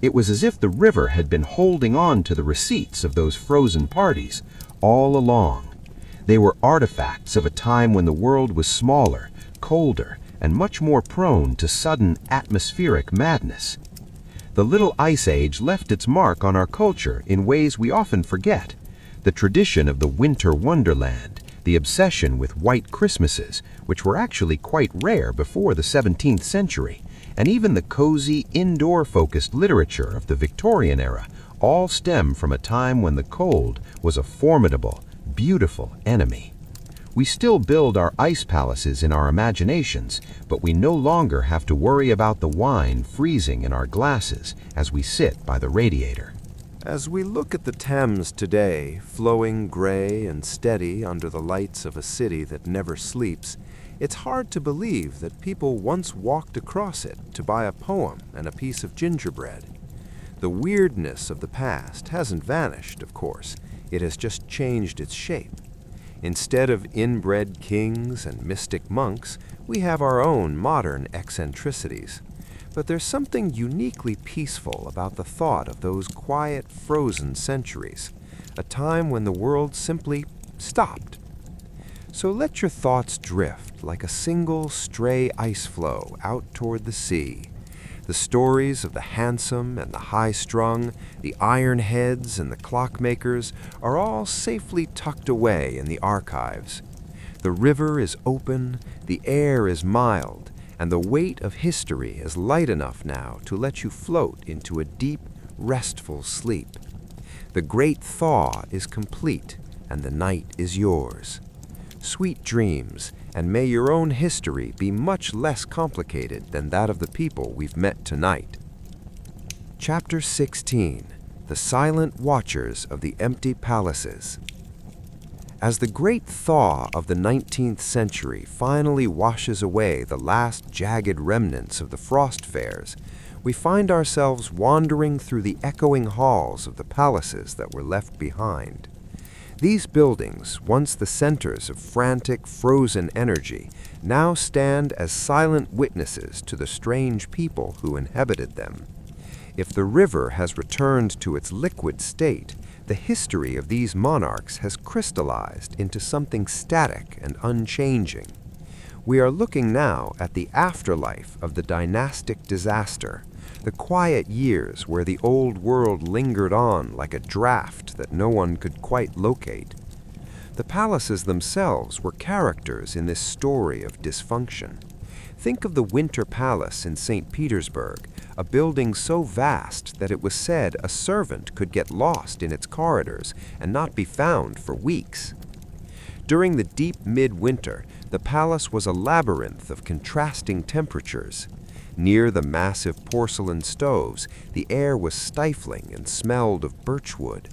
It was as if the river had been holding on to the receipts of those frozen parties all along. They were artifacts of a time when the world was smaller, colder, and much more prone to sudden atmospheric madness. The Little Ice Age left its mark on our culture in ways we often forget. The tradition of the winter wonderland, the obsession with white Christmases, which were actually quite rare before the 17th century, and even the cozy, indoor-focused literature of the Victorian era all stem from a time when the cold was a formidable, beautiful enemy. We still build our ice palaces in our imaginations, but we no longer have to worry about the wine freezing in our glasses as we sit by the radiator. As we look at the Thames today, flowing gray and steady under the lights of a city that never sleeps, it's hard to believe that people once walked across it to buy a poem and a piece of gingerbread. The weirdness of the past hasn't vanished, of course. It has just changed its shape. Instead of inbred kings and mystic monks, we have our own modern eccentricities. But there's something uniquely peaceful about the thought of those quiet, frozen centuries, a time when the world simply stopped. So let your thoughts drift like a single stray ice floe out toward the sea. The stories of the handsome and the high-strung, the ironheads and the clockmakers are all safely tucked away in the archives. The river is open, the air is mild, and the weight of history is light enough now to let you float into a deep, restful sleep. The great thaw is complete, and the night is yours. Sweet dreams, and may your own history be much less complicated than that of the people we've met tonight. Chapter 16. The Silent Watchers of the Empty Palaces. As the great thaw of the 19th century finally washes away the last jagged remnants of the frost fairs, we find ourselves wandering through the echoing halls of the palaces that were left behind. These buildings, once the centers of frantic, frozen energy, now stand as silent witnesses to the strange people who inhabited them. If the river has returned to its liquid state, the history of these monarchs has crystallized into something static and unchanging. We are looking now at the afterlife of the dynastic disaster, the quiet years where the old world lingered on like a draft that no one could quite locate. The palaces themselves were characters in this story of dysfunction. Think of the Winter Palace in St. Petersburg, a building so vast that it was said a servant could get lost in its corridors and not be found for weeks. During the deep midwinter, the palace was a labyrinth of contrasting temperatures. Near the massive porcelain stoves, the air was stifling and smelled of birchwood.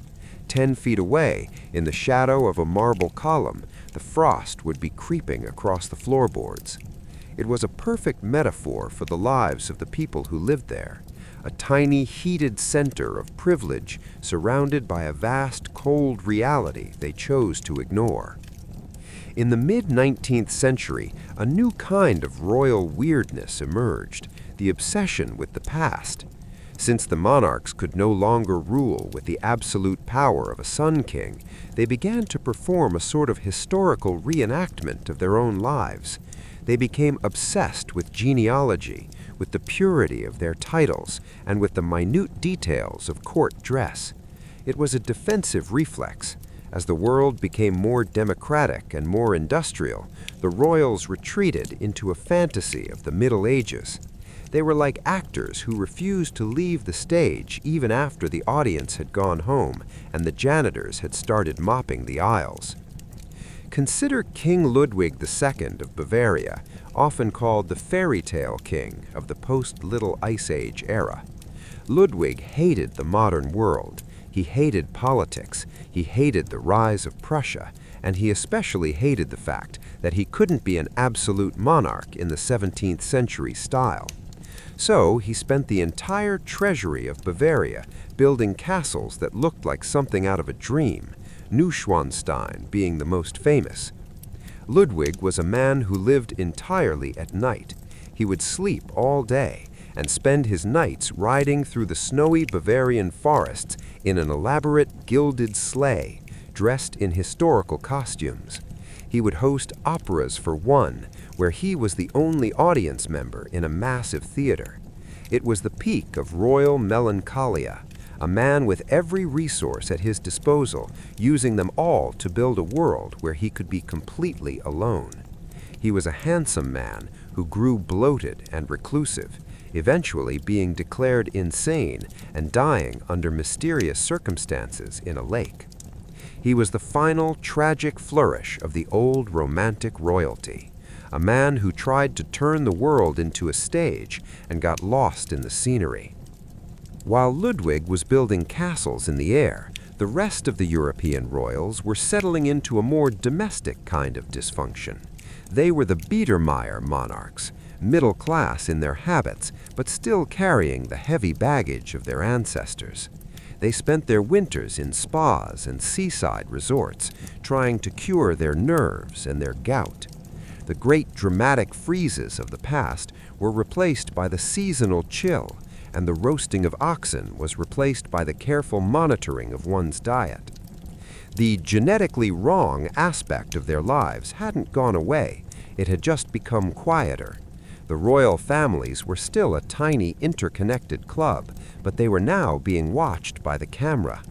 10 feet away, in the shadow of a marble column, the frost would be creeping across the floorboards. It was a perfect metaphor for the lives of the people who lived there, a tiny heated center of privilege surrounded by a vast cold reality they chose to ignore. In the mid-19th century, a new kind of royal weirdness emerged, the obsession with the past. Since the monarchs could no longer rule with the absolute power of a sun king, they began to perform a sort of historical reenactment of their own lives. They became obsessed with genealogy, with the purity of their titles, and with the minute details of court dress. It was a defensive reflex. As the world became more democratic and more industrial, the royals retreated into a fantasy of the Middle Ages. They were like actors who refused to leave the stage even after the audience had gone home and the janitors had started mopping the aisles. Consider King Ludwig II of Bavaria, often called the fairy tale king of the post-Little Ice Age era. Ludwig hated the modern world. He hated politics, he hated the rise of Prussia, and he especially hated the fact that he couldn't be an absolute monarch in the 17th century style. So he spent the entire treasury of Bavaria building castles that looked like something out of a dream, Neuschwanstein being the most famous. Ludwig was a man who lived entirely at night. He would sleep all day and spend his nights riding through the snowy Bavarian forests in an elaborate gilded sleigh, dressed in historical costumes. He would host operas for one, where he was the only audience member in a massive theater. It was the peak of royal melancholia, a man with every resource at his disposal, using them all to build a world where he could be completely alone. He was a handsome man who grew bloated and reclusive, eventually being declared insane and dying under mysterious circumstances in a lake. He was the final tragic flourish of the old romantic royalty, a man who tried to turn the world into a stage and got lost in the scenery. While Ludwig was building castles in the air, the rest of the European royals were settling into a more domestic kind of dysfunction. They were the Biedermeier monarchs, middle class in their habits, but still carrying the heavy baggage of their ancestors. They spent their winters in spas and seaside resorts, trying to cure their nerves and their gout. The great dramatic freezes of the past were replaced by the seasonal chill, and the roasting of oxen was replaced by the careful monitoring of one's diet. The genetically wrong aspect of their lives hadn't gone away, it had just become quieter. The royal families were still a tiny interconnected club, but they were now being watched by the camera.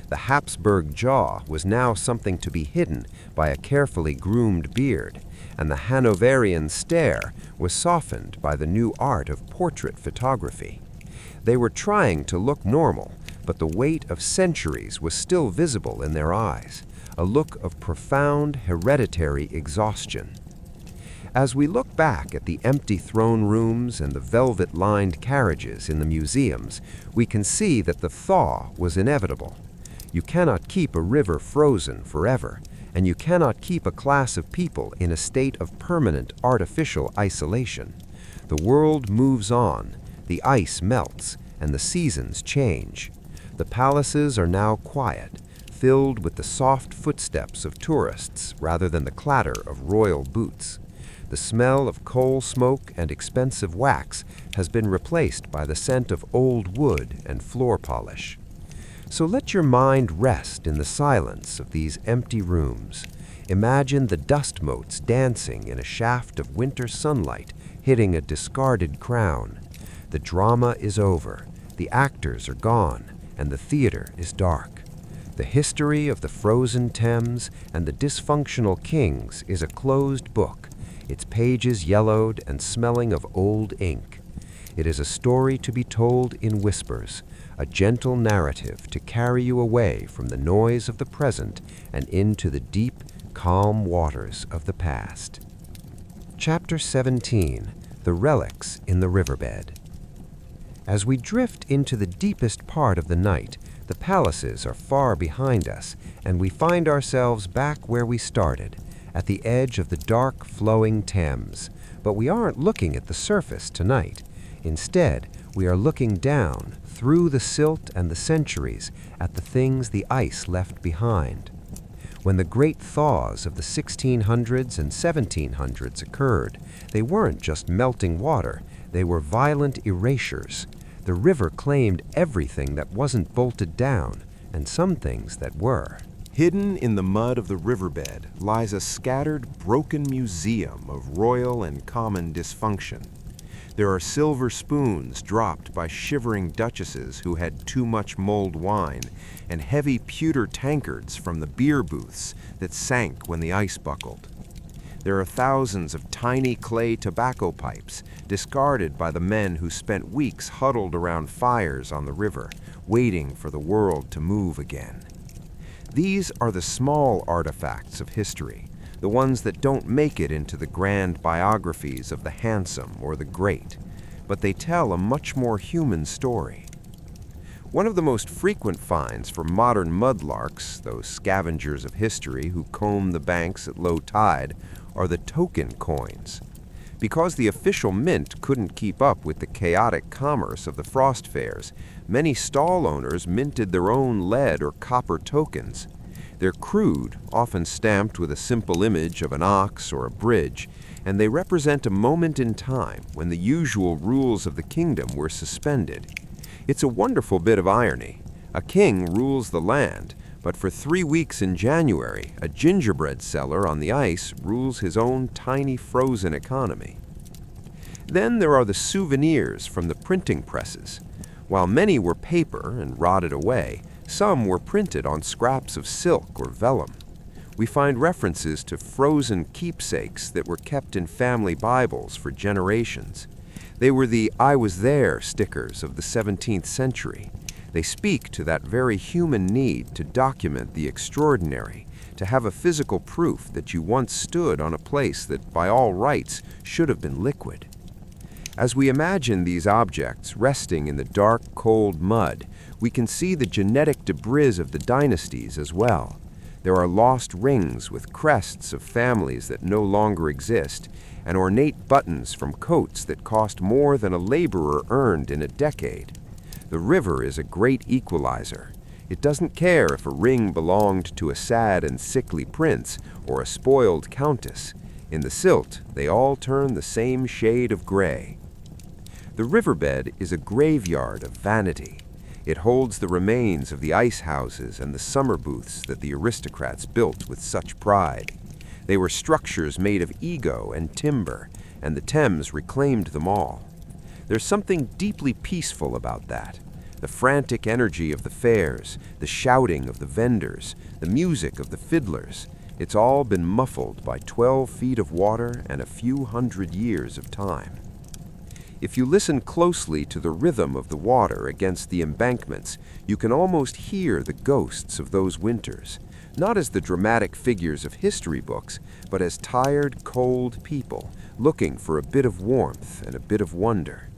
The Habsburg jaw was now something to be hidden by a carefully groomed beard, and the Hanoverian stare was softened by the new art of portrait photography. They were trying to look normal, but the weight of centuries was still visible in their eyes, a look of profound hereditary exhaustion. As we look back at the empty throne rooms and the velvet-lined carriages in the museums, we can see that the thaw was inevitable. You cannot keep a river frozen forever, and you cannot keep a class of people in a state of permanent artificial isolation. The world moves on, the ice melts, and the seasons change. The palaces are now quiet, filled with the soft footsteps of tourists rather than the clatter of royal boots. The smell of coal smoke and expensive wax has been replaced by the scent of old wood and floor polish. So let your mind rest in the silence of these empty rooms. Imagine the dust motes dancing in a shaft of winter sunlight, hitting a discarded crown. The drama is over, the actors are gone, and the theater is dark. The history of the frozen Thames and the dysfunctional kings is a closed book, its pages yellowed and smelling of old ink. It is a story to be told in whispers, a gentle narrative to carry you away from the noise of the present and into the deep, calm waters of the past. Chapter 17. The Relics in the Riverbed. As we drift into the deepest part of the night, the palaces are far behind us, and we find ourselves back where we started, at the edge of the dark, flowing Thames. But we aren't looking at the surface tonight. Instead, we are looking down, through the silt and the centuries, at the things the ice left behind. When the great thaws of the 1600s and 1700s occurred, they weren't just melting water, they were violent erasures. The river claimed everything that wasn't bolted down, and some things that were. Hidden in the mud of the riverbed lies a scattered, broken museum of royal and common dysfunction. There are silver spoons dropped by shivering duchesses who had too much mulled wine, and heavy pewter tankards from the beer booths that sank when the ice buckled. There are thousands of tiny clay tobacco pipes discarded by the men who spent weeks huddled around fires on the river, waiting for the world to move again. These are the small artifacts of history, the ones that don't make it into the grand biographies of the handsome or the great, but they tell a much more human story. One of the most frequent finds for modern mudlarks, those scavengers of history who comb the banks at low tide, are the token coins. Because the official mint couldn't keep up with the chaotic commerce of the frost fairs, many stall owners minted their own lead or copper tokens. They're crude, often stamped with a simple image of an ox or a bridge, and they represent a moment in time when the usual rules of the kingdom were suspended. It's a wonderful bit of irony. A king rules the land, but for 3 weeks in January, a gingerbread seller on the ice rules his own tiny frozen economy. Then there are the souvenirs from the printing presses. While many were paper and rotted away, some were printed on scraps of silk or vellum. We find references to frozen keepsakes that were kept in family Bibles for generations. They were the "I was there" stickers of the 17th century. They speak to that very human need to document the extraordinary, to have a physical proof that you once stood on a place that by all rights should have been liquid. As we imagine these objects resting in the dark, cold mud, we can see the genetic debris of the dynasties as well. There are lost rings with crests of families that no longer exist, and ornate buttons from coats that cost more than a laborer earned in a decade. The river is a great equalizer. It doesn't care if a ring belonged to a sad and sickly prince or a spoiled countess. In the silt, they all turn the same shade of gray. The riverbed is a graveyard of vanity. It holds the remains of the ice houses and the summer booths that the aristocrats built with such pride. They were structures made of ego and timber, and the Thames reclaimed them all. There's something deeply peaceful about that. The frantic energy of the fairs, the shouting of the vendors, the music of the fiddlers, it's all been muffled by 12 feet of water and a few hundred years of time. If you listen closely to the rhythm of the water against the embankments, you can almost hear the ghosts of those winters, not as the dramatic figures of history books, but as tired, cold people looking for a bit of warmth and a bit of wonder.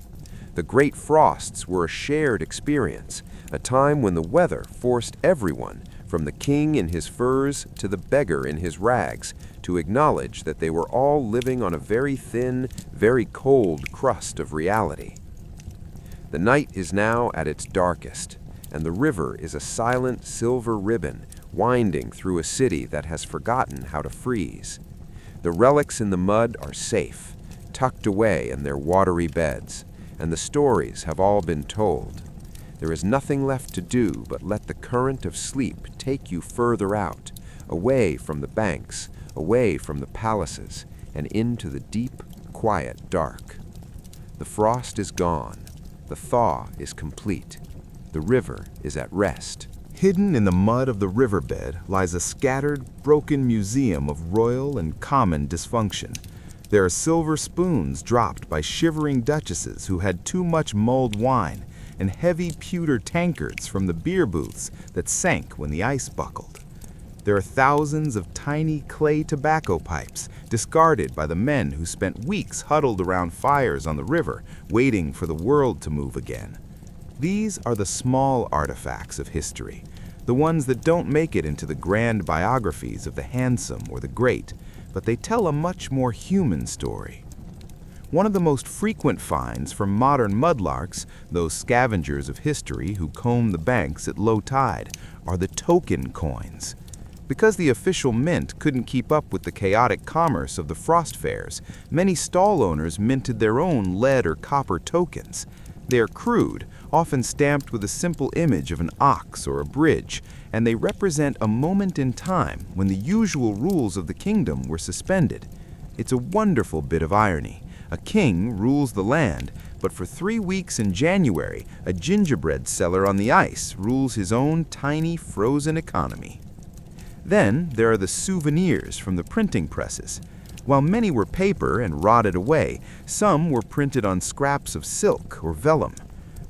The great frosts were a shared experience, a time when the weather forced everyone, from the king in his furs to the beggar in his rags, to acknowledge that they were all living on a very thin, very cold crust of reality. The night is now at its darkest, and the river is a silent silver ribbon winding through a city that has forgotten how to freeze. The relics in the mud are safe, tucked away in their watery beds, and the stories have all been told. There is nothing left to do but let the current of sleep take you further out, away from the banks, away from the palaces, and into the deep, quiet dark. The frost is gone. The thaw is complete. The river is at rest. Hidden in the mud of the riverbed lies a scattered, broken museum of royal and common dysfunction. There are silver spoons dropped by shivering duchesses who had too much mulled wine, and heavy pewter tankards from the beer booths that sank when the ice buckled. There are thousands of tiny clay tobacco pipes discarded by the men who spent weeks huddled around fires on the river, waiting for the world to move again. These are the small artifacts of history, the ones that don't make it into the grand biographies of the handsome or the great, but they tell a much more human story. One of the most frequent finds from modern mudlarks, those scavengers of history who comb the banks at low tide, are the token coins. Because the official mint couldn't keep up with the chaotic commerce of the frost fairs, many stall owners minted their own lead or copper tokens. They are crude, often stamped with a simple image of an ox or a bridge, and they represent a moment in time when the usual rules of the kingdom were suspended. It's a wonderful bit of irony. A king rules the land, but for 3 weeks in January, a gingerbread seller on the ice rules his own tiny frozen economy. Then there are the souvenirs from the printing presses. While many were paper and rotted away, some were printed on scraps of silk or vellum.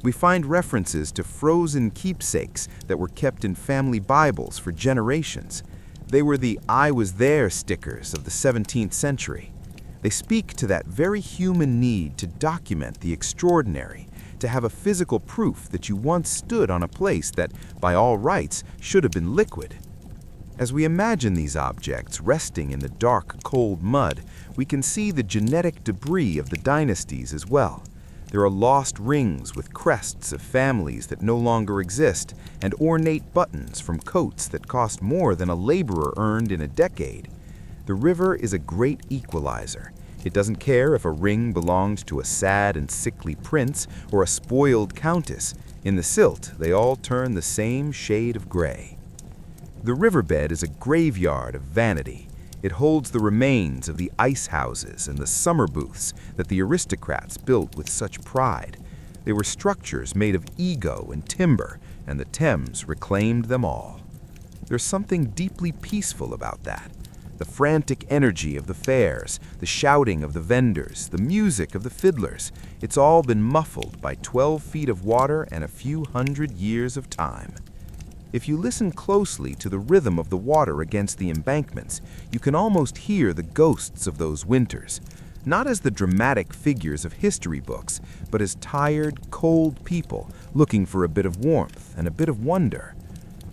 We find references to frozen keepsakes that were kept in family Bibles for generations. They were the "I was there" stickers of the 17th century. They speak to that very human need to document the extraordinary, to have a physical proof that you once stood on a place that, by all rights, should have been liquid. As we imagine these objects resting in the dark, cold mud, we can see the genetic debris of the dynasties as well. There are lost rings with crests of families that no longer exist, and ornate buttons from coats that cost more than a laborer earned in a decade. The river is a great equalizer. It doesn't care if a ring belonged to a sad and sickly prince or a spoiled countess. In the silt, they all turn the same shade of gray. The riverbed is a graveyard of vanity. It holds the remains of the ice houses and the summer booths that the aristocrats built with such pride. They were structures made of ego and timber, and the Thames reclaimed them all. There's something deeply peaceful about that. The frantic energy of the fairs, the shouting of the vendors, the music of the fiddlers, it's all been muffled by 12 feet of water and a few hundred years of time. If you listen closely to the rhythm of the water against the embankments, you can almost hear the ghosts of those winters, not as the dramatic figures of history books, but as tired, cold people looking for a bit of warmth and a bit of wonder.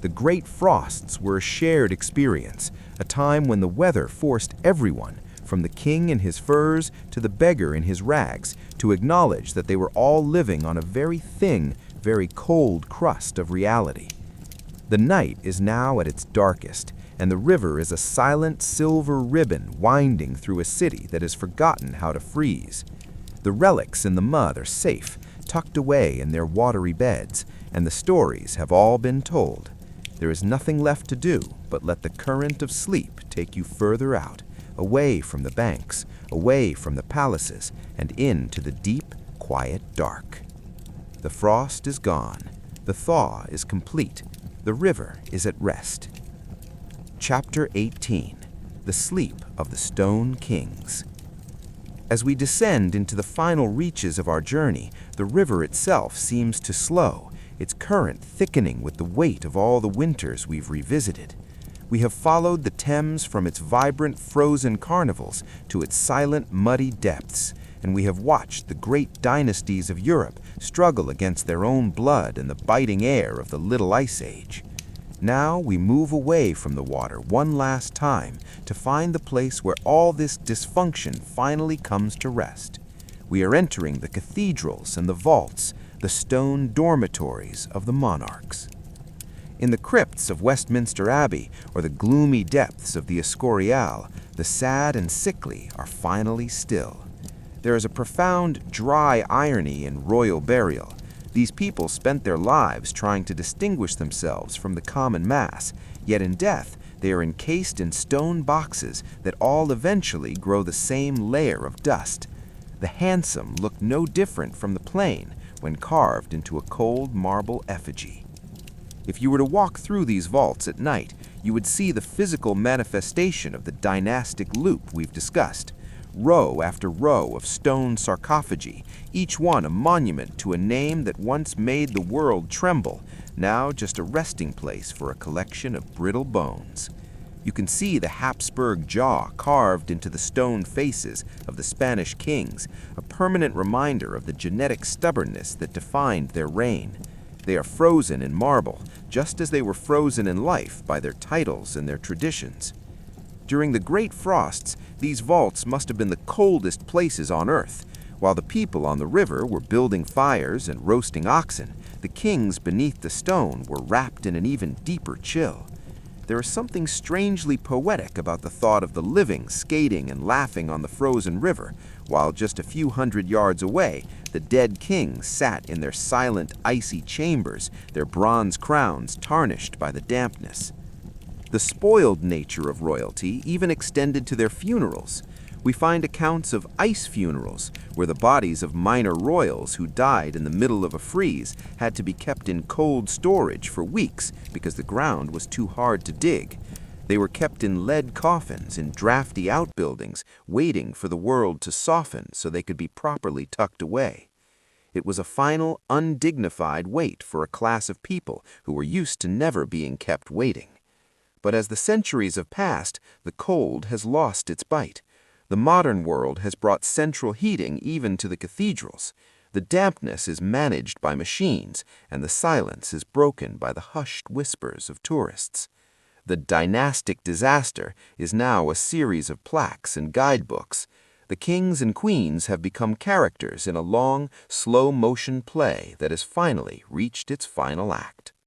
The great frosts were a shared experience, a time when the weather forced everyone, from the king in his furs to the beggar in his rags, to acknowledge that they were all living on a very thin, very cold crust of reality. The night is now at its darkest, and the river is a silent silver ribbon winding through a city that has forgotten how to freeze. The relics in the mud are safe, tucked away in their watery beds, and the stories have all been told. There is nothing left to do but let the current of sleep take you further out, away from the banks, away from the palaces, and into the deep, quiet dark. The frost is gone. The thaw is complete. The river is at rest. Chapter 18. The Sleep of the Stone Kings. As we descend into the final reaches of our journey, the river itself seems to slow, its current thickening with the weight of all the winters we've revisited. We have followed the Thames from its vibrant frozen carnivals to its silent muddy depths, and we have watched the great dynasties of Europe struggle against their own blood in the biting air of the Little Ice Age. Now we move away from the water one last time to find the place where all this dysfunction finally comes to rest. We are entering the cathedrals and the vaults, the stone dormitories of the monarchs. In the crypts of Westminster Abbey or the gloomy depths of the Escorial, the sad and sickly are finally still. There is a profound, dry irony in royal burial. These people spent their lives trying to distinguish themselves from the common mass, yet in death they are encased in stone boxes that all eventually grow the same layer of dust. The handsome look no different from the plain when carved into a cold marble effigy. If you were to walk through these vaults at night, you would see the physical manifestation of the dynastic loop we've discussed. Row after row of stone sarcophagi, each one a monument to a name that once made the world tremble, now just a resting place for a collection of brittle bones. You can see the Habsburg jaw carved into the stone faces of the Spanish kings, a permanent reminder of the genetic stubbornness that defined their reign. They are frozen in marble, just as they were frozen in life by their titles and their traditions. During the great frosts, these vaults must have been the coldest places on earth. While the people on the river were building fires and roasting oxen, the kings beneath the stone were wrapped in an even deeper chill. There is something strangely poetic about the thought of the living skating and laughing on the frozen river, while just a few hundred yards away, the dead kings sat in their silent, icy chambers, their bronze crowns tarnished by the dampness. The spoiled nature of royalty even extended to their funerals. We find accounts of ice funerals, where the bodies of minor royals who died in the middle of a freeze had to be kept in cold storage for weeks because the ground was too hard to dig. They were kept in lead coffins in drafty outbuildings, waiting for the world to soften so they could be properly tucked away. It was a final, undignified wait for a class of people who were used to never being kept waiting. But as the centuries have passed, the cold has lost its bite. The modern world has brought central heating even to the cathedrals. The dampness is managed by machines, and the silence is broken by the hushed whispers of tourists. The dynastic disaster is now a series of plaques and guidebooks. The kings and queens have become characters in a long, slow-motion play that has finally reached its final act.